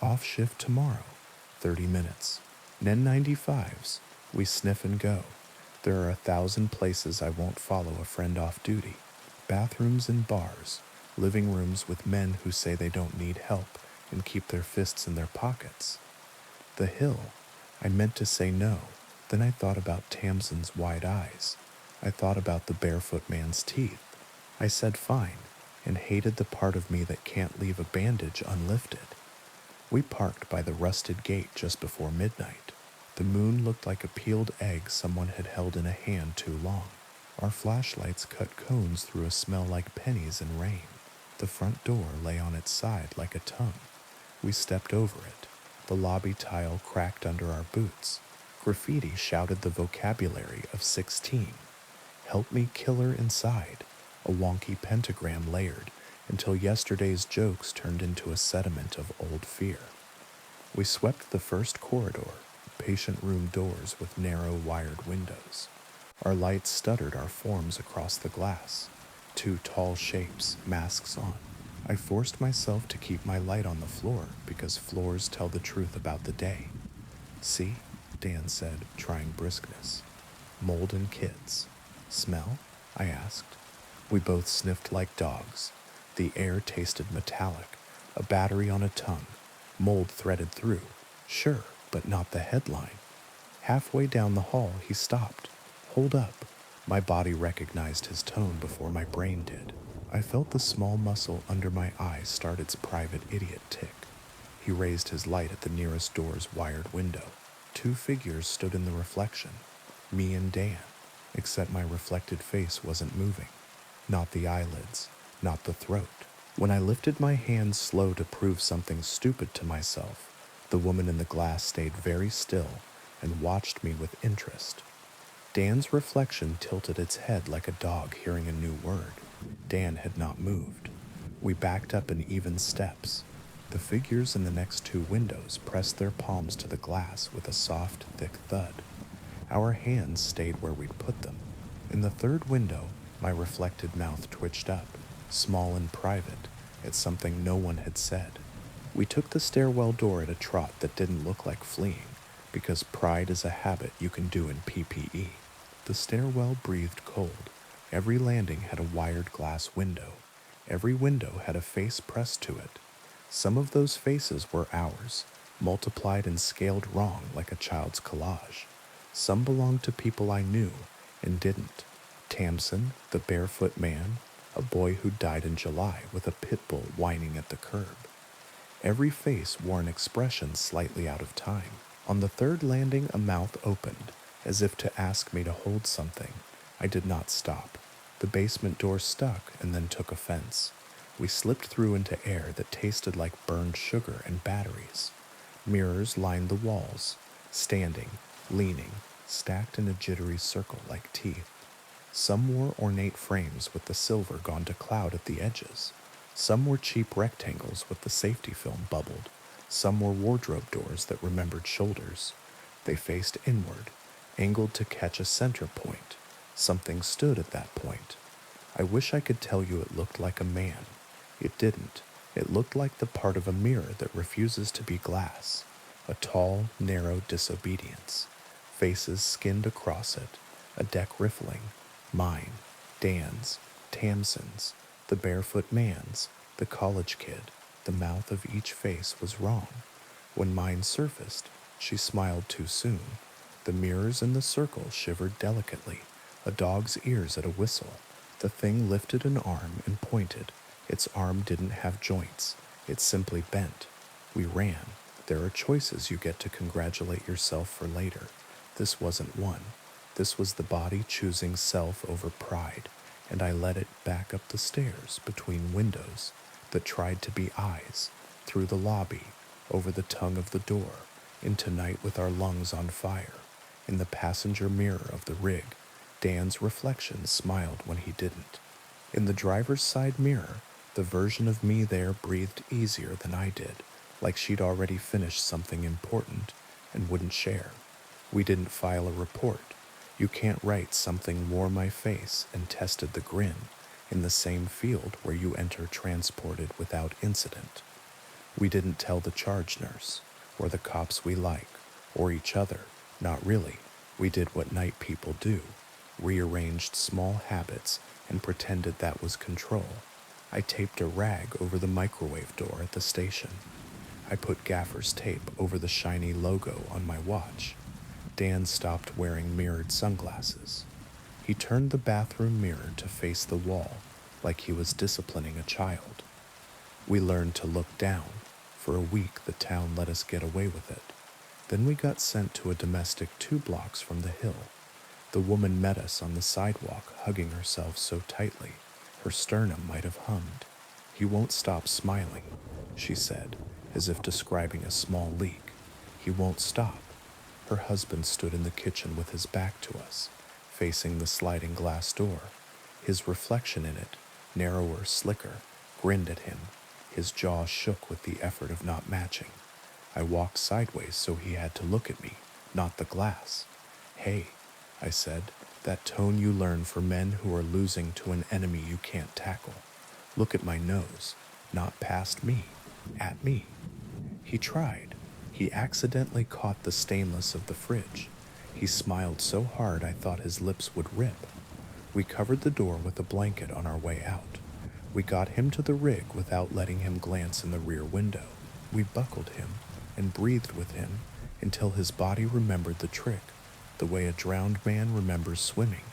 Off shift tomorrow, 30 minutes. N95s. We sniff and go. There are 1,000 places I won't follow a friend off duty. Bathrooms and bars, living rooms with men who say they don't need help and keep their fists in their pockets. The hill. I meant to say no, then I thought about Tamsin's wide eyes. I thought about the barefoot man's teeth. I said fine, and hated the part of me that can't leave a bandage unlifted. We parked by the rusted gate just before midnight. The moon looked like a peeled egg someone had held in a hand too long. Our flashlights cut cones through a smell like pennies and rain. The front door lay on its side like a tongue. We stepped over it. The lobby tile cracked under our boots. Graffiti shouted the vocabulary of 16. Help me kill her inside. A wonky pentagram layered until yesterday's jokes turned into a sediment of old fear. We swept the first corridor, patient room doors with narrow wired windows. Our lights stuttered our forms across the glass. Two tall shapes, masks on. I forced myself to keep my light on the floor because floors tell the truth about the day. See? Dan said, trying briskness. Mold and kids. Smell? I asked. We both sniffed like dogs. The air tasted metallic, a battery on a tongue. Mold threaded through. Sure, but not the headline. Halfway down the hall, he stopped. Hold up. My body recognized his tone before my brain did. I felt the small muscle under my eye start its private idiot tick. He raised his light at the nearest door's wired window. Two figures stood in the reflection. Me and Dan, except my reflected face wasn't moving. Not the eyelids, not the throat. When I lifted my hand slow to prove something stupid to myself, the woman in the glass stayed very still and watched me with interest. Dan's reflection tilted its head like a dog hearing a new word. Dan had not moved. We backed up in even steps. The figures in the next two windows pressed their palms to the glass with a soft, thick thud. Our hands stayed where we'd put them. In the third window, my reflected mouth twitched up, small and private, at something no one had said. We took the stairwell door at a trot that didn't look like fleeing, because pride is a habit you can do in PPE. The stairwell breathed cold. Every landing had a wired glass window. Every window had a face pressed to it. Some of those faces were ours, multiplied and scaled wrong like a child's collage. Some belonged to people I knew and didn't. Tamsin, the barefoot man, a boy who died in July with a pit bull whining at the curb. Every face wore an expression slightly out of time. On the third landing, a mouth opened, as if to ask me to hold something. I did not stop. The basement door stuck and then took offense. We slipped through into air that tasted like burned sugar and batteries. Mirrors lined the walls, standing, leaning, stacked in a jittery circle like teeth. Some wore ornate frames with the silver gone to cloud at the edges. Some were cheap rectangles with the safety film bubbled. Some were wardrobe doors that remembered shoulders. They faced inward, angled to catch a center point. Something stood at that point. I wish I could tell you it looked like a man. It didn't. It looked like the part of a mirror that refuses to be glass. A tall, narrow disobedience. Faces skinned across it. A deck riffling. Mine. Dan's. Tamsin's. The barefoot man's. The college kid. The mouth of each face was wrong. When mine surfaced, she smiled too soon. The mirrors in the circle shivered delicately. A dog's ears at a whistle. The thing lifted an arm and pointed. Its arm didn't have joints. It simply bent. We ran. There are choices you get to congratulate yourself for later. This wasn't one. This was the body choosing self over pride, and I led it back up the stairs between windows that tried to be eyes, through the lobby, over the tongue of the door, into night with our lungs on fire. In the passenger mirror of the rig, Dan's reflection smiled when he didn't. In the driver's side mirror, the version of me there breathed easier than I did, like she'd already finished something important and wouldn't share. We didn't file a report. You can't write something wore my face and tested the grin in the same field where you enter transported without incident. We didn't tell the charge nurse, or the cops we like, or each other. Not really. We did what night people do, rearranged small habits and pretended that was control. I taped a rag over the microwave door at the station. I put gaffer's tape over the shiny logo on my watch. Dan stopped wearing mirrored sunglasses. He turned the bathroom mirror to face the wall, like he was disciplining a child. We learned to look down. For a week, the town let us get away with it. Then we got sent to a domestic 2 blocks from the hill. The woman met us on the sidewalk, hugging herself so tightly, her sternum might have hummed. "He won't stop smiling," she said, as if describing a small leak. "He won't stop." Her husband stood in the kitchen with his back to us, facing the sliding glass door. His reflection in it, narrower, slicker, grinned at him. His jaw shook with the effort of not matching. I walked sideways so he had to look at me, not the glass. "Hey," I said, "that tone you learn for men who are losing to an enemy you can't tackle. Look at my nose, not past me, at me." He tried. He accidentally caught the stainless of the fridge. He smiled so hard I thought his lips would rip. We covered the door with a blanket on our way out. We got him to the rig without letting him glance in the rear window. We buckled him and breathed with him until his body remembered the trick, the way a drowned man remembers swimming.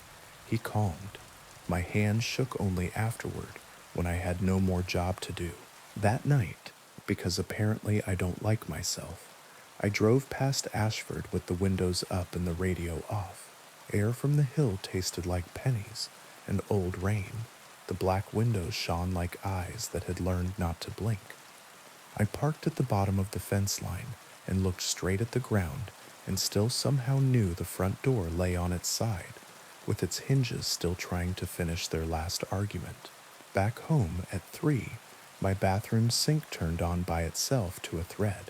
He calmed. My hand shook only afterward, when I had no more job to do. That night, because apparently I don't like myself, I drove past Ashford with the windows up and the radio off. Air from the hill tasted like pennies and old rain. The black windows shone like eyes that had learned not to blink. I parked at the bottom of the fence line and looked straight at the ground and still somehow knew the front door lay on its side, with its hinges still trying to finish their last argument. Back home at 3, my bathroom sink turned on by itself to a thread.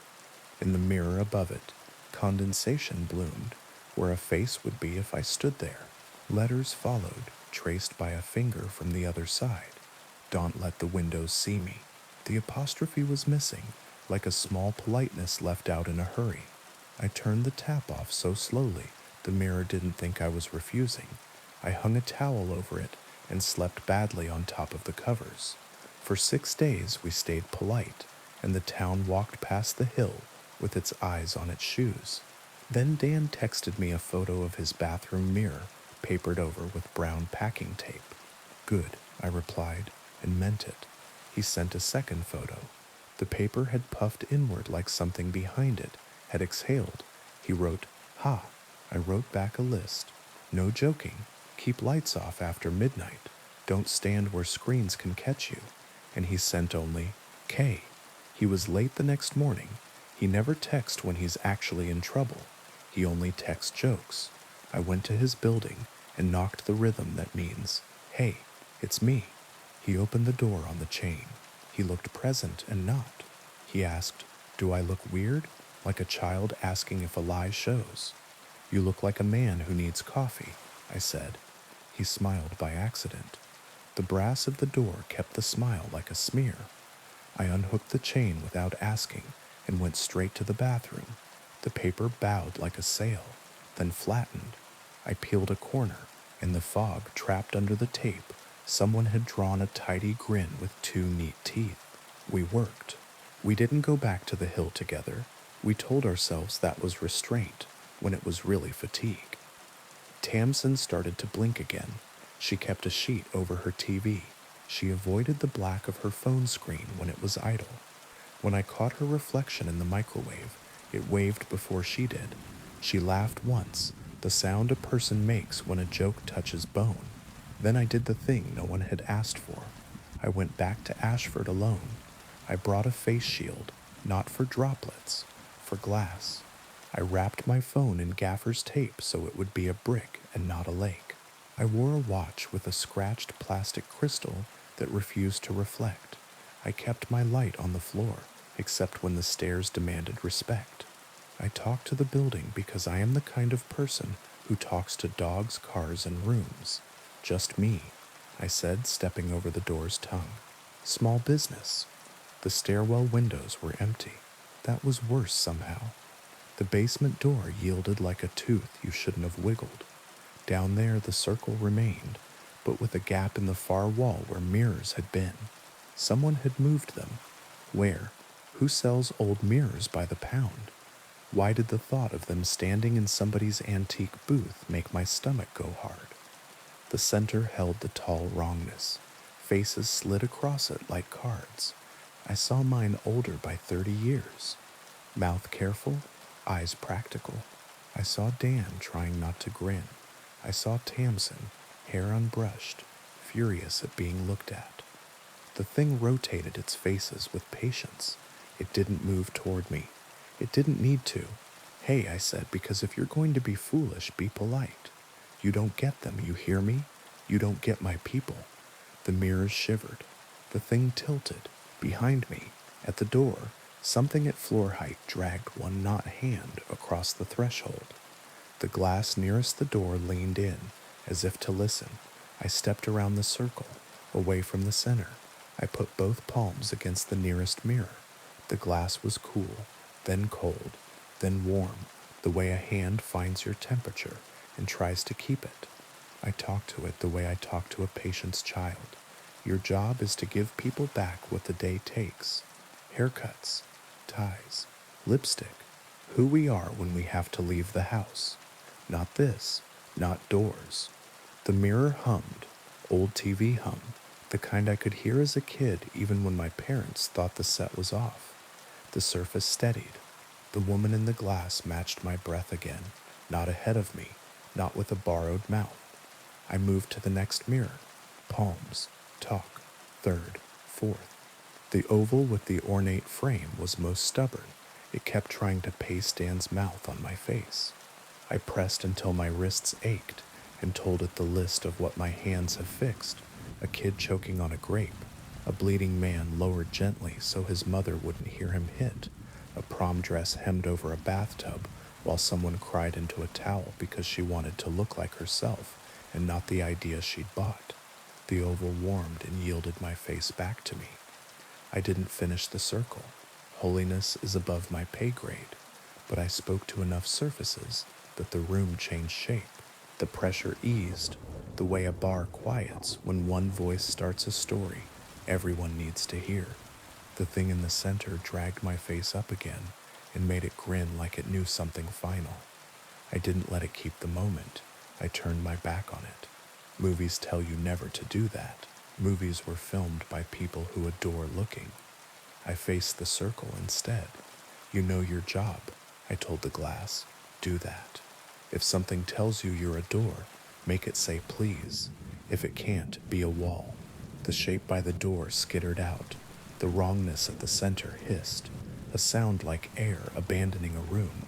In the mirror above it, condensation bloomed, where a face would be if I stood there. Letters followed, traced by a finger from the other side. "Don't let the windows see me." The apostrophe was missing, like a small politeness left out in a hurry. I turned the tap off so slowly the mirror didn't think I was refusing. I hung a towel over it and slept badly on top of the covers. For 6 days we stayed polite, and the town walked past the hill with its eyes on its shoes. Then Dan texted me a photo of his bathroom mirror, papered over with brown packing tape. "Good," I replied, and meant it. He sent a second photo. The paper had puffed inward like something behind it had exhaled. He wrote, "Ha." I wrote back a list. "No joking. Keep lights off after midnight. Don't stand where screens can catch you." And he sent only, "K." He was late the next morning. He never texts when he's actually in trouble. He only texts jokes. I went to his building and knocked the rhythm that means, "Hey, it's me." He opened the door on the chain. He looked present and not. He asked, "Do I look weird?" Like a child asking if a lie shows. "You look like a man who needs coffee," I said. He smiled by accident. The brass of the door kept the smile like a smear. I unhooked the chain without asking and went straight to the bathroom. The paper bowed like a sail, then flattened. I peeled a corner. In the fog trapped under the tape, someone had drawn a tidy grin with 2 neat teeth. We worked. We didn't go back to the hill together. We told ourselves that was restraint, when it was really fatigue. Tamsin started to blink again. She kept a sheet over her TV. She avoided the black of her phone screen when it was idle. When I caught her reflection in the microwave, it waved before she did. She laughed once, the sound a person makes when a joke touches bone. Then I did the thing no one had asked for. I went back to Ashford alone. I brought a face shield, not for droplets, for glass. I wrapped my phone in gaffer's tape so it would be a brick and not a lake. I wore a watch with a scratched plastic crystal that refused to reflect. I kept my light on the floor, except when the stairs demanded respect. I talk to the building because I am the kind of person who talks to dogs, cars, and rooms. Just me, I said, stepping over the door's tongue. Small business. The stairwell windows were empty. That was worse somehow. The basement door yielded like a tooth you shouldn't have wiggled. Down there the circle remained, but with a gap in the far wall where mirrors had been. Someone had moved them. Where? Who sells old mirrors by the pound? Why did the thought of them standing in somebody's antique booth make my stomach go hard? The center held the tall wrongness. Faces slid across it like cards. I saw mine older by 30 years. Mouth careful, eyes practical. I saw Dan trying not to grin. I saw Tamsin, hair unbrushed, furious at being looked at. The thing rotated its faces with patience. It didn't move toward me. It didn't need to. Hey, I said, because if you're going to be foolish, be polite. You don't get them, you hear me? You don't get my people. The mirrors shivered. The thing tilted. Behind me, at the door, something at floor height dragged one not hand across the threshold. The glass nearest the door leaned in, as if to listen. I stepped around the circle, away from the center. I put both palms against the nearest mirror. The glass was cool, then cold, then warm, the way a hand finds your temperature and tries to keep it. I talked to it the way I talk to a patient's child. Your job is to give people back what the day takes. Haircuts, ties, lipstick, who we are when we have to leave the house. Not this, not doors. The mirror hummed, old TV hum, the kind I could hear as a kid even when my parents thought the set was off. The surface steadied. The woman in the glass matched my breath again, not ahead of me, not with a borrowed mouth. I moved to the next mirror. Palms, talk, third, fourth. The oval with the ornate frame was most stubborn. It kept trying to paste Dan's mouth on my face. I pressed until my wrists ached and told it the list of what my hands have fixed. A kid choking on a grape, a bleeding man lowered gently so his mother wouldn't hear him hit, a prom dress hemmed over a bathtub while someone cried into a towel because she wanted to look like herself and not the idea she'd bought. The oval warmed and yielded my face back to me. I didn't finish the circle. Holiness is above my pay grade, but I spoke to enough surfaces that the room changed shape. The pressure eased, the way a bar quiets when one voice starts a story everyone needs to hear. The thing in the center dragged my face up again and made it grin like it knew something final. I didn't let it keep the moment. I turned my back on it. Movies tell you never to do that. Movies were filmed by people who adore looking. I faced the circle instead. You know your job, I told the glass. Do that. If something tells you you're a door, make it say please. If it can't, be a wall. The shape by the door skittered out. The wrongness at the center hissed. A sound like air abandoning a room.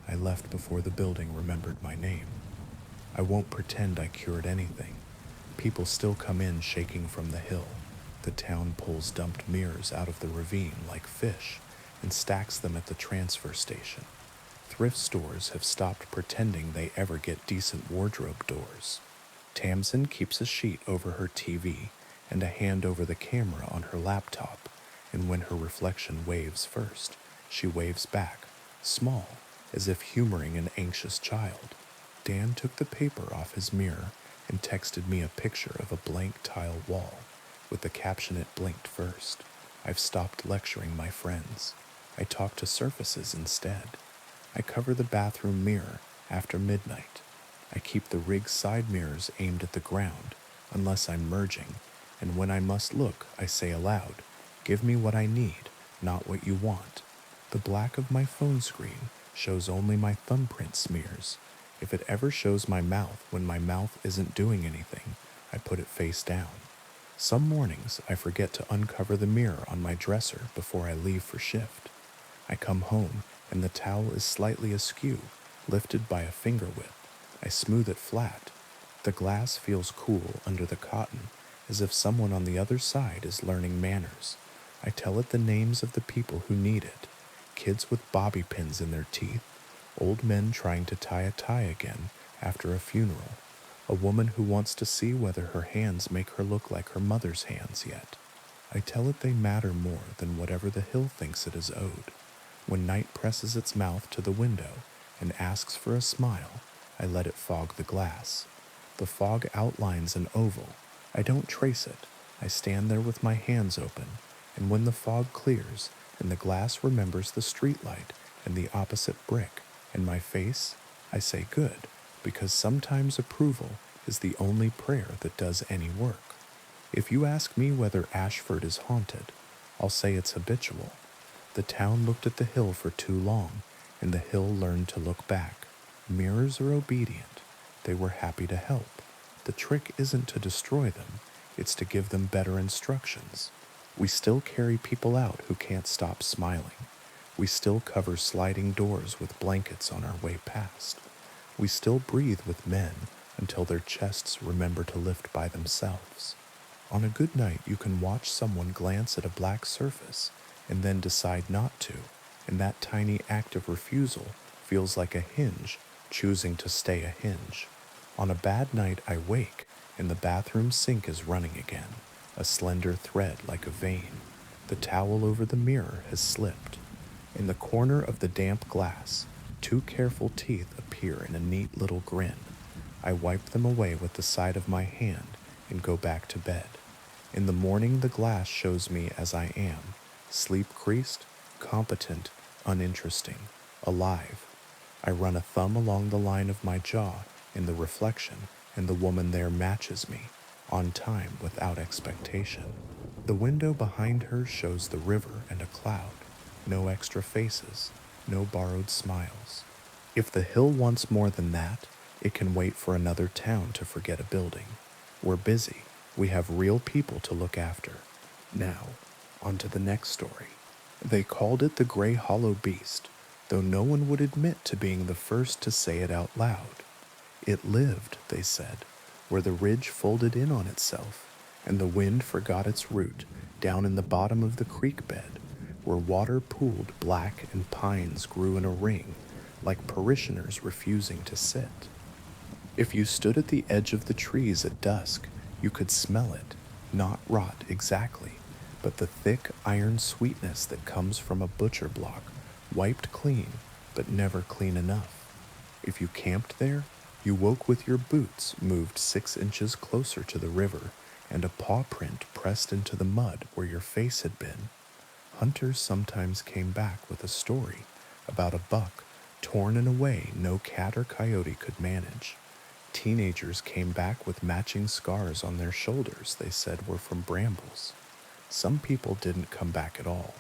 I left before the building remembered my name. I won't pretend I cured anything. People still come in shaking from the hill. The town pulls dumped mirrors out of the ravine like fish and stacks them at the transfer station. Thrift stores have stopped pretending they ever get decent wardrobe doors. Tamsin keeps a sheet over her TV and a hand over the camera on her laptop, and when her reflection waves first, she waves back, small, as if humoring an anxious child. Dan took the paper off his mirror and texted me a picture of a blank tile wall, with the caption it blinked first. I've stopped lecturing my friends. I talk to surfaces instead. I cover the bathroom mirror after midnight. I keep the rig's side mirrors aimed at the ground, unless I'm merging, and when I must look, I say aloud, "Give me what I need, not what you want." The black of my phone screen shows only my thumbprint smears. If it ever shows my mouth when my mouth isn't doing anything, I put it face down. Some mornings I forget to uncover the mirror on my dresser before I leave for shift. I come home and the towel is slightly askew, lifted by a finger whip. I smooth it flat. The glass feels cool under the cotton, as if someone on the other side is learning manners. I tell it the names of the people who need it. Kids with bobby pins in their teeth, old men trying to tie a tie again after a funeral, a woman who wants to see whether her hands make her look like her mother's hands yet. I tell it they matter more than whatever the hill thinks it is owed. When night presses its mouth to the window and asks for a smile, I let it fog the glass. The fog outlines an oval. I don't trace it. I stand there with my hands open, and when the fog clears and the glass remembers the streetlight and the opposite brick and my face, I say good, because sometimes approval is the only prayer that does any work. If you ask me whether Ashford is haunted, I'll say it's habitual. The town looked at the hill for too long, and the hill learned to look back. Mirrors are obedient. They were happy to help. The trick isn't to destroy them, it's to give them better instructions. We still carry people out who can't stop smiling. We still cover sliding doors with blankets on our way past. We still breathe with men until their chests remember to lift by themselves. On a good night, you can watch someone glance at a black surface and then decide not to, and that tiny act of refusal feels like a hinge choosing to stay a hinge. On a bad night, I wake, and the bathroom sink is running again, a slender thread like a vein. The towel over the mirror has slipped. In the corner of the damp glass, two careful teeth appear in a neat little grin. I wipe them away with the side of my hand and go back to bed. In the morning, the glass shows me as I am, sleep-creased, competent, uninteresting, alive. I run a thumb along the line of my jaw in the reflection, and the woman there matches me, on time without expectation. The window behind her shows the river and a cloud. No extra faces, no borrowed smiles. If the hill wants more than that, it can wait for another town to forget a building. We're busy. We have real people to look after. Now, on to the next story. They called it the Gray Hollow Beast, though no one would admit to being the first to say it out loud. It lived, they said, where the ridge folded in on itself, and the wind forgot its route down in the bottom of the creek bed, where water pooled black and pines grew in a ring, like parishioners refusing to sit. If you stood at the edge of the trees at dusk, you could smell it, not rot exactly, but the thick iron sweetness that comes from a butcher block, wiped clean, but never clean enough. If you camped there, you woke with your boots moved 6 inches closer to the river and a paw print pressed into the mud where your face had been. Hunters sometimes came back with a story about a buck torn in a way no cat or coyote could manage. Teenagers came back with matching scars on their shoulders they said were from brambles. Some people didn't come back at all.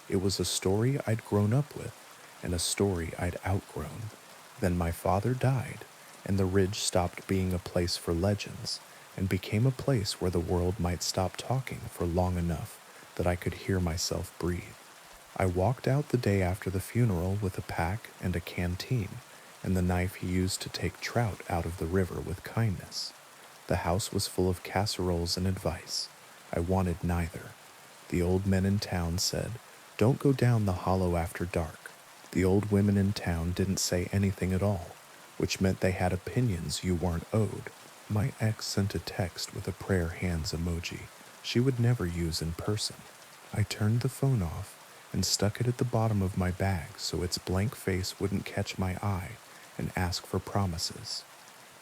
It was a story I'd grown up with and a story I'd outgrown. Then my father died, and the ridge stopped being a place for legends and became a place where the world might stop talking for long enough that I could hear myself breathe. I walked out the day after the funeral with a pack and a canteen and the knife he used to take trout out of the river with kindness. The house was full of casseroles and advice. I wanted neither. The old men in town said, "Don't go down the hollow after dark." The old women in town didn't say anything at all, which meant they had opinions you weren't owed. My ex sent a text with a prayer hands emoji she would never use in person. I turned the phone off and stuck it at the bottom of my bag so its blank face wouldn't catch my eye and ask for promises.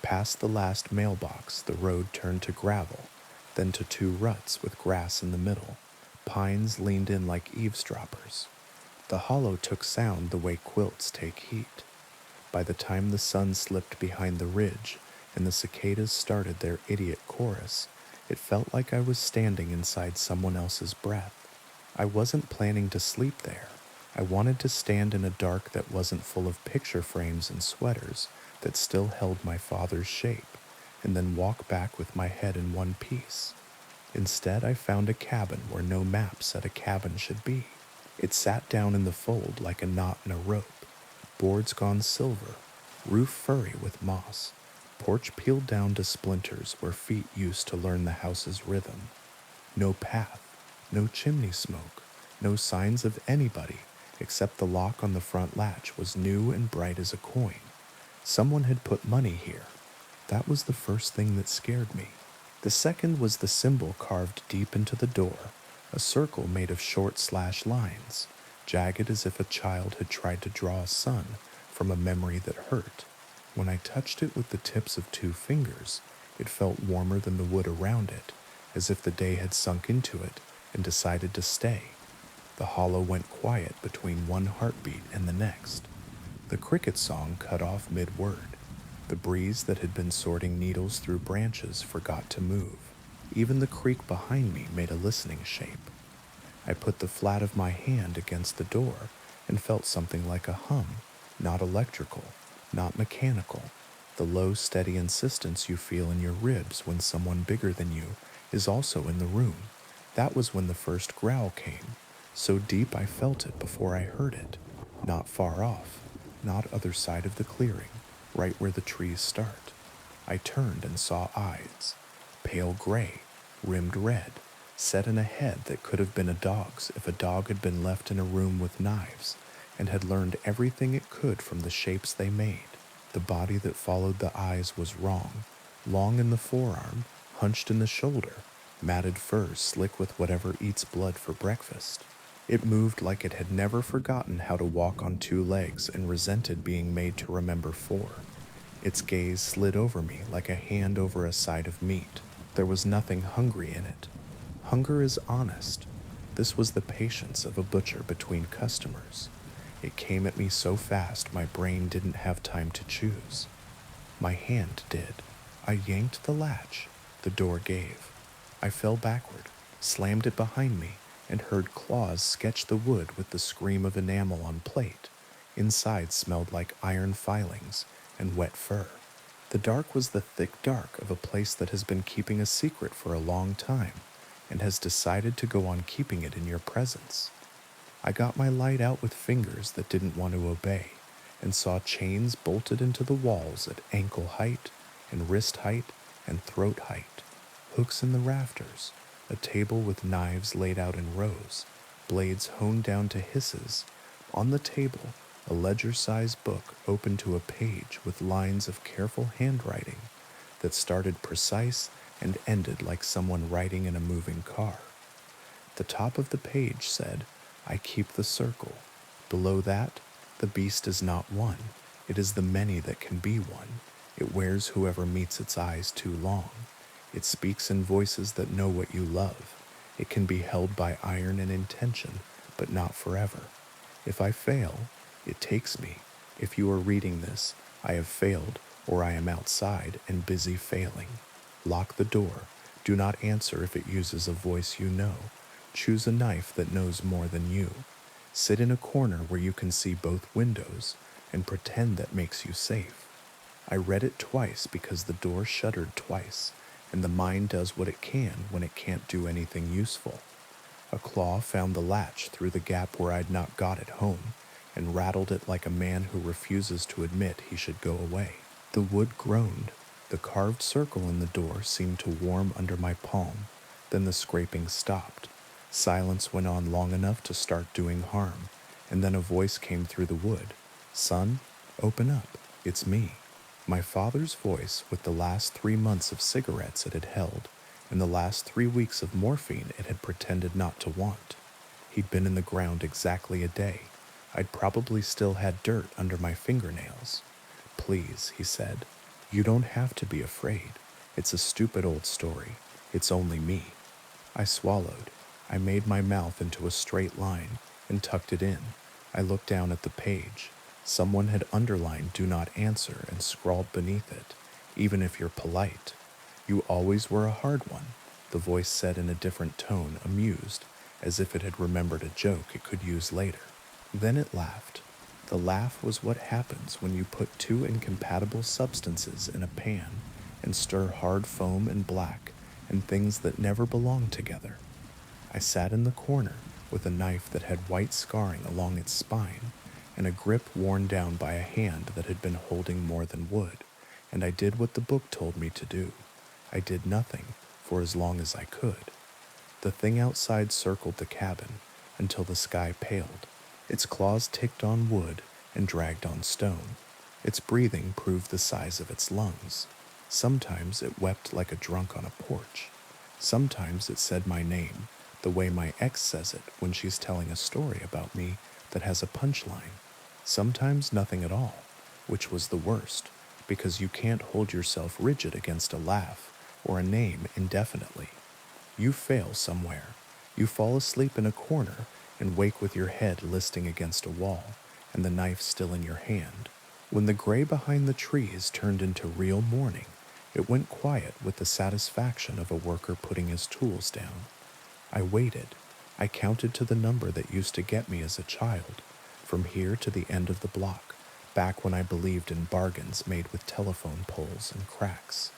Past the last mailbox, the road turned to gravel, then to 2 ruts with grass in the middle. Pines leaned in like eavesdroppers. The hollow took sound the way quilts take heat. By the time the sun slipped behind the ridge and the cicadas started their idiot chorus, It felt like I was standing inside someone else's breath. I wasn't planning to sleep there. I wanted to stand in a dark that wasn't full of picture frames and sweaters that still held my father's shape, and then walk back with my head in one piece. Instead, I found a cabin where no map said a cabin should be. It sat down in the fold like a knot in a rope, boards gone silver, roof furry with moss, porch peeled down to splinters where feet used to learn the house's rhythm. No path, no chimney smoke, no signs of anybody except the lock on the front latch was new and bright as a coin. Someone had put money here. That was the first thing that scared me. The second was the symbol carved deep into the door, a circle made of short slash lines, jagged as if a child had tried to draw a sun from a memory that hurt. When I touched it with the tips of 2 fingers, it felt warmer than the wood around it, as if the day had sunk into it and decided to stay. The hollow went quiet between one heartbeat and the next. The cricket song cut off mid-word. The breeze that had been sorting needles through branches forgot to move. Even the creak behind me made a listening shape. I put the flat of my hand against the door and felt something like a hum, not electrical, not mechanical, the low, steady insistence you feel in your ribs when someone bigger than you is also in the room. That was when the first growl came, so deep I felt it before I heard it, not far off, not other side of the clearing, right where the trees start. I turned and saw eyes, pale gray, rimmed red, set in a head that could have been a dog's if a dog had been left in a room with knives and had learned everything it could from the shapes they made. The body that followed the eyes was wrong, long in the forearm, hunched in the shoulder, matted fur slick with whatever eats blood for breakfast. It moved like it had never forgotten how to walk on 2 legs and resented being made to remember 4. Its gaze slid over me like a hand over a side of meat. There was nothing hungry in it. Hunger is honest. This was the patience of a butcher between customers. It came at me so fast my brain didn't have time to choose. My hand did. I yanked the latch. The door gave. I fell backward, slammed it behind me, and heard claws sketch the wood with the scream of enamel on plate. Inside smelled like iron filings and wet fur. The dark was the thick dark of a place that has been keeping a secret for a long time and has decided to go on keeping it in your presence. I got my light out with fingers that didn't want to obey and saw chains bolted into the walls at ankle height and wrist height and throat height, hooks in the rafters, a table with knives laid out in rows, blades honed down to hisses. On the table, a ledger-sized book open to a page with lines of careful handwriting that started precise and ended like someone writing in a moving car. The top of the page said, "I keep the circle." Below that, "The beast is not one. It is the many that can be one. It wears whoever meets its eyes too long. It speaks in voices that know what you love. It can be held by iron and intention, but not forever. If I fail, it takes me. If you are reading this, I have failed, or I am outside and busy failing. Lock the door. Do not answer if it uses a voice you know. Choose a knife that knows more than you. Sit in a corner where you can see both windows and pretend that makes you safe." I read it twice because the door shuddered twice, and the mind does what it can when it can't do anything useful. A claw found the latch through the gap where I'd not got it home, and rattled it like a man who refuses to admit he should go away. The wood groaned. The carved circle in the door seemed to warm under my palm. Then the scraping stopped. Silence went on long enough to start doing harm, and then a voice came through the wood. "Son, open up. It's me." My father's voice, with the last 3 months of cigarettes it had held, and the last 3 weeks of morphine it had pretended not to want. He'd been in the ground exactly a day. I'd probably still had dirt under my fingernails. "Please," he said, "you don't have to be afraid. It's a stupid old story. It's only me." I swallowed. I made my mouth into a straight line and tucked it in. I looked down at the page. Someone had underlined "Do not answer" and scrawled beneath it, "Even if you're polite. You always were a hard one. The voice said in a different tone, amused, as if it had remembered a joke it could use later. Then it laughed. The laugh was what happens when you put two incompatible substances in a pan and stir hard foam and black and things that never belong together. I sat in the corner with a knife that had white scarring along its spine and a grip worn down by a hand that had been holding more than wood, and I did what the book told me to do. I did nothing for as long as I could. The thing outside circled the cabin until the sky paled. Its claws ticked on wood and dragged on stone. Its breathing proved the size of its lungs. Sometimes it wept like a drunk on a porch. Sometimes it said my name, the way my ex says it when she's telling a story about me that has a punchline. Sometimes nothing at all, which was the worst, because you can't hold yourself rigid against a laugh or a name indefinitely. You fail somewhere. You fall asleep in a corner and wake with your head listing against a wall and the knife still in your hand. When the gray behind the trees turned into real morning, it went quiet with the satisfaction of a worker putting his tools down. I waited. I counted to the number that used to get me as a child, from here to the end of the block, back when I believed in bargains made with telephone poles and cracks.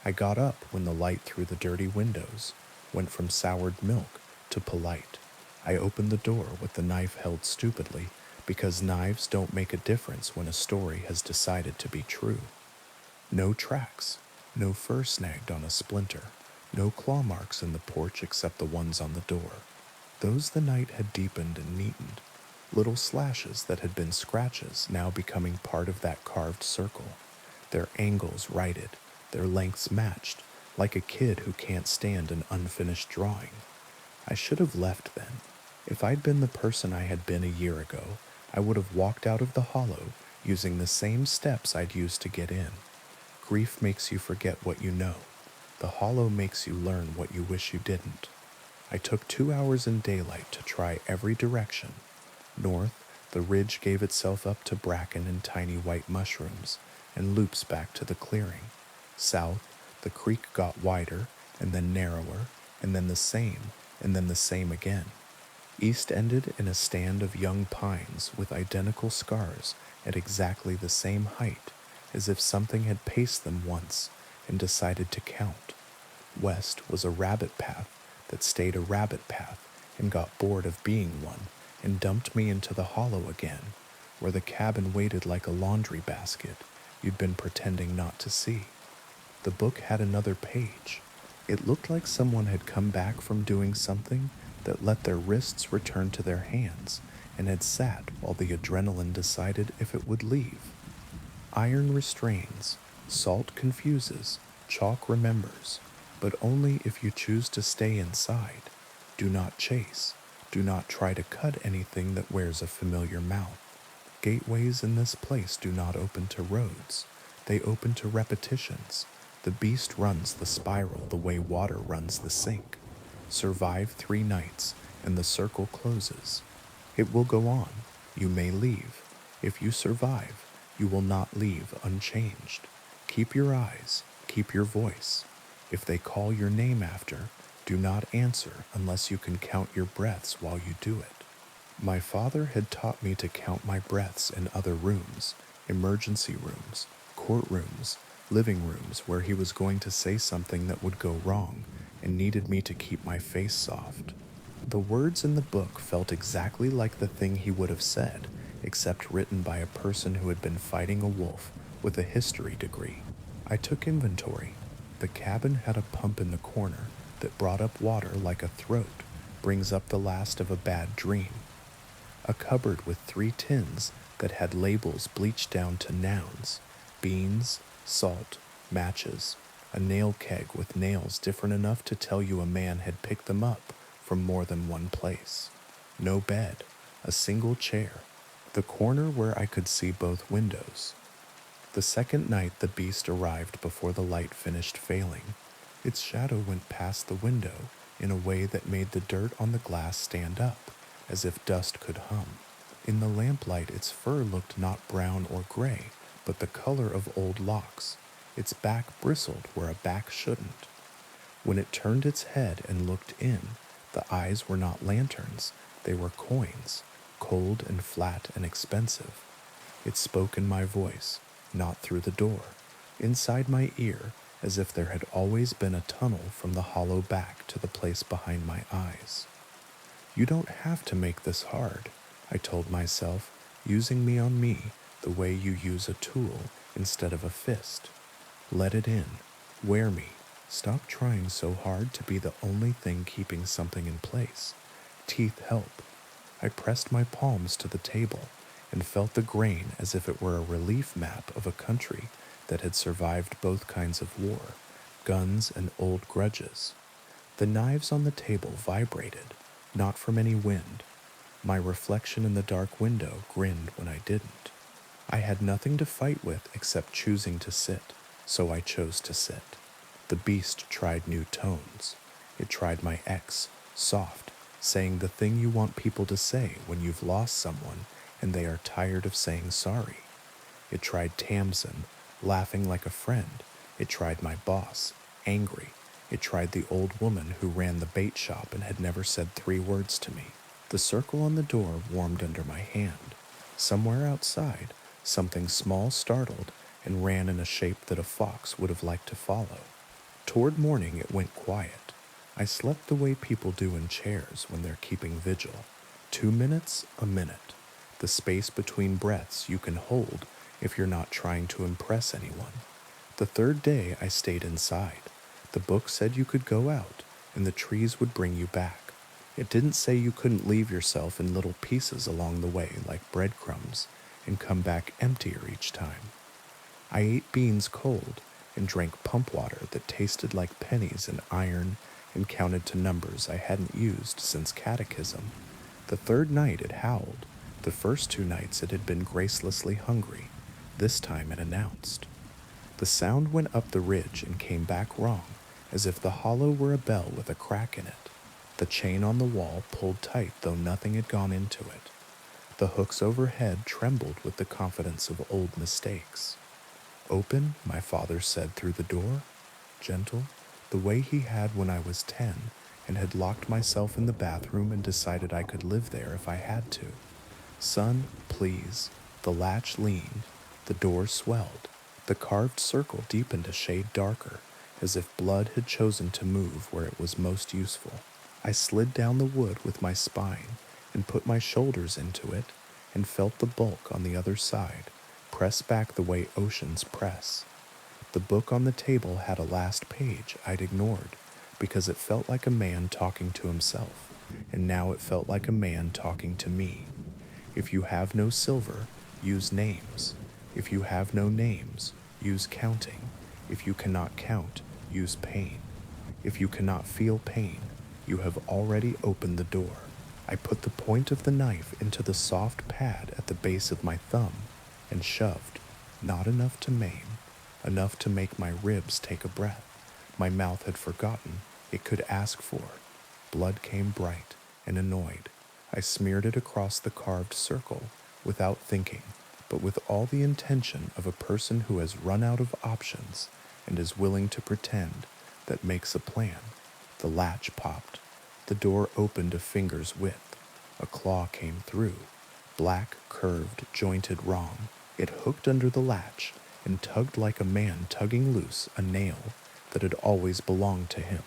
I got up when the light through the dirty windows went from soured milk to polite. I opened the door with the knife held stupidly because knives don't make a difference when a story has decided to be true. No tracks, no fur snagged on a splinter, no claw marks in the porch except the ones on the door. Those the night had deepened and neatened, little slashes that had been scratches now becoming part of that carved circle, their angles righted, their lengths matched, like a kid who can't stand an unfinished drawing. I should have left then. If I'd been the person I had been a year ago, I would have walked out of the hollow using the same steps I'd used to get in. Grief makes you forget what you know. The hollow makes you learn what you wish you didn't. I took 2 hours in daylight to try every direction. North, the ridge gave itself up to bracken and tiny white mushrooms, and loops back to the clearing. South, the creek got wider, and then narrower, and then the same, and then the same again. East ended in a stand of young pines with identical scars at exactly the same height, as if something had paced them once and decided to count. West was a rabbit path that stayed a rabbit path and got bored of being one and dumped me into the hollow again, where the cabin waited like a laundry basket you'd been pretending not to see. The book had another page. It looked like someone had come back from doing something that let their wrists return to their hands and had sat while the adrenaline decided if it would leave. Iron restrains, salt confuses, chalk remembers, but only if you choose to stay inside. Do not chase. Do not try to cut anything that wears a familiar mouth. Gateways in this place do not open to roads. They open to repetitions. The beast runs the spiral the way water runs the sink. Survive 3 nights, and the circle closes. It will go on. You may leave. If you survive, you will not leave unchanged. Keep your eyes. Keep your voice. If they call your name after, do not answer unless you can count your breaths while you do it. My father had taught me to count my breaths in other rooms, emergency rooms, courtrooms, living rooms where he was going to say something that would go wrong and needed me to keep my face soft. The words in the book felt exactly like the thing he would have said, except written by a person who had been fighting a wolf with a history degree. I took inventory. The cabin had a pump in the corner that brought up water like a throat brings up the last of a bad dream. A cupboard with 3 tins that had labels bleached down to nouns: beans, salt, matches, a nail keg with nails different enough to tell you a man had picked them up from more than one place. No bed, a single chair, the corner where I could see both windows. The second night the beast arrived before the light finished failing. Its shadow went past the window in a way that made the dirt on the glass stand up, as if dust could hum. In the lamplight its fur looked not brown or gray, but the color of old locks. Its back bristled where a back shouldn't. When it turned its head and looked in, the eyes were not lanterns, they were coins, cold and flat and expensive. It spoke in my voice, not through the door, inside my ear, as if there had always been a tunnel from the hollow back to the place behind my eyes. You don't have to make this hard, I told myself, using me on me the way you use a tool instead of a fist. Let it in. Wear me. Stop trying so hard to be the only thing keeping something in place. Teeth help. I pressed my palms to the table and felt the grain as if it were a relief map of a country that had survived both kinds of war, guns and old grudges. The knives on the table vibrated, not from any wind. My reflection in the dark window grinned when I didn't. I had nothing to fight with except choosing to sit, so I chose to sit. The beast tried new tones. It tried my ex, soft, saying the thing you want people to say when you've lost someone and they are tired of saying sorry. It tried Tamsin, laughing like a friend. It tried my boss, angry. It tried the old woman who ran the bait shop and had never said 3 words to me. The circle on the door warmed under my hand. Somewhere outside, something small startled and ran in a shape that a fox would have liked to follow. Toward morning, it went quiet. I slept the way people do in chairs when they're keeping vigil. 2 minutes, a minute. The space between breaths you can hold if you're not trying to impress anyone. The 3rd day, I stayed inside. The book said you could go out, and the trees would bring you back. It didn't say you couldn't leave yourself in little pieces along the way like breadcrumbs and come back emptier each time. I ate beans cold and drank pump water that tasted like pennies and iron and counted to numbers I hadn't used since catechism. The 3rd night it howled. The first 2 nights it had been gracelessly hungry. This time it announced. The sound went up the ridge and came back wrong, as if the hollow were a bell with a crack in it. The chain on the wall pulled tight though nothing had gone into it. The hooks overhead trembled with the confidence of old mistakes. Open, my father said through the door, gentle, the way he had when I was 10 and had locked myself in the bathroom and decided I could live there if I had to. Son, please. The latch leaned. The door swelled. The carved circle deepened a shade darker, as if blood had chosen to move where it was most useful. I slid down the wood with my spine and put my shoulders into it and felt the bulk on the other side, press back the way oceans press. The book on the table had a last page I'd ignored because it felt like a man talking to himself, and now it felt like a man talking to me. If you have no silver, use names. If you have no names, use counting. If you cannot count, use pain. If you cannot feel pain, you have already opened the door. I put the point of the knife into the soft pad at the base of my thumb and shoved, not enough to maim, enough to make my ribs take a breath. My mouth had forgotten it could ask for. Blood came bright and annoyed. I smeared it across the carved circle without thinking, but with all the intention of a person who has run out of options and is willing to pretend that makes a plan. The latch popped. The door opened a finger's width. A claw came through. Black, curved, jointed wrong. It hooked under the latch and tugged like a man tugging loose a nail that had always belonged to him.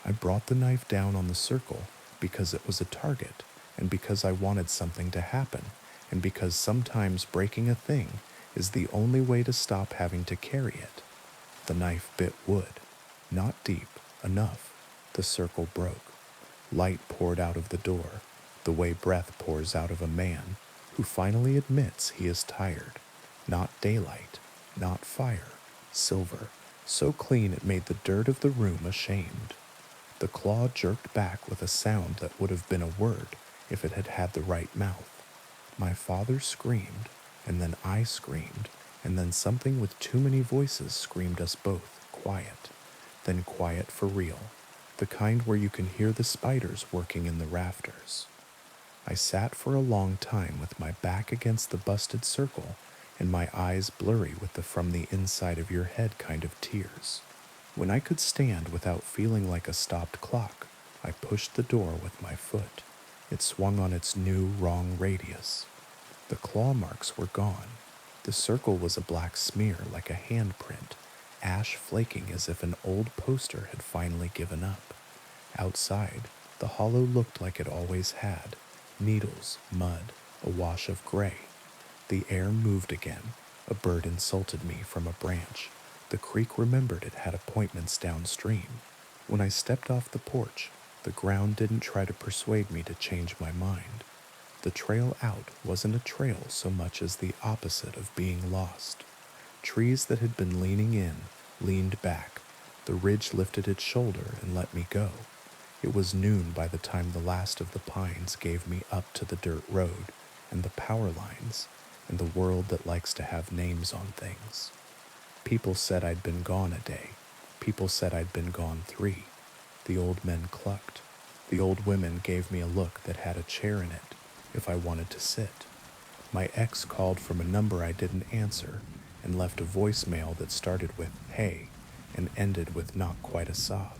I brought the knife down on the circle because it was a target, and because I wanted something to happen, and because sometimes breaking a thing is the only way to stop having to carry it. The knife bit wood. Not deep, enough. The circle broke. Light poured out of the door, the way breath pours out of a man who finally admits he is tired. Not daylight, not fire, silver, so clean it made the dirt of the room ashamed. The claw jerked back with a sound that would have been a word if it had had the right mouth. My father screamed, and then I screamed, and then something with too many voices screamed us both, quiet. Then quiet for real, the kind where you can hear the spiders working in the rafters. I sat for a long time with my back against the busted circle and my eyes blurry with the from the inside of your head kind of tears. When I could stand without feeling like a stopped clock, I pushed the door with my foot. It swung on its new, wrong radius. The claw marks were gone. The circle was a black smear like a handprint, ash flaking as if an old poster had finally given up. Outside, the hollow looked like it always had, needles, mud, a wash of gray. The air moved again. A bird insulted me from a branch. The creek remembered it had appointments downstream. When I stepped off the porch, the ground didn't try to persuade me to change my mind. The trail out wasn't a trail so much as the opposite of being lost. Trees that had been leaning in leaned back. The ridge lifted its shoulder and let me go. It was noon by the time the last of the pines gave me up to the dirt road and the power lines and the world that likes to have names on things. People said I'd been gone a day. People said I'd been gone 3. The old men clucked. The old women gave me a look that had a chair in it if I wanted to sit. My ex called from a number I didn't answer and left a voicemail that started with "hey" and ended with not quite a sob.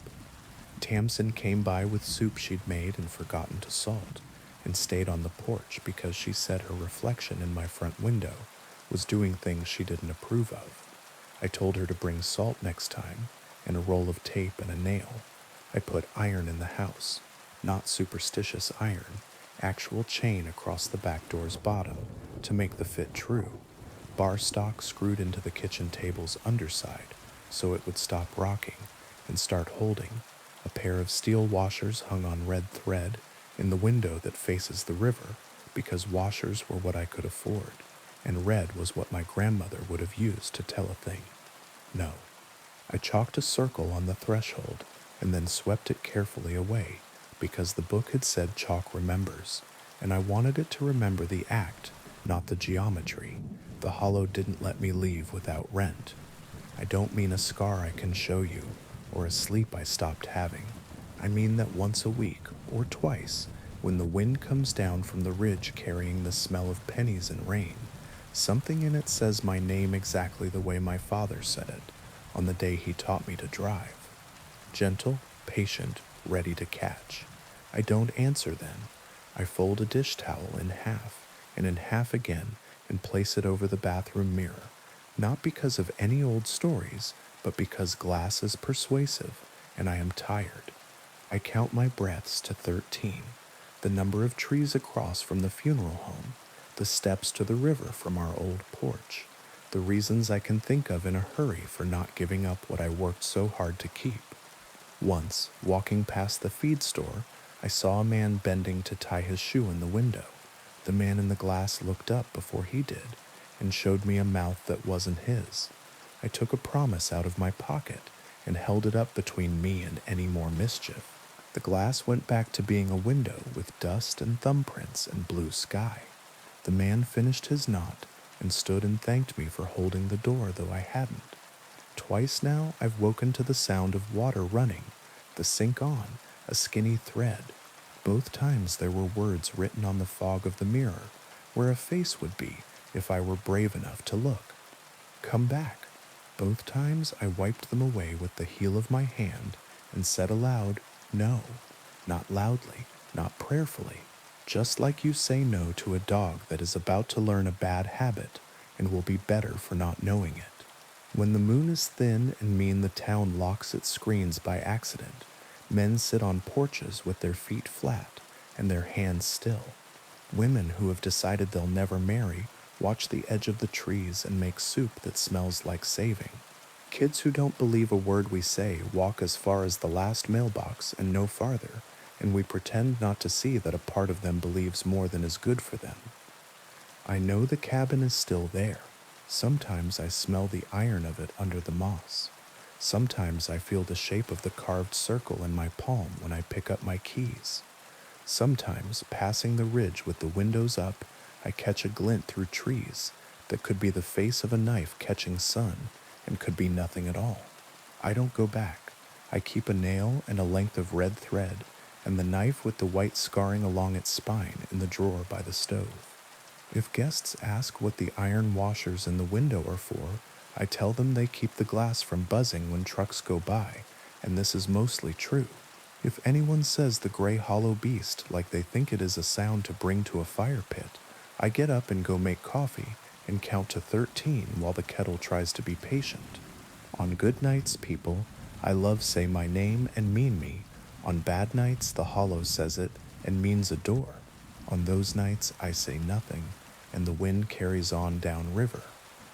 Tamsin came by with soup she'd made and forgotten to salt, and stayed on the porch because she said her reflection in my front window was doing things she didn't approve of. I told her to bring salt next time, and a roll of tape and a nail. I put iron in the house, not superstitious iron, actual chain across the back door's bottom to make the fit true. Bar stock screwed into the kitchen table's underside so it would stop rocking and start holding. A pair of steel washers hung on red thread in the window that faces the river because washers were what I could afford, and red was what my grandmother would have used to tell a thing. No. I chalked a circle on the threshold and then swept it carefully away because the book had said chalk remembers, and I wanted it to remember the act, not the geometry. The hollow didn't let me leave without rent. I don't mean a scar I can show you, or a sleep I stopped having. I mean that once a week, or twice, when the wind comes down from the ridge carrying the smell of pennies and rain, something in it says my name exactly the way my father said it, on the day he taught me to drive. Gentle, patient, ready to catch. I don't answer then. I fold a dish towel in half, and in half again, and place it over the bathroom mirror, not because of any old stories, but because glass is persuasive, and I am tired. I count my breaths to 13, the number of trees across from the funeral home, the steps to the river from our old porch, the reasons I can think of in a hurry for not giving up what I worked so hard to keep. Once, walking past the feed store, I saw a man bending to tie his shoe in the window. The man in the glass looked up before he did and showed me a mouth that wasn't his. I took a promise out of my pocket and held it up between me and any more mischief. The glass went back to being a window with dust and thumbprints and blue sky. The man finished his knot and stood and thanked me for holding the door, though I hadn't. Twice now I've woken to the sound of water running, the sink on, a skinny thread. Both times there were words written on the fog of the mirror, where a face would be if I were brave enough to look. Come back. Both times I wiped them away with the heel of my hand and said aloud, no. Not loudly, not prayerfully, just like you say no to a dog that is about to learn a bad habit and will be better for not knowing it. When the moon is thin and mean the town locks its screens by accident, men sit on porches with their feet flat and their hands still. Women who have decided they'll never marry watch the edge of the trees and make soup that smells like saving. Kids who don't believe a word we say walk as far as the last mailbox and no farther, and we pretend not to see that a part of them believes more than is good for them. I know the cabin is still there. Sometimes I smell the iron of it under the moss. Sometimes I feel the shape of the carved circle in my palm when I pick up my keys. Sometimes, passing the ridge with the windows up, I catch a glint through trees that could be the face of a knife catching sun and could be nothing at all. I don't go back. I keep a nail and a length of red thread and the knife with the white scarring along its spine in the drawer by the stove. If guests ask what the iron washers in the window are for, I tell them they keep the glass from buzzing when trucks go by, and this is mostly true. If anyone says the gray hollow beast like they think it is a sound to bring to a fire pit, I get up and go make coffee and count to 13 while the kettle tries to be patient. On good nights, people, I love say my name and mean me. On bad nights, the hollow says it and means a door. On those nights, I say nothing, and the wind carries on down river.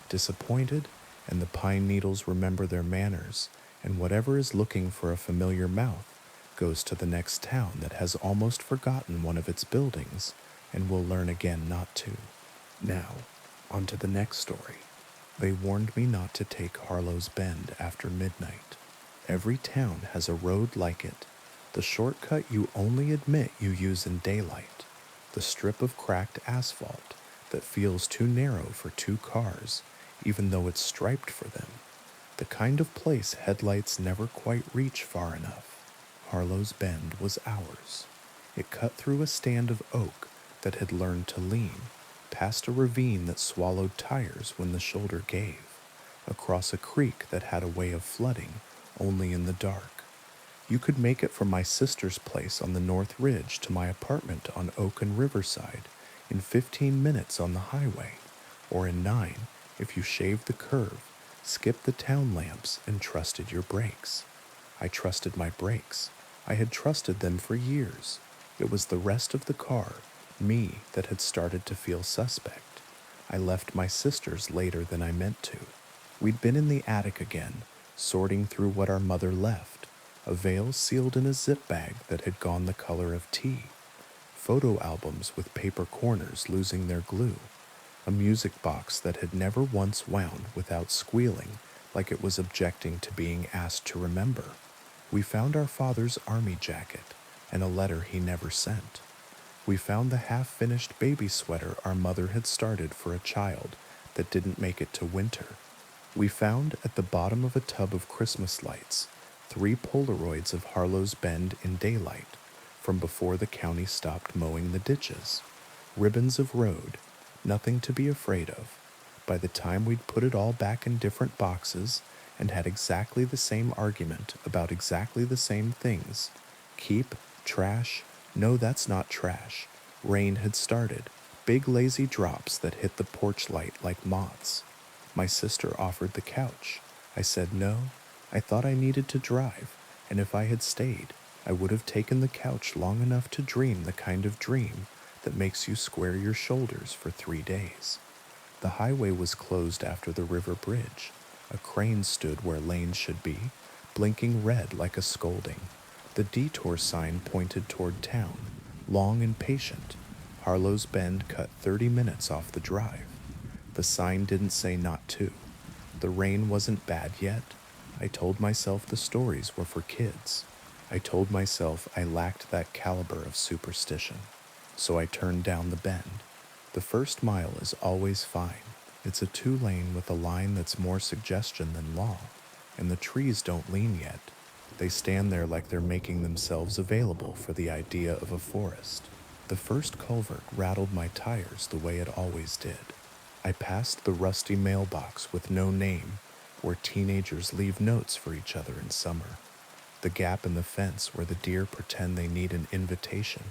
Disappointed, and the pine needles remember their manners, and whatever is looking for a familiar mouth goes to the next town that has almost forgotten one of its buildings and will learn again not to. Now, on to the next story. They warned me not to take Harlow's Bend after midnight. Every town has a road like it, the shortcut you only admit you use in daylight, the strip of cracked asphalt that feels too narrow for two cars, even though it's striped for them, the kind of place headlights never quite reach far enough. Harlow's Bend was ours. It cut through a stand of oak that had learned to lean, past a ravine that swallowed tires when the shoulder gave, across a creek that had a way of flooding only in the dark. You could make it from my sister's place on the North Ridge to my apartment on Oak and Riverside in 15 minutes on the highway, or in 9 if you shaved the curve, skipped the town lamps, and trusted your brakes. I trusted my brakes. I had trusted them for years. It was the rest of the car, me, that had started to feel suspect. I left my sister's later than I meant to. We'd been in the attic again, sorting through what our mother left, a veil sealed in a zip bag that had gone the color of tea, photo albums with paper corners losing their glue, a music box that had never once wound without squealing like it was objecting to being asked to remember. We found our father's army jacket and a letter he never sent. We found the half-finished baby sweater our mother had started for a child that didn't make it to winter. We found at the bottom of a tub of Christmas lights 3 Polaroids of Harlow's Bend in daylight from before the county stopped mowing the ditches. Ribbons of road, nothing to be afraid of. By the time we'd put it all back in different boxes and had exactly the same argument about exactly the same things, keep, trash, no, that's not trash, rain had started, big lazy drops that hit the porch light like moths. My sister offered the couch. I said no. I thought I needed to drive, and if I had stayed, I would have taken the couch long enough to dream the kind of dream that makes you square your shoulders for 3 days. The highway was closed after the river bridge. A crane stood where lanes should be, blinking red like a scolding. The detour sign pointed toward town, long and patient. Harlow's Bend cut 30 minutes off the drive. The sign didn't say not to. The rain wasn't bad yet. I told myself the stories were for kids. I told myself I lacked that caliber of superstition. So I turned down the bend. The first mile is always fine. It's a 2-lane with a line that's more suggestion than law, and the trees don't lean yet. They stand there like they're making themselves available for the idea of a forest. The first culvert rattled my tires the way it always did. I passed the rusty mailbox with no name, where teenagers leave notes for each other in summer. The gap in the fence where the deer pretend they need an invitation.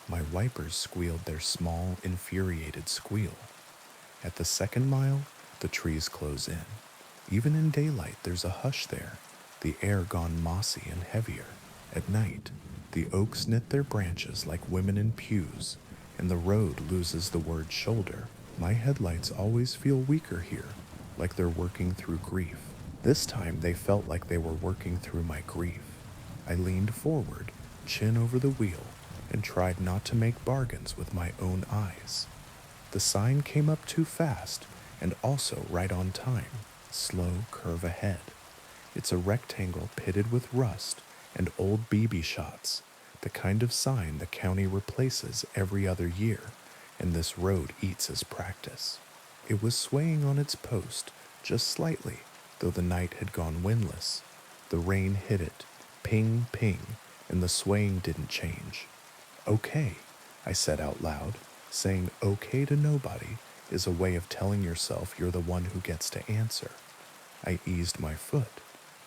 My wipers squealed their small, infuriated squeal. At the second mile, the trees close in. Even in daylight, there's a hush there, the air gone mossy and heavier. At night, the oaks knit their branches like women in pews, and the road loses the word shoulder. My headlights always feel weaker here, like they're working through grief. This time, they felt like they were working through my grief. I leaned forward, chin over the wheel, and tried not to make bargains with my own eyes. The sign came up too fast, and also right on time. Slow curve ahead. It's a rectangle pitted with rust and old BB shots, the kind of sign the county replaces every other year, and this road eats as practice. It was swaying on its post, just slightly, though the night had gone windless. The rain hit it, ping, ping, and the swaying didn't change. Okay, I said out loud. Saying okay to nobody is a way of telling yourself you're the one who gets to answer. I eased my foot.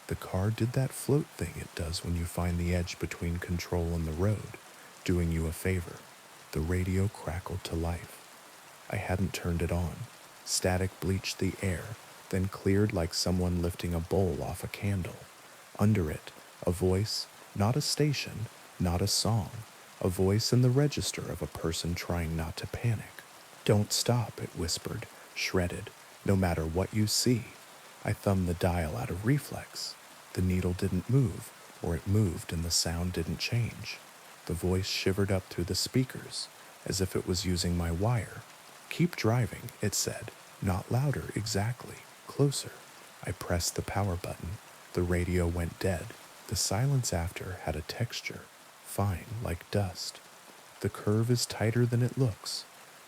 The car did that float thing it does when you find the edge between control and the road, doing you a favor. The radio crackled to life. I hadn't turned it on. Static bleached the air, then cleared like someone lifting a bowl off a candle. Under it, a voice, not a station, not a song, a voice in the register of a person trying not to panic. Don't stop, it whispered, shredded, no matter what you see. I thumbed the dial out of reflex. The needle didn't move, or it moved and the sound didn't change. The voice shivered up through the speakers, as if it was using my wire. Keep driving, it said. Not louder, exactly. Closer. I pressed the power button. The radio went dead. The silence after had a texture, fine like dust. The curve is tighter than it looks.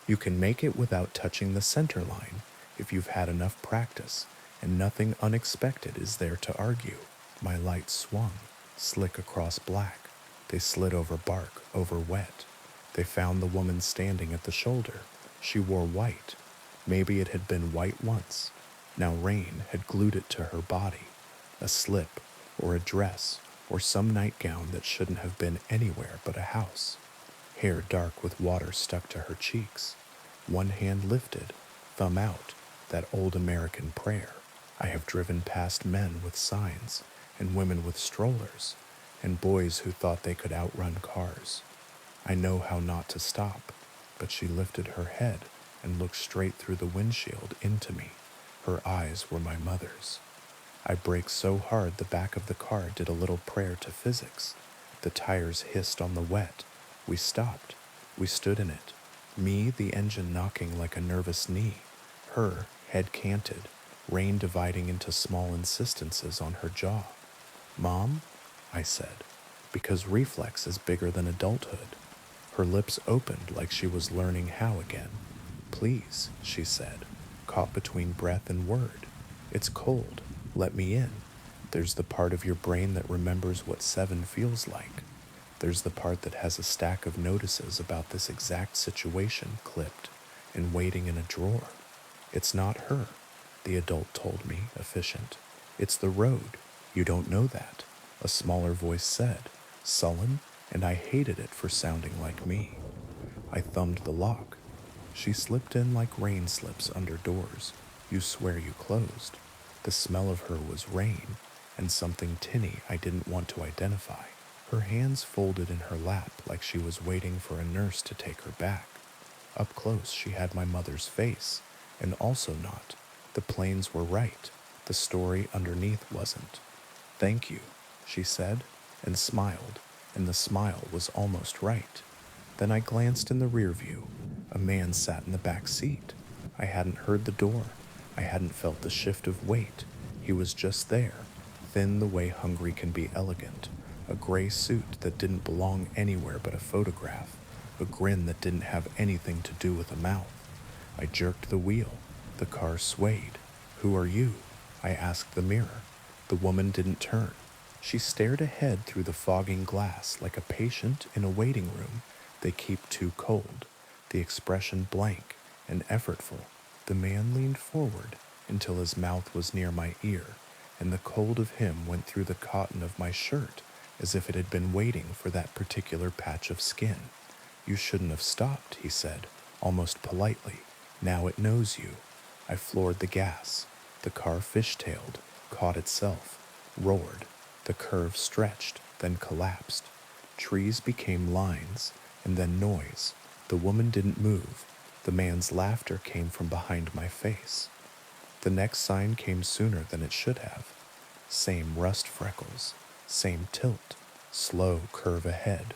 You can make it without touching the center line if you've had enough practice, and nothing unexpected is there to argue. My lights swung, slick across black. They slid over bark, over wet. They found the woman standing at the shoulder. She wore white. Maybe it had been white once. Now rain had glued it to her body. A slip, or a dress, or some nightgown that shouldn't have been anywhere but a house. Hair dark with water stuck to her cheeks. One hand lifted, thumb out, that old American prayer. I have driven past men with signs, and women with strollers, and boys who thought they could outrun cars. I know how not to stop, but she lifted her head and looked straight through the windshield into me. Her eyes were my mother's. I braked so hard the back of the car did a little prayer to physics. The tires hissed on the wet. We stopped. We stood in it. Me, the engine knocking like a nervous knee. Her, head canted, rain dividing into small insistences on her jaw. Mom? I said, because reflex is bigger than adulthood. Her lips opened like she was learning how again. Please, she said, caught between breath and word. It's cold. Let me in. There's the part of your brain that remembers what 7 feels like. There's the part that has a stack of notices about this exact situation clipped and waiting in a drawer. It's not her, the adult told me, efficient. It's the road. You don't know that, a smaller voice said, sullen, and I hated it for sounding like me. I thumbed the lock. She slipped in like rain slips under doors. You swear you closed. The smell of her was rain, and something tinny I didn't want to identify. Her hands folded in her lap like she was waiting for a nurse to take her back. Up close she had my mother's face, and also not. The planes were right. The story underneath wasn't. Thank you, she said, and smiled, and the smile was almost right. Then I glanced in the rear view. A man sat in the back seat. I hadn't heard the door. I hadn't felt the shift of weight. He was just there, thin the way hungry can be elegant, a gray suit that didn't belong anywhere but a photograph, a grin that didn't have anything to do with a mouth. I jerked the wheel. The car swayed. Who are you? I asked the mirror. The woman didn't turn. She stared ahead through the fogging glass like a patient in a waiting room they keep too cold, the expression blank and effortful. The man leaned forward until his mouth was near my ear, and the cold of him went through the cotton of my shirt as if it had been waiting for that particular patch of skin. You shouldn't have stopped, he said, almost politely. Now it knows you. I floored the gas. The car fishtailed, caught itself, roared. The curve stretched, then collapsed. Trees became lines, and then noise. The woman didn't move. The man's laughter came from behind my face. The next sign came sooner than it should have. Same rust freckles, same tilt, slow curve ahead.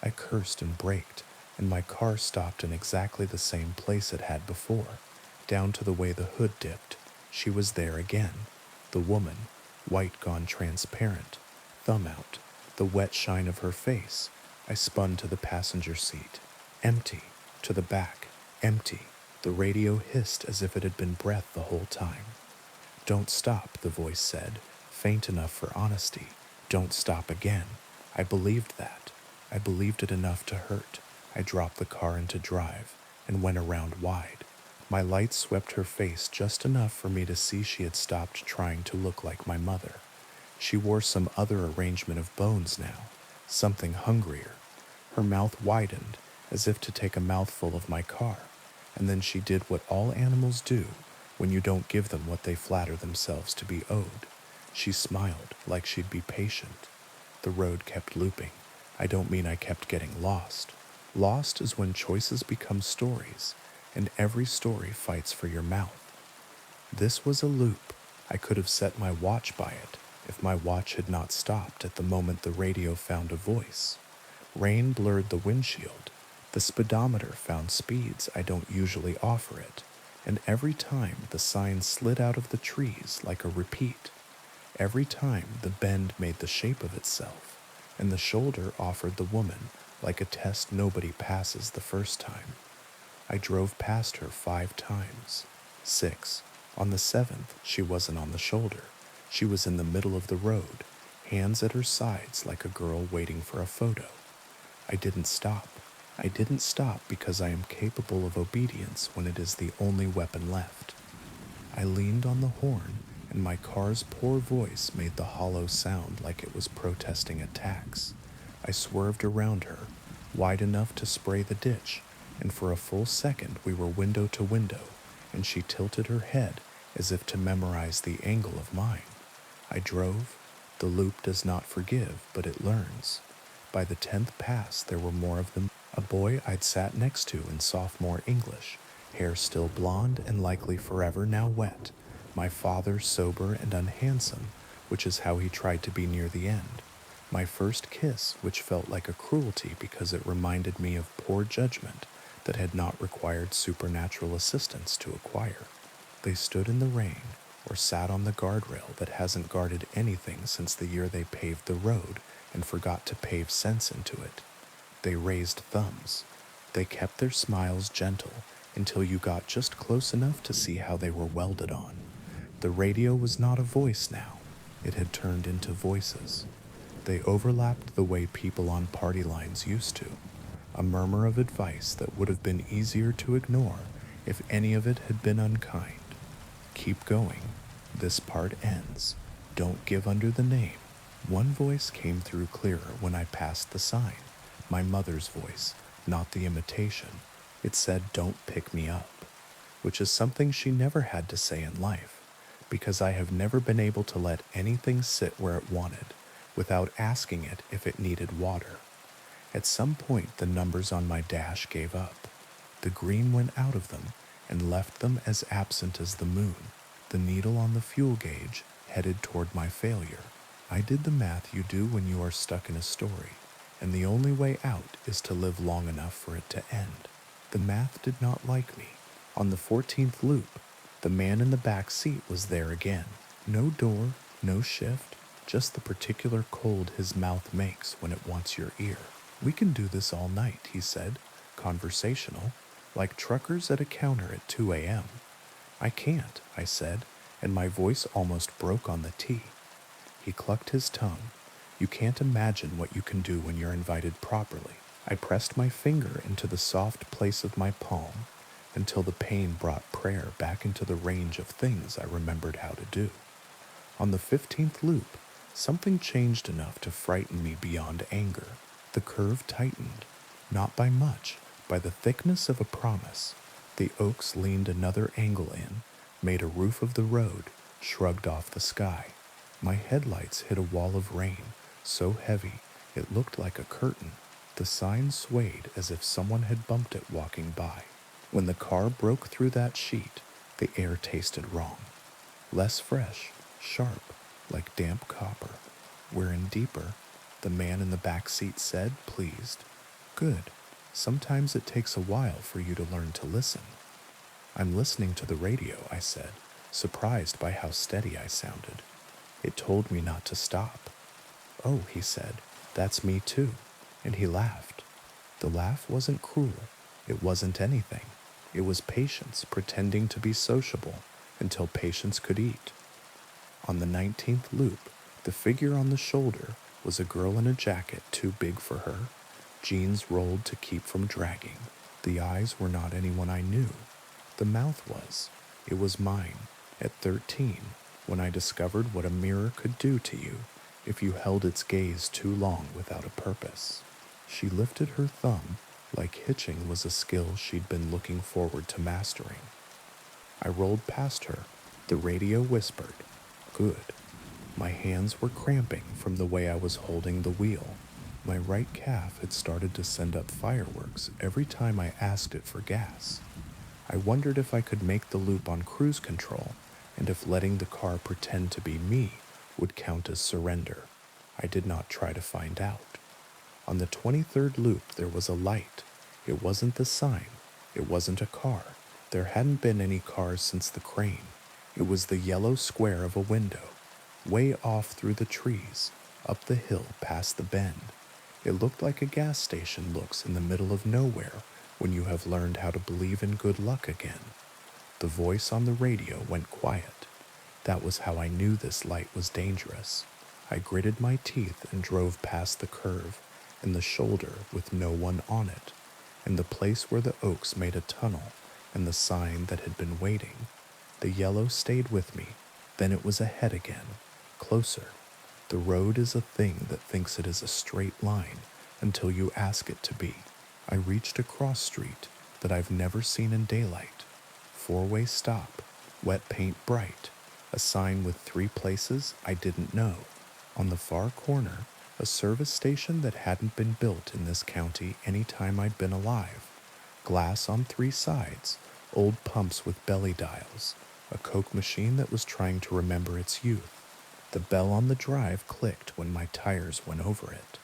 I cursed and braked, and my car stopped in exactly the same place it had before, down to the way the hood dipped. She was there again. The woman, white gone transparent, thumb out, the wet shine of her face. I spun to the passenger seat. Empty. To the back. Empty. The radio hissed as if it had been breath the whole time. Don't stop, the voice said, faint enough for honesty. Don't stop again. I believed that. I believed it enough to hurt. I dropped the car into drive and went around wide. My light swept her face just enough for me to see she had stopped trying to look like my mother. She wore some other arrangement of bones now, something hungrier. Her mouth widened, as if to take a mouthful of my car, and then she did what all animals do when you don't give them what they flatter themselves to be owed. She smiled like she'd be patient. The road kept looping. I don't mean I kept getting lost. Lost is when choices become stories, and every story fights for your mouth. This was a loop. I could have set my watch by it if my watch had not stopped at the moment the radio found a voice. Rain blurred the windshield. The speedometer found speeds I don't usually offer it, and every time the sign slid out of the trees like a repeat. Every time the bend made the shape of itself, and the shoulder offered the woman like a test nobody passes the first time. I drove past her 5 times. 6. On the 7th, she wasn't on the shoulder. She was in the middle of the road, hands at her sides like a girl waiting for a photo. I didn't stop. I didn't stop because I am capable of obedience when it is the only weapon left. I leaned on the horn, and my car's poor voice made the hollow sound like it was protesting a tax. I swerved around her, wide enough to spray the ditch, and for a full second we were window to window, and she tilted her head as if to memorize the angle of mine. I drove. The loop does not forgive, but it learns. By the 10th pass, there were more of them. A boy I'd sat next to in sophomore English, hair still blonde and likely forever now wet. My father sober and unhandsome, which is how he tried to be near the end. My first kiss, which felt like a cruelty because it reminded me of poor judgment that had not required supernatural assistance to acquire. They stood in the rain or sat on the guardrail that hasn't guarded anything since the year they paved the road and forgot to pave sense into it. They raised thumbs. They kept their smiles gentle until you got just close enough to see how they were welded on. The radio was not a voice now. It had turned into voices. They overlapped the way people on party lines used to. A murmur of advice that would have been easier to ignore if any of it had been unkind. Keep going. This part ends. Don't give under the name. One voice came through clearer when I passed the sign. My mother's voice, not the imitation. It said, "Don't pick me up," which is something she never had to say in life, because I have never been able to let anything sit where it wanted without asking it if it needed water. At some point, the numbers on my dash gave up. The green went out of them and left them as absent as the moon. The needle on the fuel gauge headed toward my failure. I did the math you do when you are stuck in a story, and the only way out is to live long enough for it to end. The math did not like me. On the 14th loop, the man in the back seat was there again. No door, no shift, just the particular cold his mouth makes when it wants your ear. "We can do this all night," he said, conversational, like truckers at a counter at 2 a.m. "I can't," I said, and my voice almost broke on the T. He clucked his tongue. "You can't imagine what you can do when you're invited properly." I pressed my finger into the soft place of my palm until the pain brought prayer back into the range of things I remembered how to do. On the 15th loop, something changed enough to frighten me beyond anger. The curve tightened, not by much, by the thickness of a promise. The oaks leaned another angle in, made a roof of the road, shrugged off the sky. My headlights hit a wall of rain, so heavy it looked like a curtain. The sign swayed as if someone had bumped it walking by. When the car broke through that sheet, the air tasted wrong. Less fresh, sharp, like damp copper. "We're in deeper," the man in the back seat said, pleased. "Good. Sometimes it takes a while for you to learn to listen." "I'm listening to the radio," I said, surprised by how steady I sounded. It told me not to stop. "Oh," he said, "that's me too." And he laughed. The laugh wasn't cruel. It wasn't anything. It was patience pretending to be sociable until patience could eat. On the 19th loop, the figure on the shoulder was a girl in a jacket too big for her, jeans rolled to keep from dragging. The eyes were not anyone I knew. The mouth was. It was mine, at 13, when I discovered what a mirror could do to you if you held its gaze too long without a purpose. She lifted her thumb like hitching was a skill she'd been looking forward to mastering. I rolled past her. The radio whispered, "Good." My hands were cramping from the way I was holding the wheel. My right calf had started to send up fireworks every time I asked it for gas. I wondered if I could make the loop on cruise control, and if letting the car pretend to be me would count as surrender. I did not try to find out. On the 23rd loop, there was a light. It wasn't the sign. It wasn't a car. There hadn't been any cars since the crane. It was the yellow square of a window, way off through the trees, up the hill past the bend. It looked like a gas station looks in the middle of nowhere when you have learned how to believe in good luck again. The voice on the radio went quiet. That was how I knew this light was dangerous. I gritted my teeth and drove past the curve and the shoulder with no one on it, and the place where the oaks made a tunnel and the sign that had been waiting. The yellow stayed with me. Then it was ahead again, closer. The road is a thing that thinks it is a straight line until you ask it to be. I reached a cross street that I've never seen in daylight. Four-way stop, wet paint bright, a sign with 3 places I didn't know. On the far corner, a service station that hadn't been built in this county any time I'd been alive. Glass on 3 sides, old pumps with belly dials, a Coke machine that was trying to remember its youth. The bell on the drive clicked when my tires went over it.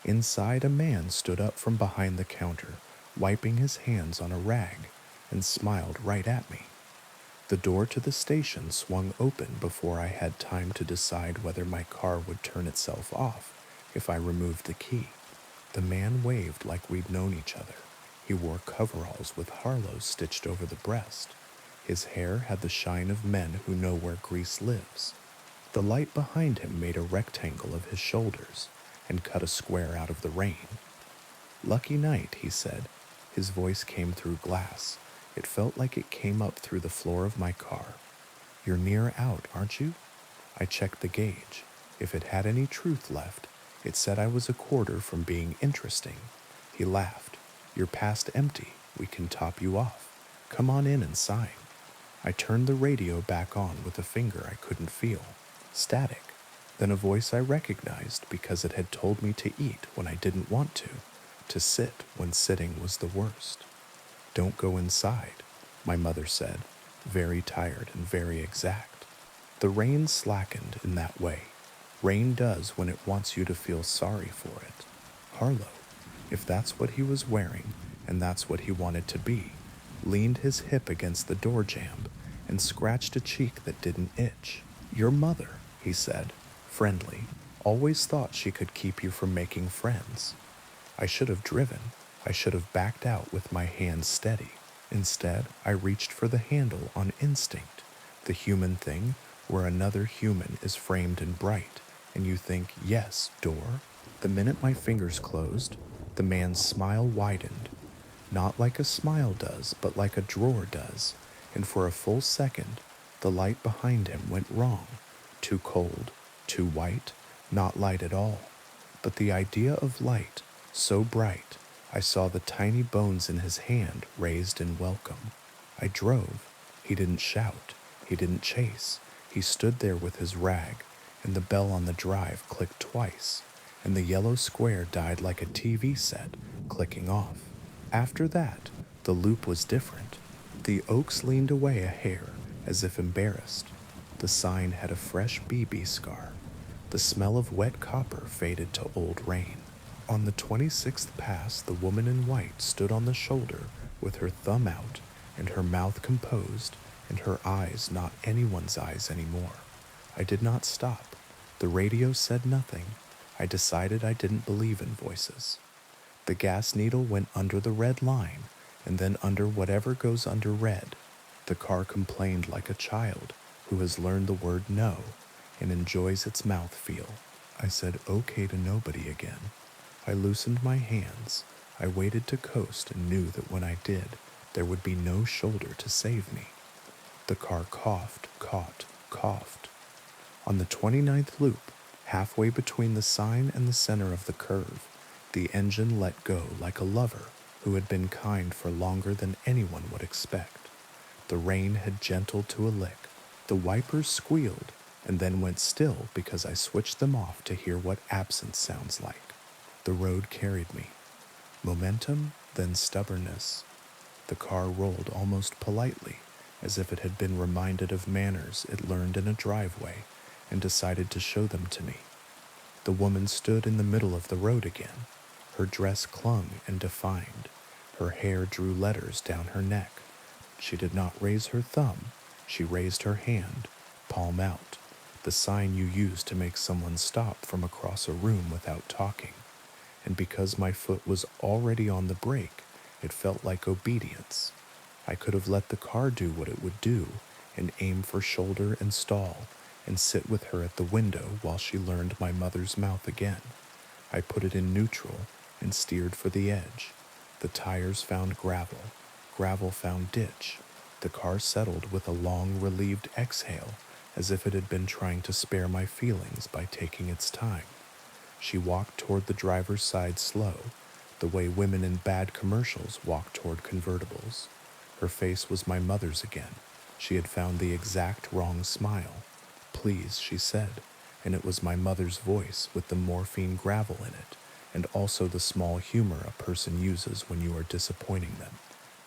Inside, a man stood up from behind the counter, wiping his hands on a rag, and smiled right at me. The door to the station swung open before I had time to decide whether my car would turn itself off if I removed the key. The man waved like we'd known each other. He wore coveralls with Harlow stitched over the breast. His hair had the shine of men who know where grease lives. The light behind him made a rectangle of his shoulders and cut a square out of the rain. "Lucky night," he said. His voice came through glass. It felt like it came up through the floor of my car. "You're near out, aren't you?" I checked the gauge. If it had any truth left, it said I was a quarter from being interesting. He laughed. "You're past empty. We can top you off. Come on in and sign." I turned the radio back on with a finger I couldn't feel. Static. Then a voice I recognized because it had told me to eat when I didn't want to sit when sitting was the worst. "Don't go inside," my mother said, very tired and very exact. The rain slackened in that way. Rain does when it wants you to feel sorry for it. Harlow, if that's what he was wearing and that's what he wanted to be, leaned his hip against the door jamb and scratched a cheek that didn't itch. "Your mother," he said, friendly, "always thought she could keep you from making friends." I should have driven. I should have backed out with my hands steady. Instead, I reached for the handle on instinct, the human thing where another human is framed in bright, and you think, yes, door. The minute my fingers closed, the man's smile widened. Not like a smile does, but like a drawer does, and for a full second, the light behind him went wrong. Too cold, too white, not light at all. But the idea of light, so bright, I saw the tiny bones in his hand raised in welcome. I drove. He didn't shout. He didn't chase. He stood there with his rag, and the bell on the drive clicked twice, and the yellow square died like a TV set, clicking off. After that, the loop was different. The oaks leaned away a hair, as if embarrassed. The sign had a fresh BB scar. The smell of wet copper faded to old rain. On the 26th pass, the woman in white stood on the shoulder with her thumb out and her mouth composed and her eyes not anyone's eyes anymore. I did not stop. The radio said nothing. I decided I didn't believe in voices. The gas needle went under the red line and then under whatever goes under red. The car complained like a child who has learned the word no and enjoys its mouth feel. I said okay to nobody again. I loosened my hands. I waited to coast and knew that when I did, There would be no shoulder to save me. The car coughed. On the 29th loop, halfway between the sign and the center of the curve, the engine let go like a lover who had been kind for longer than anyone would expect. The rain had gentled to a lick. The wipers squealed and then went still because I switched them off to hear what absence sounds like. The road carried me. Momentum, then stubbornness. The car rolled almost politely, as if it had been reminded of manners it learned in a driveway and decided to show them to me. The woman stood in the middle of the road again. Her dress clung and defined. Her hair drew letters down her neck. She did not raise her thumb. She raised her hand, palm out, the sign you use to make someone stop from across a room without talking. And because my foot was already on the brake, it felt like obedience. I could have let the car do what it would do and aim for shoulder and stall and sit with her at the window while she learned my mother's mouth again. I put it in neutral and steered for the edge. The tires found gravel. Gravel found ditch. The car settled with a long, relieved exhale, as if it had been trying to spare my feelings by taking its time. She walked toward the driver's side slow, the way women in bad commercials walk toward convertibles. Her face was my mother's again. She had found the exact wrong smile. Please, she said, and it was my mother's voice with the morphine gravel in it, and also the small humor a person uses when you are disappointing them.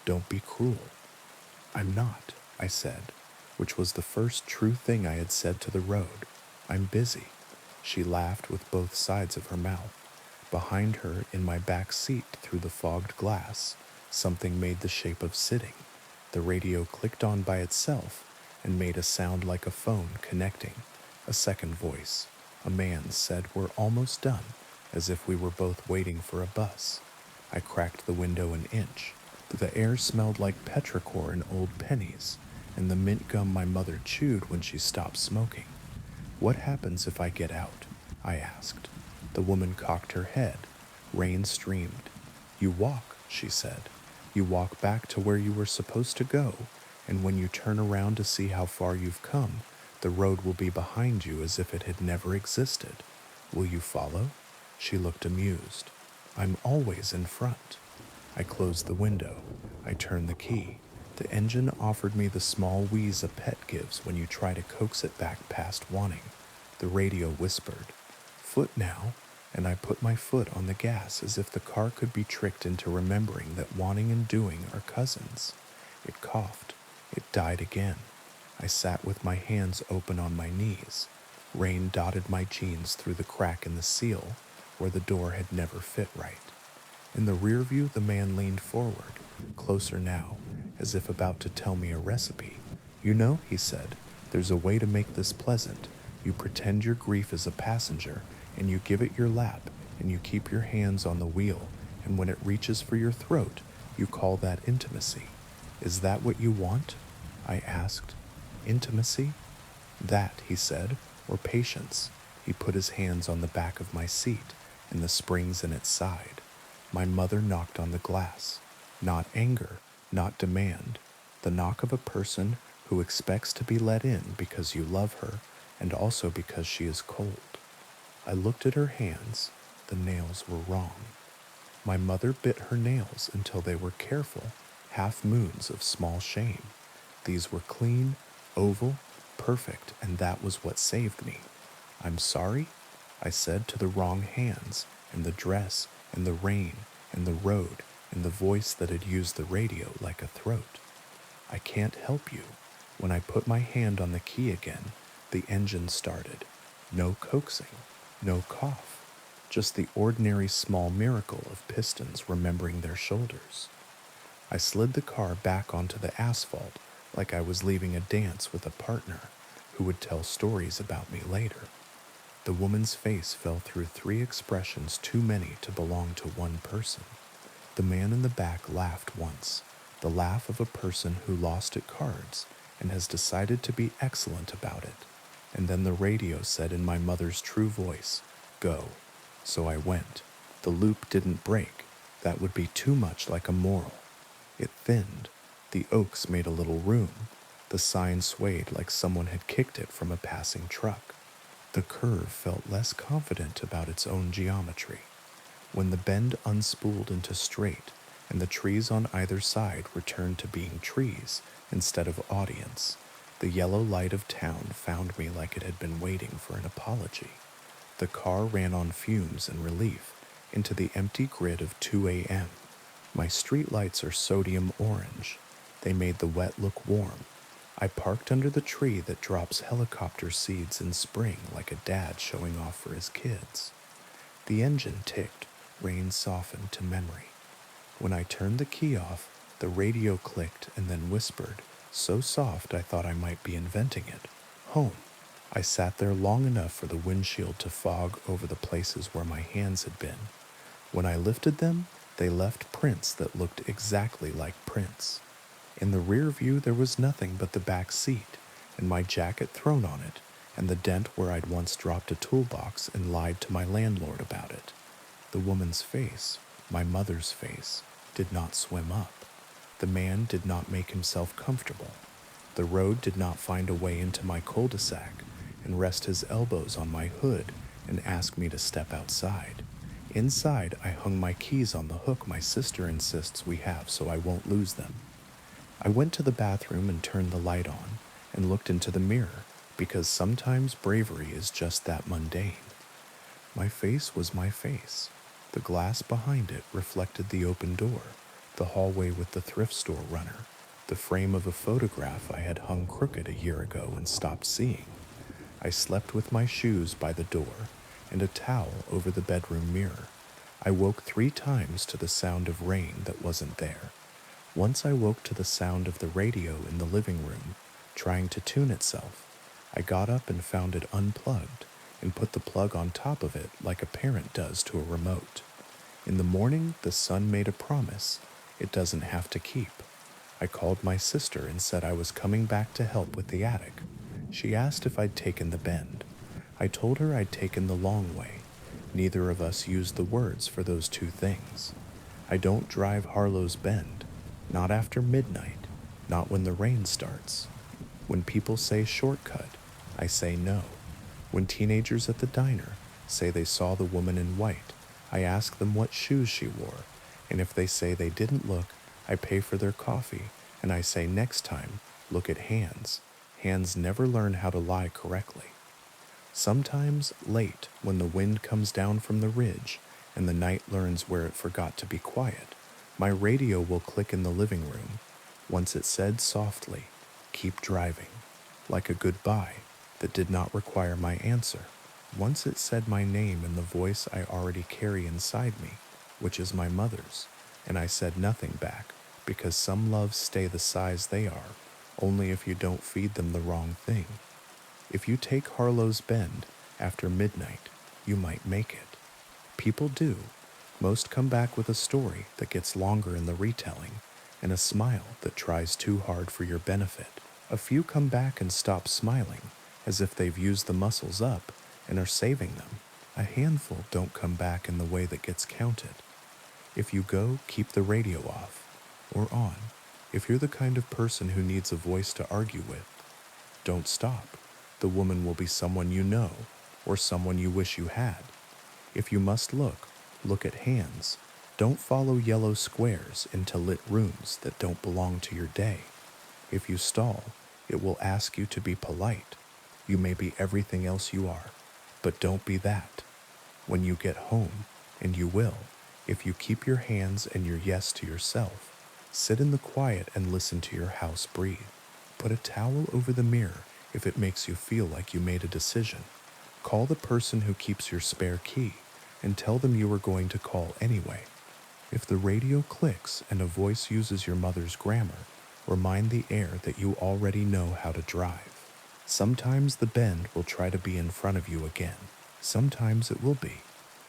Don't be cruel. I'm not, I said, which was the first true thing I had said to the road. I'm busy. She laughed with both sides of her mouth. Behind her, in my back seat through the fogged glass, something made the shape of sitting. The radio clicked on by itself and made a sound like a phone connecting. A second voice. A man said, "We're almost done," as if we were both waiting for a bus. I cracked the window an inch. The air smelled like petrichor and old pennies, and the mint gum my mother chewed when she stopped smoking. What happens if I get out? I asked. The woman cocked her head. Rain streamed. You walk, she said. You walk back to where you were supposed to go, and when you turn around to see how far you've come, the road will be behind you as if it had never existed. Will you follow? She looked amused. I'm always in front. I closed the window. I turned the key. The engine offered me the small wheeze a pet gives when you try to coax it back past wanting. The radio whispered, "Foot now," and I put my foot on the gas as if the car could be tricked into remembering that wanting and doing are cousins. It coughed. It died again. I sat with my hands open on my knees. Rain dotted my jeans through the crack in the seal where the door had never fit right. In the rear view, the man leaned forward, closer now, as if about to tell me a recipe. You know, he said, there's a way to make this pleasant. You pretend your grief is a passenger, and you give it your lap, and you keep your hands on the wheel, and when it reaches for your throat, you call that intimacy. Is that what you want? I asked. Intimacy? That, he said, or patience. He put his hands on the back of my seat and the springs in its side. My mother knocked on the glass. Not anger, not demand. The knock of a person who expects to be let in because you love her and also because she is cold. I looked at her hands. The nails were wrong. My mother bit her nails until they were careful, half moons of small shame. These were clean, oval, perfect, and that was what saved me. I'm sorry, I said to the wrong hands, and the dress, and the rain, and the road, and the voice that had used the radio like a throat. I can't help you. When I put my hand on the key again, the engine started. No coaxing, no cough, just the ordinary small miracle of pistons remembering their shoulders. I slid the car back onto the asphalt like I was leaving a dance with a partner who would tell stories about me later. The woman's face fell through 3 expressions too many to belong to one person. The man in the back laughed once, the laugh of a person who lost at cards and has decided to be excellent about it. And then the radio said in my mother's true voice, "Go." So I went. The loop didn't break. That would be too much like a moral. It thinned. The oaks made a little room. The sign swayed like someone had kicked it from a passing truck. The curve felt less confident about its own geometry. When the bend unspooled into straight, and the trees on either side returned to being trees instead of audience, the yellow light of town found me like it had been waiting for an apology. The car ran on fumes in relief into the empty grid of 2 a.m. My streetlights are sodium orange. They made the wet look warm. I parked under the tree that drops helicopter seeds in spring like a dad showing off for his kids. The engine ticked, rain softened to memory. When I turned the key off, the radio clicked and then whispered, so soft I thought I might be inventing it. Home. I sat there long enough for the windshield to fog over the places where my hands had been. When I lifted them, they left prints that looked exactly like prints. In the rear view, there was nothing but the back seat, and my jacket thrown on it, and the dent where I'd once dropped a toolbox and lied to my landlord about it. The woman's face, my mother's face, did not swim up. The man did not make himself comfortable. The road did not find a way into my cul-de-sac and rest his elbows on my hood and ask me to step outside. Inside, I hung my keys on the hook my sister insists we have so I won't lose them. I went to the bathroom and turned the light on and looked into the mirror because sometimes bravery is just that mundane. My face was my face. The glass behind it reflected the open door, the hallway with the thrift store runner, the frame of a photograph I had hung crooked a year ago and stopped seeing. I slept with my shoes by the door and a towel over the bedroom mirror. I woke 3 times to the sound of rain that wasn't there. Once I woke to the sound of the radio in the living room, trying to tune itself. I got up and found it unplugged and put the plug on top of it like a parent does to a remote. In the morning, the sun made a promise it doesn't have to keep. I called my sister and said I was coming back to help with the attic. She asked if I'd taken the bend. I told her I'd taken the long way. Neither of us used the words for those 2 things. I don't drive Harlow's Bend. Not after midnight. Not when the rain starts. When people say shortcut, I say no. When teenagers at the diner say they saw the woman in white, I ask them what shoes she wore, and if they say they didn't look, I pay for their coffee, and I say next time, look at hands. Hands never learn how to lie correctly. Sometimes late, when the wind comes down from the ridge and the night learns where it forgot to be quiet, my radio will click in the living room. Once it said softly, keep driving, like a goodbye that did not require my answer. Once it said my name in the voice I already carry inside me, which is my mother's, and I said nothing back, because some loves stay the size they are, only if you don't feed them the wrong thing. If you take Harlow's Bend after midnight, you might make it. People do. Most come back with a story that gets longer in the retelling and a smile that tries too hard for your benefit. A few come back and stop smiling, as if they've used the muscles up and are saving them. A handful don't come back in the way that gets counted. If you go, keep the radio off, or on. If you're the kind of person who needs a voice to argue with, don't stop. The woman will be someone you know, or someone you wish you had. If you must look at hands. Don't follow yellow squares into lit rooms that don't belong to your day. If you stall, it will ask you to be polite. You may be everything else you are, but don't be that. When you get home, and you will, if you keep your hands and your yes to yourself, sit in the quiet and listen to your house breathe. Put a towel over the mirror if it makes you feel like you made a decision. Call the person who keeps your spare key and tell them you were going to call anyway. If the radio clicks and a voice uses your mother's grammar, remind the air that you already know how to drive. Sometimes the bend will try to be in front of you again. Sometimes it will be.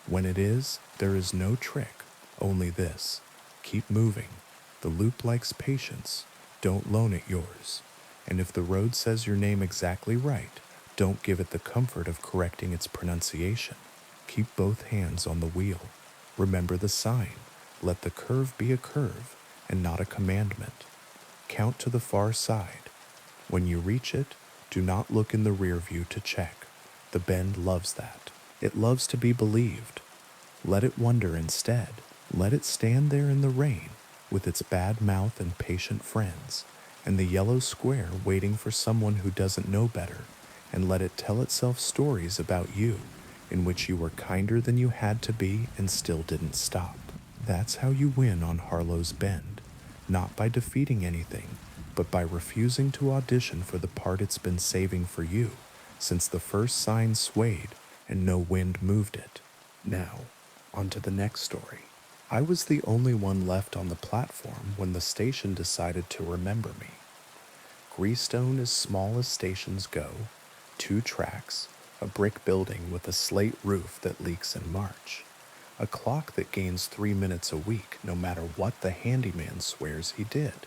When it is, there is no trick, only this. Keep moving. The loop likes patience. Don't loan it yours. And if the road says your name exactly right, don't give it the comfort of correcting its pronunciation. Keep both hands on the wheel. Remember the sign. Let the curve be a curve and not a commandment. Count to the far side. When you reach it, do not look in the rear view to check. The bend loves that. It loves to be believed. Let it wonder instead. Let it stand there in the rain with its bad mouth and patient friends, and the yellow square waiting for someone who doesn't know better, and let it tell itself stories about you in which you were kinder than you had to be and still didn't stop. That's how you win on Harlow's Bend, not by defeating anything, but by refusing to audition for the part it's been saving for you since the first sign swayed and no wind moved it. Now, on to the next story. I was the only one left on the platform when the station decided to remember me. Greystone is small as stations go, 2 tracks, a brick building with a slate roof that leaks in March, a clock that gains 3 minutes a week no matter what the handyman swears he did.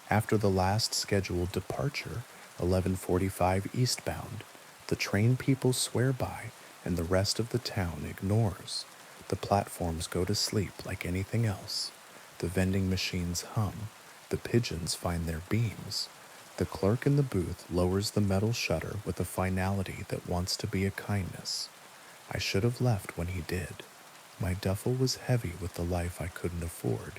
After the last scheduled departure, 11:45 eastbound, the train people swear by and the rest of the town ignores. The platforms go to sleep like anything else. The vending machines hum. The pigeons find their beams. The clerk in the booth lowers the metal shutter with a finality that wants to be a kindness. I should have left when he did. My duffel was heavy with the life I couldn't afford,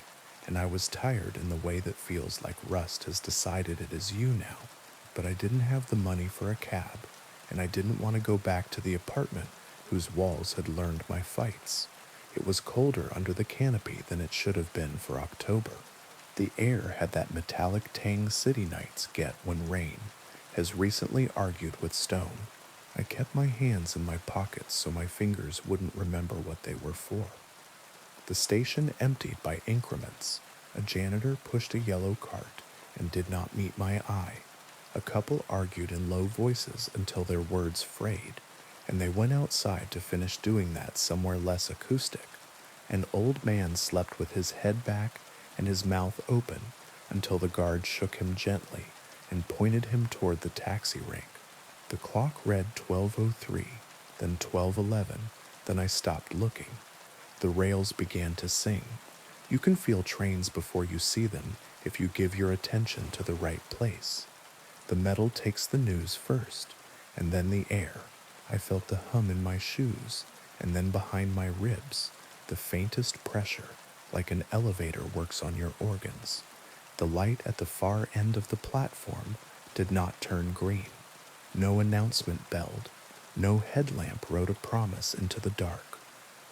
and I was tired in the way that feels like rust has decided it is you now. But I didn't have the money for a cab, and I didn't want to go back to the apartment whose walls had learned my fights. It was colder under the canopy than it should have been for October. The air had that metallic tang city nights get when rain has recently argued with stone. I kept my hands in my pockets so my fingers wouldn't remember what they were for. The station emptied by increments. A janitor pushed a yellow cart and did not meet my eye. A couple argued in low voices until their words frayed, and they went outside to finish doing that somewhere less acoustic. An old man slept with his head back and his mouth open until the guard shook him gently and pointed him toward the taxi rank. The clock read 12:03, then 12:11, then I stopped looking. The rails began to sing. You can feel trains before you see them if you give your attention to the right place. The metal takes the news first, and then the air. I felt the hum in my shoes, and then behind my ribs, the faintest pressure, like an elevator works on your organs. The light at the far end of the platform did not turn green. No announcement belled. No headlamp wrote a promise into the dark.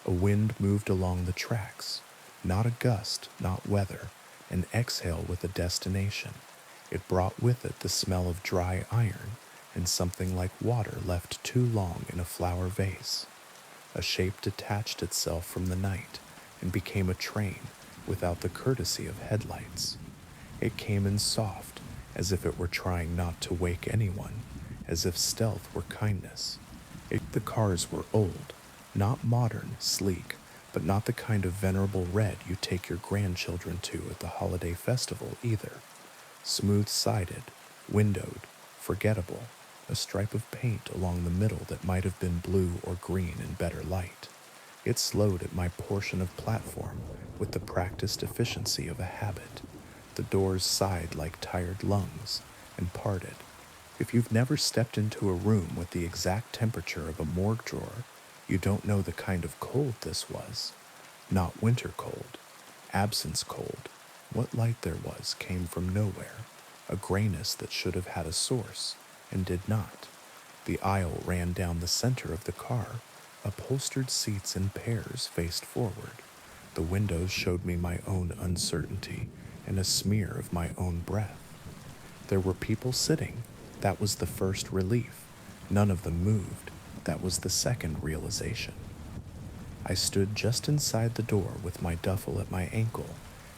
A wind moved along the tracks. Not a gust, not weather. An exhale with a destination. It brought with it the smell of dry iron and something like water left too long in a flower vase. A shape detached itself from the night and became a train without the courtesy of headlights. It came in soft, as if it were trying not to wake anyone, as if stealth were kindness. The cars were old, not modern, sleek, but not the kind of venerable red you take your grandchildren to at the holiday festival either. Smooth-sided, windowed, forgettable, a stripe of paint along the middle that might have been blue or green in better light. It slowed at my portion of platform with the practiced efficiency of a habit. The doors sighed like tired lungs and parted. If you've never stepped into a room with the exact temperature of a morgue drawer, you don't know the kind of cold this was. Not winter cold, absence cold. What light there was came from nowhere, a grayness that should have had a source and did not. The aisle ran down the center of the car. Upholstered seats in pairs faced forward. The windows showed me my own uncertainty and a smear of my own breath. There were people sitting. That was the first relief. None of them moved. That was the second realization. I stood just inside the door with my duffel at my ankle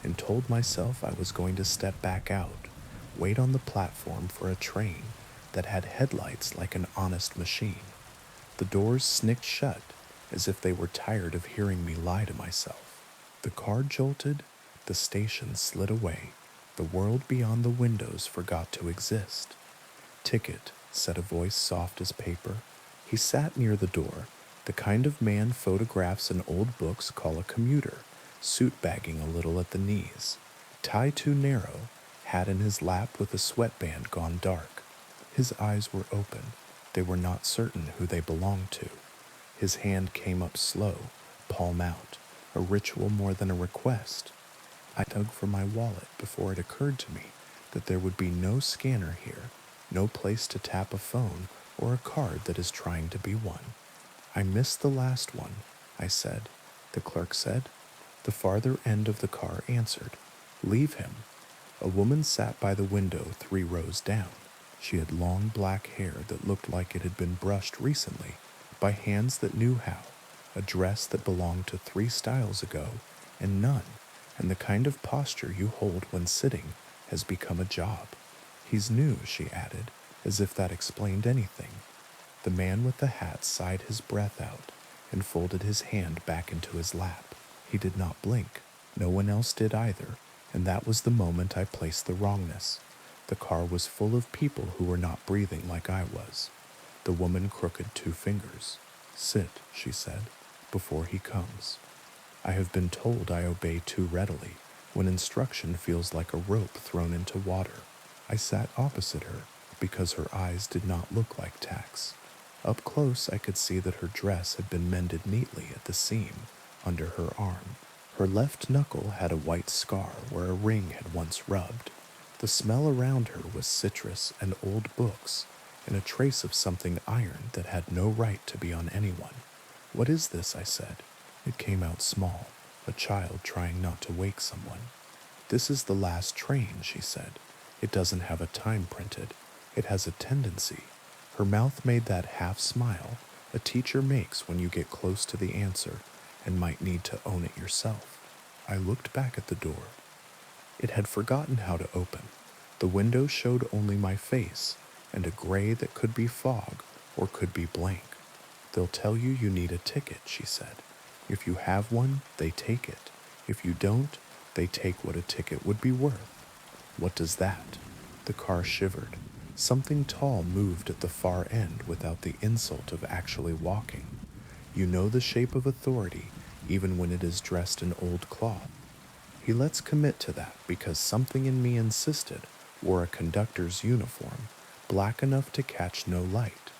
and told myself I was going to step back out, wait on the platform for a train that had headlights like an honest machine. The doors snicked shut as if they were tired of hearing me lie to myself. The car jolted, the station slid away, the world beyond the windows forgot to exist. "Ticket," said a voice soft as paper. He sat near the door, the kind of man photographs and old books call a commuter, suit bagging a little at the knees. Tie too narrow, hat in his lap with a sweatband gone dark. His eyes were open. They were not certain who they belonged to. His hand came up slow, palm out, a ritual more than a request. I dug for my wallet before it occurred to me that there would be no scanner here, no place to tap a phone or a card that is trying to be one. I missed the last one, I said. The clerk said. The farther end of the car answered, Leave him. A woman sat by the window 3 rows down. She had long black hair that looked like it had been brushed recently by hands that knew how, a dress that belonged to 3 styles ago and none, and the kind of posture you hold when sitting has become a job. He's new, she added, as if that explained anything. The man with the hat sighed his breath out and folded his hand back into his lap. He did not blink. No one else did either, and that was the moment I placed the wrongness. The car was full of people who were not breathing like I was. The woman crooked 2 fingers. Sit, she said, before he comes. I have been told I obey too readily when instruction feels like a rope thrown into water. I sat opposite her because her eyes did not look like tacks. Up close I could see that her dress had been mended neatly at the seam under her arm. Her left knuckle had a white scar where a ring had once rubbed. The smell around her was citrus and old books, and a trace of something iron that had no right to be on anyone. What is this? I said. It came out small, a child trying not to wake someone. This is the last train, she said. It doesn't have a time printed. It has a tendency. Her mouth made that half smile a teacher makes when you get close to the answer and might need to own it yourself. I looked back at the door. It had forgotten how to open. The window showed only my face and a gray that could be fog or could be blank. They'll tell you you need a ticket, she said. If you have one, they take it. If you don't, they take what a ticket would be worth. What does that? The car shivered. Something tall moved at the far end without the insult of actually walking. You know the shape of authority, even when it is dressed in old cloth. Let's commit to that because something in me insisted wore a conductor's uniform, black enough to catch no light,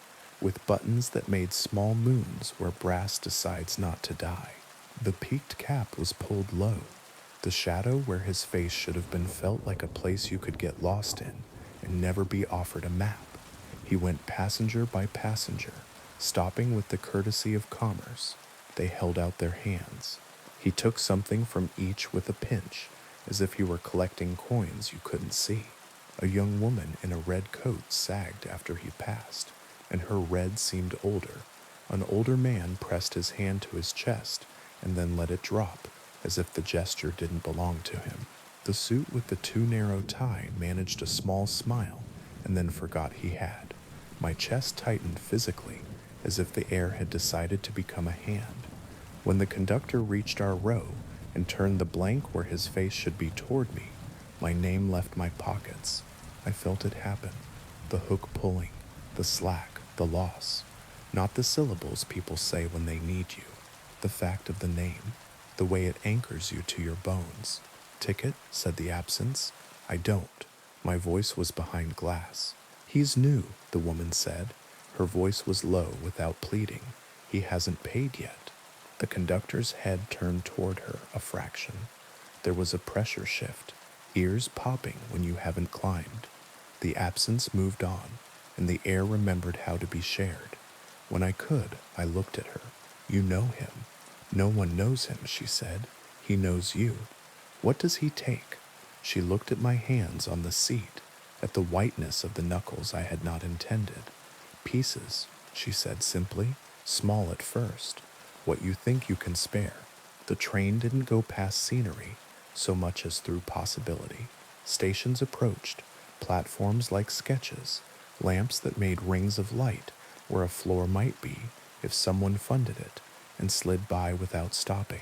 with buttons that made small moons where brass decides not to die. The peaked cap was pulled low. The shadow where his face should have been felt like a place you could get lost in and never be offered a map. He went passenger by passenger, stopping with the courtesy of commerce. They held out their hands. He took something from each with a pinch, as if he were collecting coins you couldn't see. A young woman in a red coat sagged after he passed, and her red seemed older. An older man pressed his hand to his chest and then let it drop, as if the gesture didn't belong to him. The suit with the too narrow tie managed a small smile and then forgot he had. My chest tightened physically, as if the air had decided to become a hand. When the conductor reached our row and turned the blank where his face should be toward me, my name left my pockets. I felt it happen. The hook pulling, the slack, the loss. Not the syllables people say when they need you. The fact of the name, the way it anchors you to your bones. Ticket, said the absence. I don't. My voice was behind glass. He's new, the woman said. Her voice was low without pleading. He hasn't paid yet. The conductor's head turned toward her a fraction. There was a pressure shift, ears popping when you haven't climbed. The absence moved on, and the air remembered how to be shared. When I could, I looked at her. You know him. No one knows him, she said. He knows you. What does he take? She looked at my hands on the seat, at the whiteness of the knuckles I had not intended. Pieces, she said simply, small at first. What you think you can spare. The train didn't go past scenery, so much as through possibility. Stations approached, platforms like sketches, lamps that made rings of light where a floor might be if someone funded it, and slid by without stopping.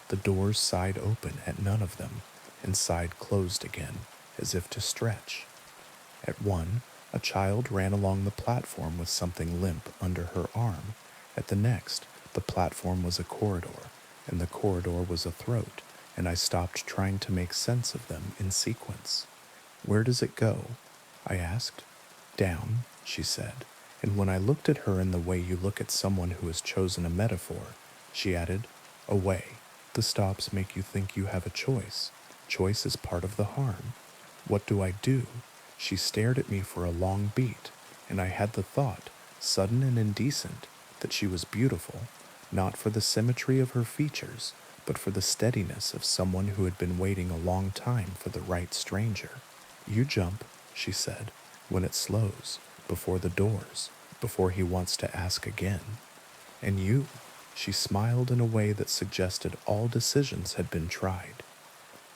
The doors sighed open at none of them, and sighed closed again, as if to stretch. At one, a child ran along the platform with something limp under her arm. At the next, the platform was a corridor, and the corridor was a throat, and I stopped trying to make sense of them in sequence. Where does it go? I asked. Down, she said, and when I looked at her in the way you look at someone who has chosen a metaphor, she added, away. The stops make you think you have a choice. Choice is part of the harm. What do I do? She stared at me for a long beat, and I had the thought, sudden and indecent, that she was beautiful, not for the symmetry of her features, but for the steadiness of someone who had been waiting a long time for the right stranger. You jump, she said, when it slows, before the doors, before he wants to ask again. And you, she smiled in a way that suggested all decisions had been tried.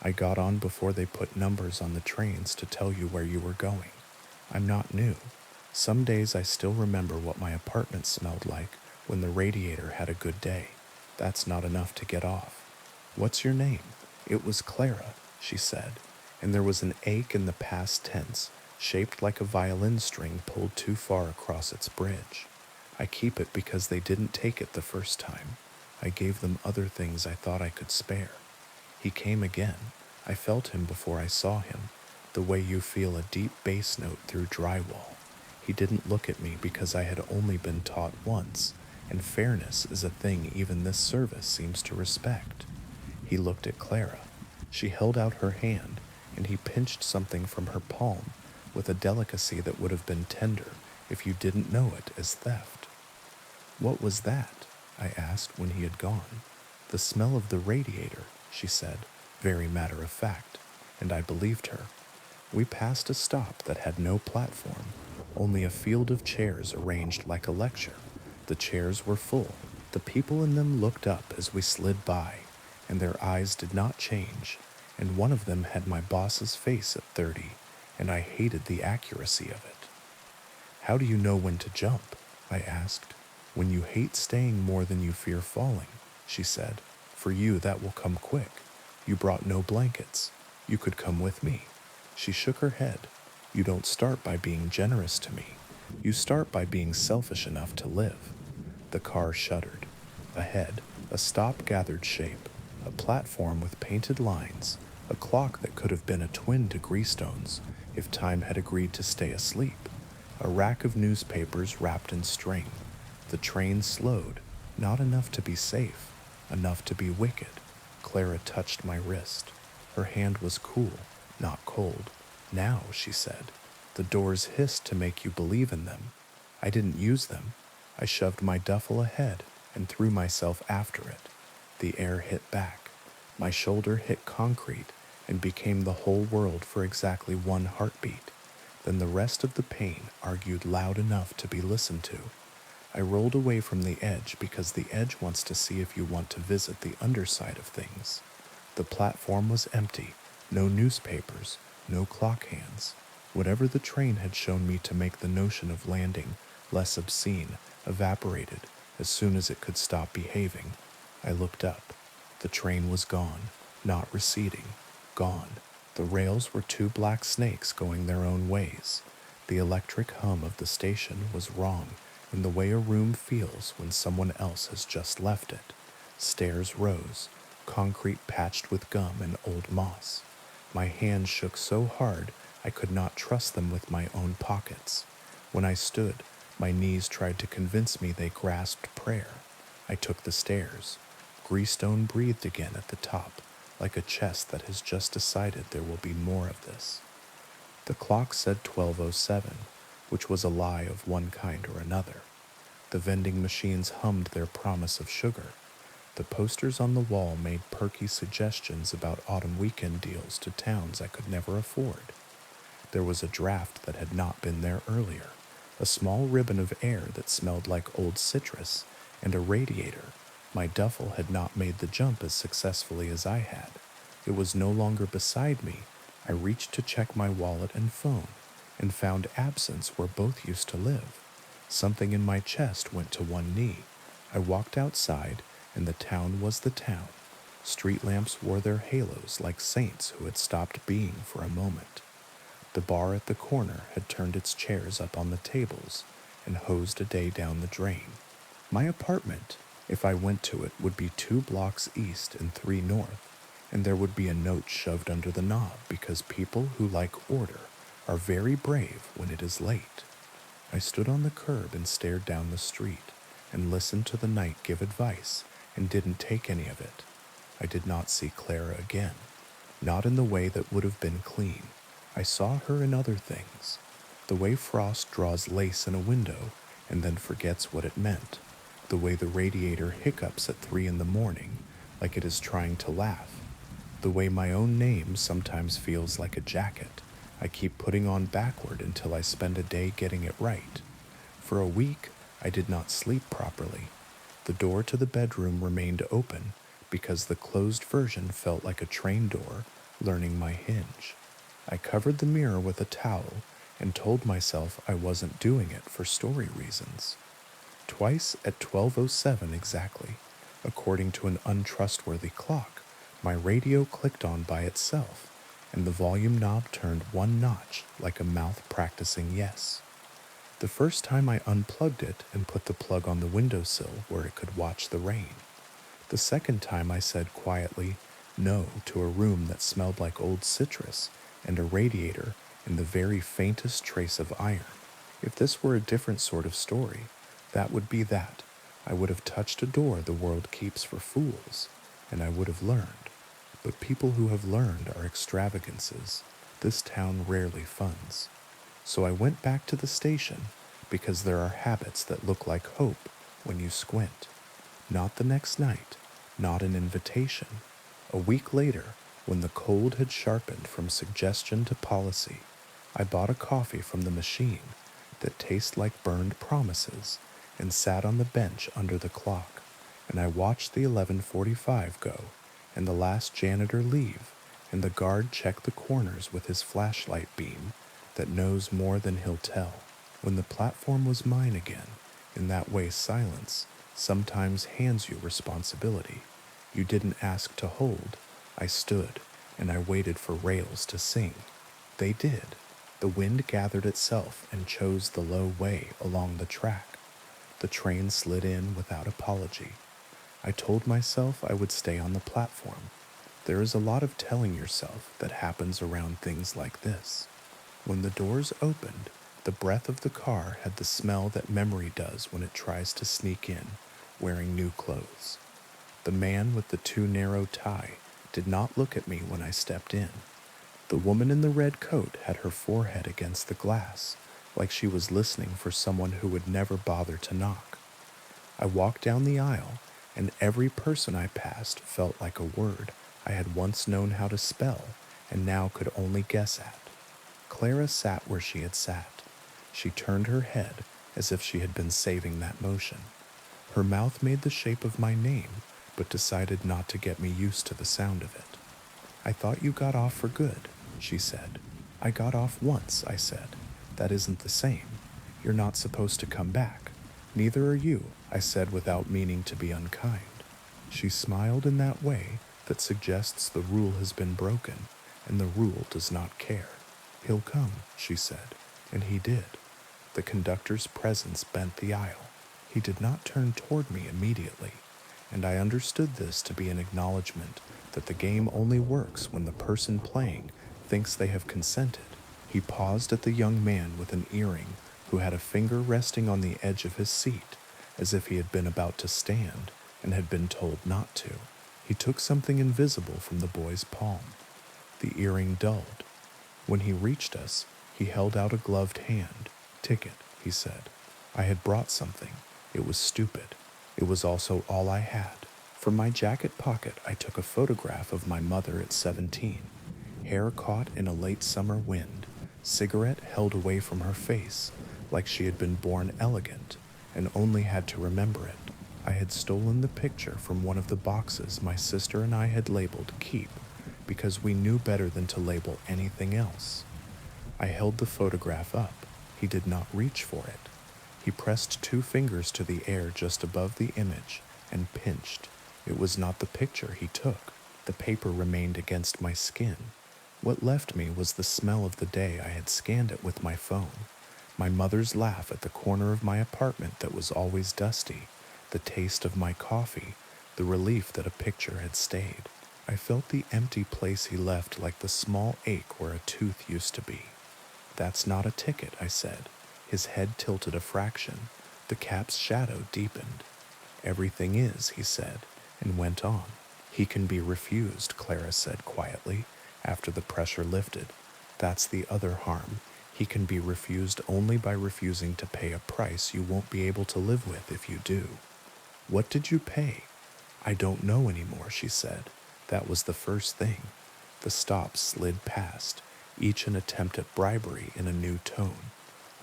I got on before they put numbers on the trains to tell you where you were going. I'm not new. Some days I still remember what my apartment smelled like when the radiator had a good day. That's not enough to get off. What's your name? It was Clara, she said, and there was an ache in the past tense, shaped like a violin string pulled too far across its bridge. I keep it because they didn't take it the first time. I gave them other things I thought I could spare. He came again. I felt him before I saw him, the way you feel a deep bass note through drywall. He didn't look at me because I had only been taught once, and fairness is a thing even this service seems to respect. He looked at Clara. She held out her hand, and he pinched something from her palm with a delicacy that would have been tender if you didn't know it as theft. What was that? I asked when he had gone. The smell of the radiator, she said, very matter of fact, and I believed her. We passed a stop that had no platform, only a field of chairs arranged like a lecture. The chairs were full. The people in them looked up as we slid by, and their eyes did not change, and one of them had my boss's face at 30, and I hated the accuracy of it. How do you know when to jump? I asked. When you hate staying more than you fear falling, she said. For you, that will come quick. You brought no blankets. You could come with me. She shook her head. You don't start by being generous to me. You start by being selfish enough to live. The car shuddered. Ahead, a stop gathered shape, a platform with painted lines, a clock that could have been a twin to Greestone's if time had agreed to stay asleep, a rack of newspapers wrapped in string. The train slowed, not enough to be safe, enough to be wicked. Clara touched my wrist. Her hand was cool, not cold. Now, she said, the doors hissed to make you believe in them. I didn't use them. I shoved my duffel ahead and threw myself after it. The air hit back. My shoulder hit concrete and became the whole world for exactly one heartbeat. Then the rest of the pain argued loud enough to be listened to. I rolled away from the edge because the edge wants to see if you want to visit the underside of things. The platform was empty, no newspapers, no clock hands. Whatever the train had shown me to make the notion of landing less obscene evaporated as soon as it could stop behaving. I looked up. The train was gone, not receding, gone. The rails were two black snakes going their own ways. The electric hum of the station was wrong in the way a room feels when someone else has just left it. Stairs rose, concrete patched with gum and old moss. My hands shook so hard I could not trust them with my own pockets. When I stood, my knees tried to convince me they grasped prayer. I took the stairs. Greestone breathed again at the top, like a chest that has just decided there will be more of this. The clock said 12:07, which was a lie of one kind or another. The vending machines hummed their promise of sugar. The posters on the wall made perky suggestions about autumn weekend deals to towns I could never afford. There was a draft that had not been there earlier, a small ribbon of air that smelled like old citrus, and a radiator. My duffel had not made the jump as successfully as I had. It was no longer beside me. I reached to check my wallet and phone, and found absence where both used to live. Something in my chest went to one knee. I walked outside, and the town was the town. Street lamps wore their halos like saints who had stopped being for a moment. The bar at the corner had turned its chairs up on the tables and hosed a day down the drain. My apartment, if I went to it, would be 2 blocks east and 3 north. and there would be a note shoved under the knob because people who like order are very brave when it is late. I stood on the curb and stared down the street and listened to the night give advice and didn't take any of it. I did not see Clara again, not in the way that would have been clean. I saw her in other things, the way frost draws lace in a window and then forgets what it meant, the way the radiator hiccups at 3 in the morning like it is trying to laugh, the way my own name sometimes feels like a jacket I keep putting on backward until I spend a day getting it right. For a week, I did not sleep properly. The door to the bedroom remained open because the closed version felt like a train door learning my hinge. I covered the mirror with a towel and told myself I wasn't doing it for story reasons. Twice at 12:07 exactly, according to an untrustworthy clock, my radio clicked on by itself, and the volume knob turned one notch like a mouth practicing yes. The first time I unplugged it and put the plug on the windowsill where it could watch the rain. The second time I said quietly no to a room that smelled like old citrus and a radiator and the very faintest trace of iron. If this were a different sort of story, that would be that. I would have touched a door the world keeps for fools, and I would have learned. But people who have learned are extravagances this town rarely funds. So I went back to the station because there are habits that look like hope when you squint. Not the next night, not an invitation. A week later, when the cold had sharpened from suggestion to policy, I bought a coffee from the machine that tastes like burned promises and sat on the bench under the clock, and I watched the 11:45 go and the last janitor leave and the guard check the corners with his flashlight beam that knows more than he'll tell. When the platform was mine again, in that way silence sometimes hands you responsibility. You didn't ask to hold. I stood, and I waited for rails to sing. They did. The wind gathered itself and chose the low way along the track. The train slid in without apology. I told myself I would stay on the platform. There is a lot of telling yourself that happens around things like this. When the doors opened, the breath of the car had the smell that memory does when it tries to sneak in, wearing new clothes. The man with the too narrow tie did not look at me when I stepped in. The woman in the red coat had her forehead against the glass, like she was listening for someone who would never bother to knock. I walked down the aisle, and every person I passed felt like a word I had once known how to spell and now could only guess at. Clara sat where she had sat. She turned her head as if she had been saving that motion. Her mouth made the shape of my name, but decided not to get me used to the sound of it. I thought you got off for good, she said. I got off once, I said. That isn't the same. You're not supposed to come back. Neither are you, I said without meaning to be unkind. She smiled in that way that suggests the rule has been broken, and the rule does not care. He'll come, she said, and he did. The conductor's presence bent the aisle. He did not turn toward me immediately, and I understood this to be an acknowledgement that the game only works when the person playing thinks they have consented. He paused at the young man with an earring who had a finger resting on the edge of his seat, as if he had been about to stand and had been told not to. He took something invisible from the boy's palm. The earring dulled. When he reached us, he held out a gloved hand. Ticket, he said. I had brought something. It was stupid. It was also all I had. From my jacket pocket, I took a photograph of my mother at 17. Hair caught in a late summer wind, cigarette held away from her face, like she had been born elegant, and only had to remember it. I had stolen the picture from one of the boxes my sister and I had labeled Keep, because we knew better than to label anything else. I held the photograph up. He did not reach for it. He pressed 2 fingers to the air just above the image and pinched. It was not the picture he took. The paper remained against my skin. What left me was the smell of the day I had scanned it with my phone. My mother's laugh at the corner of my apartment that was always dusty, the taste of my coffee, the relief that a picture had stayed. I felt the empty place he left like the small ache where a tooth used to be. That's not a ticket, I said. His head tilted a fraction. The cap's shadow deepened. Everything is, he said, and went on. He can be refused, Clara said quietly, after the pressure lifted. That's the other harm. He can be refused only by refusing to pay a price you won't be able to live with if you do. What did you pay? I don't know anymore, she said. That was the first thing. The stops slid past, each an attempt at bribery in a new tone.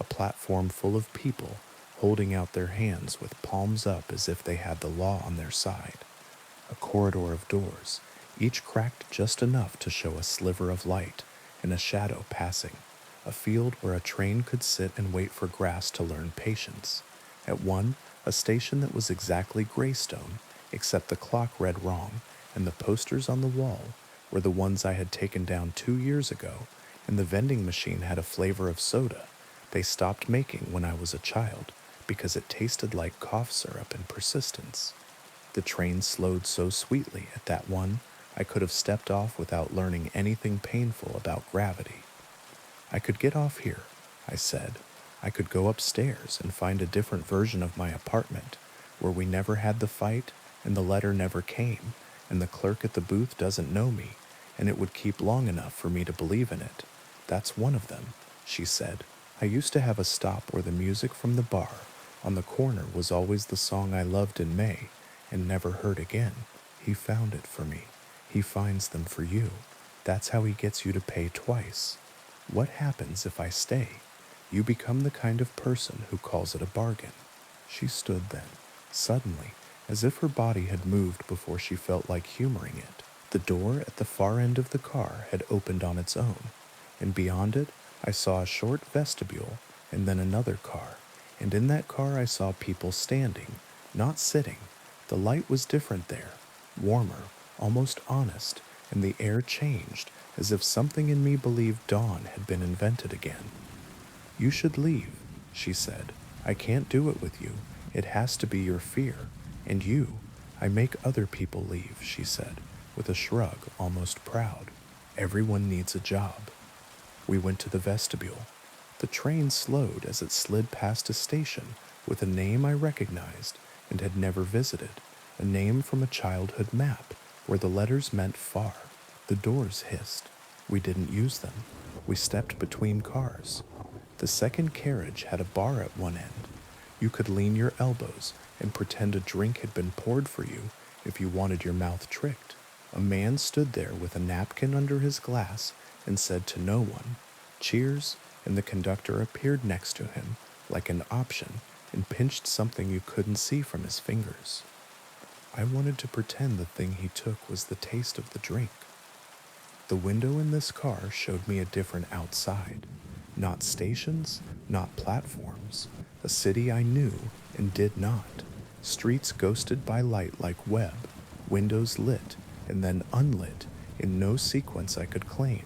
A platform full of people holding out their hands with palms up as if they had the law on their side. A corridor of doors, each cracked just enough to show a sliver of light and a shadow passing. A field where a train could sit and wait for grass to learn patience. At one, a station that was exactly Greystone, except the clock read wrong, and the posters on the wall were the ones I had taken down 2 years ago, and the vending machine had a flavor of soda they stopped making when I was a child because it tasted like cough syrup and persistence. The train slowed so sweetly at that one, I could have stepped off without learning anything painful about gravity. I could get off here, I said. I could go upstairs and find a different version of my apartment, where we never had the fight, and the letter never came, and the clerk at the booth doesn't know me, and it would keep long enough for me to believe in it. That's one of them, she said. I used to have a stop where the music from the bar on the corner was always the song I loved in May and never heard again. He found it for me. He finds them for you. That's how he gets you to pay twice. What happens if I stay? You become the kind of person who calls it a bargain. She stood then, suddenly, as if her body had moved before she felt like humoring it. The door at the far end of the car had opened on its own, and beyond it I saw a short vestibule and then another car, and in that car I saw people standing, not sitting. The light was different there, warmer, almost honest, and the air changed as if something in me believed dawn had been invented again. You should leave, she said. I can't do it with you. It has to be your fear. And you. I make other people leave, she said, with a shrug, almost proud. Everyone needs a job. We went to the vestibule. The train slowed as it slid past a station with a name I recognized and had never visited, a name from a childhood map where the letters meant far. The doors hissed. We didn't use them. We stepped between cars. The second carriage had a bar at one end. You could lean your elbows and pretend a drink had been poured for you if you wanted your mouth tricked. A man stood there with a napkin under his glass and said to no one, "Cheers," and the conductor appeared next to him like an option and pinched something you couldn't see from his fingers. I wanted to pretend the thing he took was the taste of the drink. The window in this car showed me a different outside. Not stations, not platforms. A city I knew and did not. Streets ghosted by light like web, windows lit and then unlit in no sequence I could claim,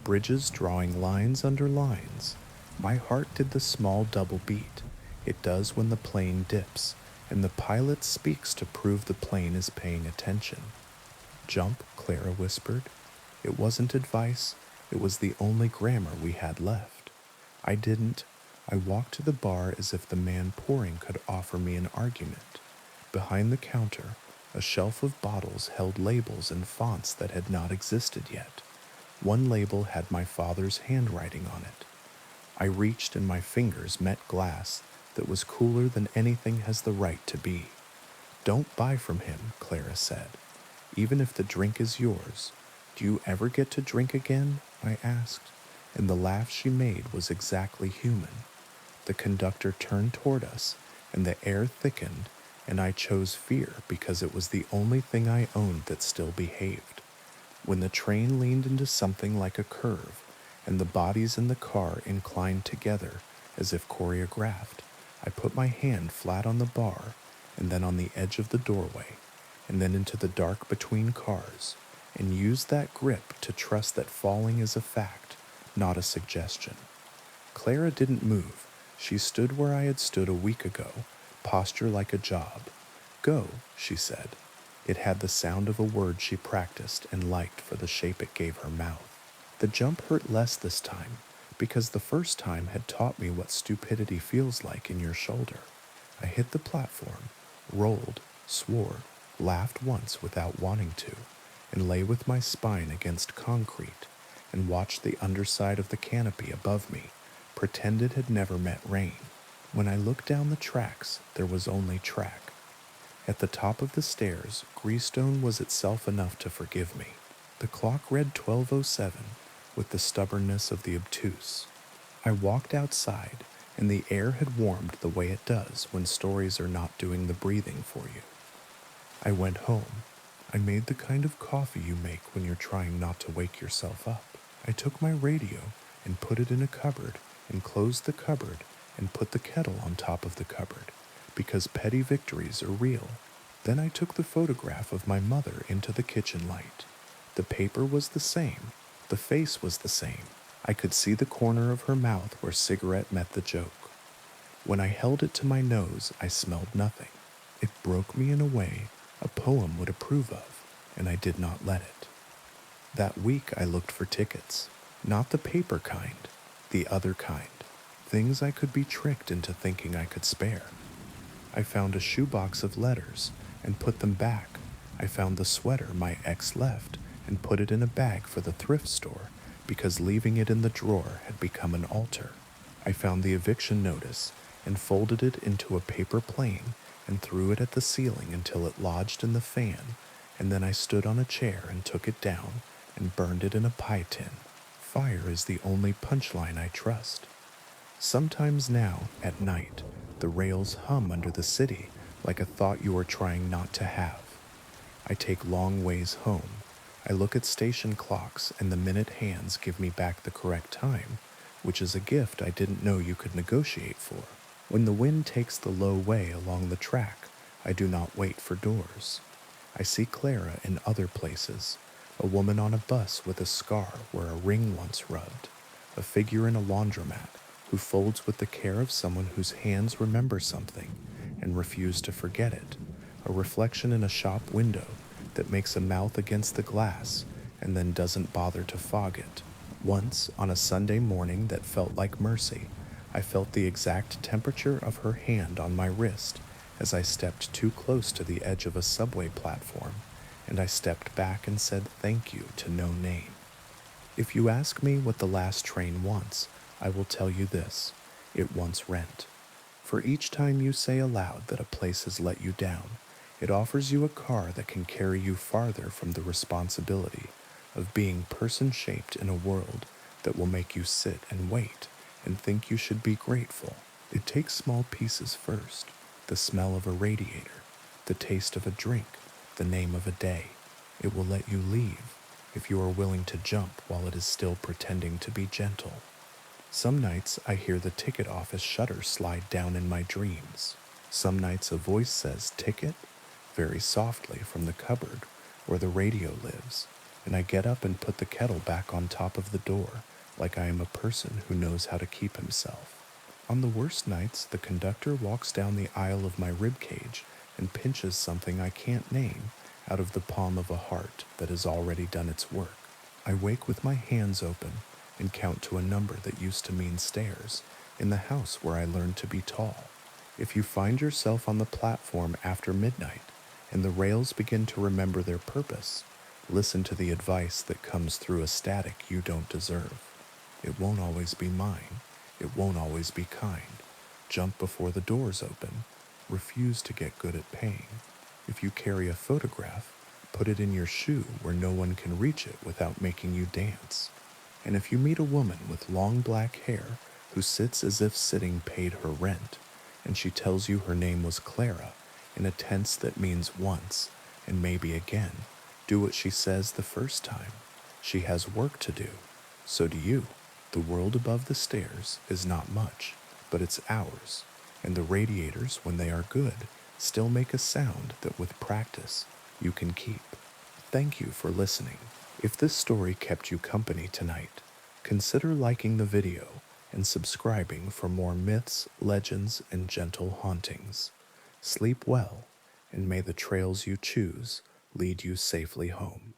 bridges drawing lines under lines. My heart did the small double beat. It does when the plane dips, and the pilot speaks to prove the plane is paying attention. Jump, Clara whispered. It wasn't advice, it was the only grammar we had left. I didn't. I walked to the bar as if the man pouring could offer me an argument. Behind the counter, a shelf of bottles held labels in fonts that had not existed yet. One label had my father's handwriting on it. I reached and my fingers met glass that was cooler than anything has the right to be. Don't buy from him, Clara said. Even if the drink is yours. Do you ever get to drink again? I asked, and the laugh she made was exactly human. The conductor turned toward us, and the air thickened, and I chose fear because it was the only thing I owned that still behaved. When the train leaned into something like a curve, and the bodies in the car inclined together as if choreographed, I put my hand flat on the bar, and then on the edge of the doorway, and then into the dark between cars, and used that grip to trust that falling is a fact, not a suggestion. Clara didn't move. She stood where I had stood a week ago, posture like a job. Go, she said. It had the sound of a word she practiced and liked for the shape it gave her mouth. The jump hurt less this time because the first time had taught me what stupidity feels like in your shoulder. I hit the platform, rolled, swore, laughed once without wanting to, and lay with my spine against concrete and watched the underside of the canopy above me pretend it had never met rain. When I looked down the tracks, there was only track. At the top of the stairs, Greystone was itself enough to forgive me. The clock read 12:07 with the stubbornness of the obtuse. I walked outside, and the air had warmed the way it does when stories are not doing the breathing for you. I went home. I made the kind of coffee you make when you're trying not to wake yourself up. I took my radio and put it in a cupboard and closed the cupboard and put the kettle on top of the cupboard because petty victories are real. Then I took the photograph of my mother into the kitchen light. The paper was the same. The face was the same. I could see the corner of her mouth where cigarette met the joke. When I held it to my nose, I smelled nothing. It broke me in a way a poem would approve of, and I did not let it. That week I looked for tickets, not the paper kind, the other kind, things I could be tricked into thinking I could spare. I found a shoebox of letters and put them back. I found the sweater my ex left and put it in a bag for the thrift store because leaving it in the drawer had become an altar. I found the eviction notice and folded it into a paper plane and threw it at the ceiling until it lodged in the fan, and then I stood on a chair and took it down and burned it in a pie tin. Fire is the only punchline I trust. Sometimes now, at night, the rails hum under the city like a thought you are trying not to have. I take long ways home. I look at station clocks and the minute hands give me back the correct time, which is a gift I didn't know you could negotiate for. When the wind takes the low way along the track, I do not wait for doors. I see Clara in other places, a woman on a bus with a scar where a ring once rubbed, a figure in a laundromat who folds with the care of someone whose hands remember something and refuse to forget it, a reflection in a shop window that makes a mouth against the glass and then doesn't bother to fog it. Once, on a Sunday morning that felt like mercy, I felt the exact temperature of her hand on my wrist as I stepped too close to the edge of a subway platform, and I stepped back and said thank you to no name. If you ask me what the last train wants, I will tell you this: it wants rent. For each time you say aloud that a place has let you down, it offers you a car that can carry you farther from the responsibility of being person-shaped in a world that will make you sit and wait and think you should be grateful. It takes small pieces first: the smell of a radiator, the taste of a drink, the name of a day. It will let you leave if you are willing to jump while it is still pretending to be gentle. Some nights I hear the ticket office shutter slide down in my dreams. Some nights a voice says ticket very softly from the cupboard where the radio lives, and I get up and put the kettle back on top of the door like I am a person who knows how to keep himself. On the worst nights, the conductor walks down the aisle of my ribcage and pinches something I can't name out of the palm of a heart that has already done its work. I wake with my hands open and count to a number that used to mean stairs in the house where I learned to be tall. If you find yourself on the platform after midnight and the rails begin to remember their purpose, listen to the advice that comes through a static you don't deserve. It won't always be mine. It won't always be kind. Jump before the doors open. Refuse to get good at paying. If you carry a photograph, put it in your shoe where no one can reach it without making you dance. And if you meet a woman with long black hair who sits as if sitting paid her rent, and she tells you her name was Clara in a tense that means once and maybe again, do what she says the first time. She has work to do. So do you. The world above the stairs is not much, but it's ours, and the radiators, when they are good, still make a sound that with practice you can keep. Thank you for listening. If this story kept you company tonight, consider liking the video and subscribing for more myths, legends, and gentle hauntings. Sleep well, and may the trails you choose lead you safely home.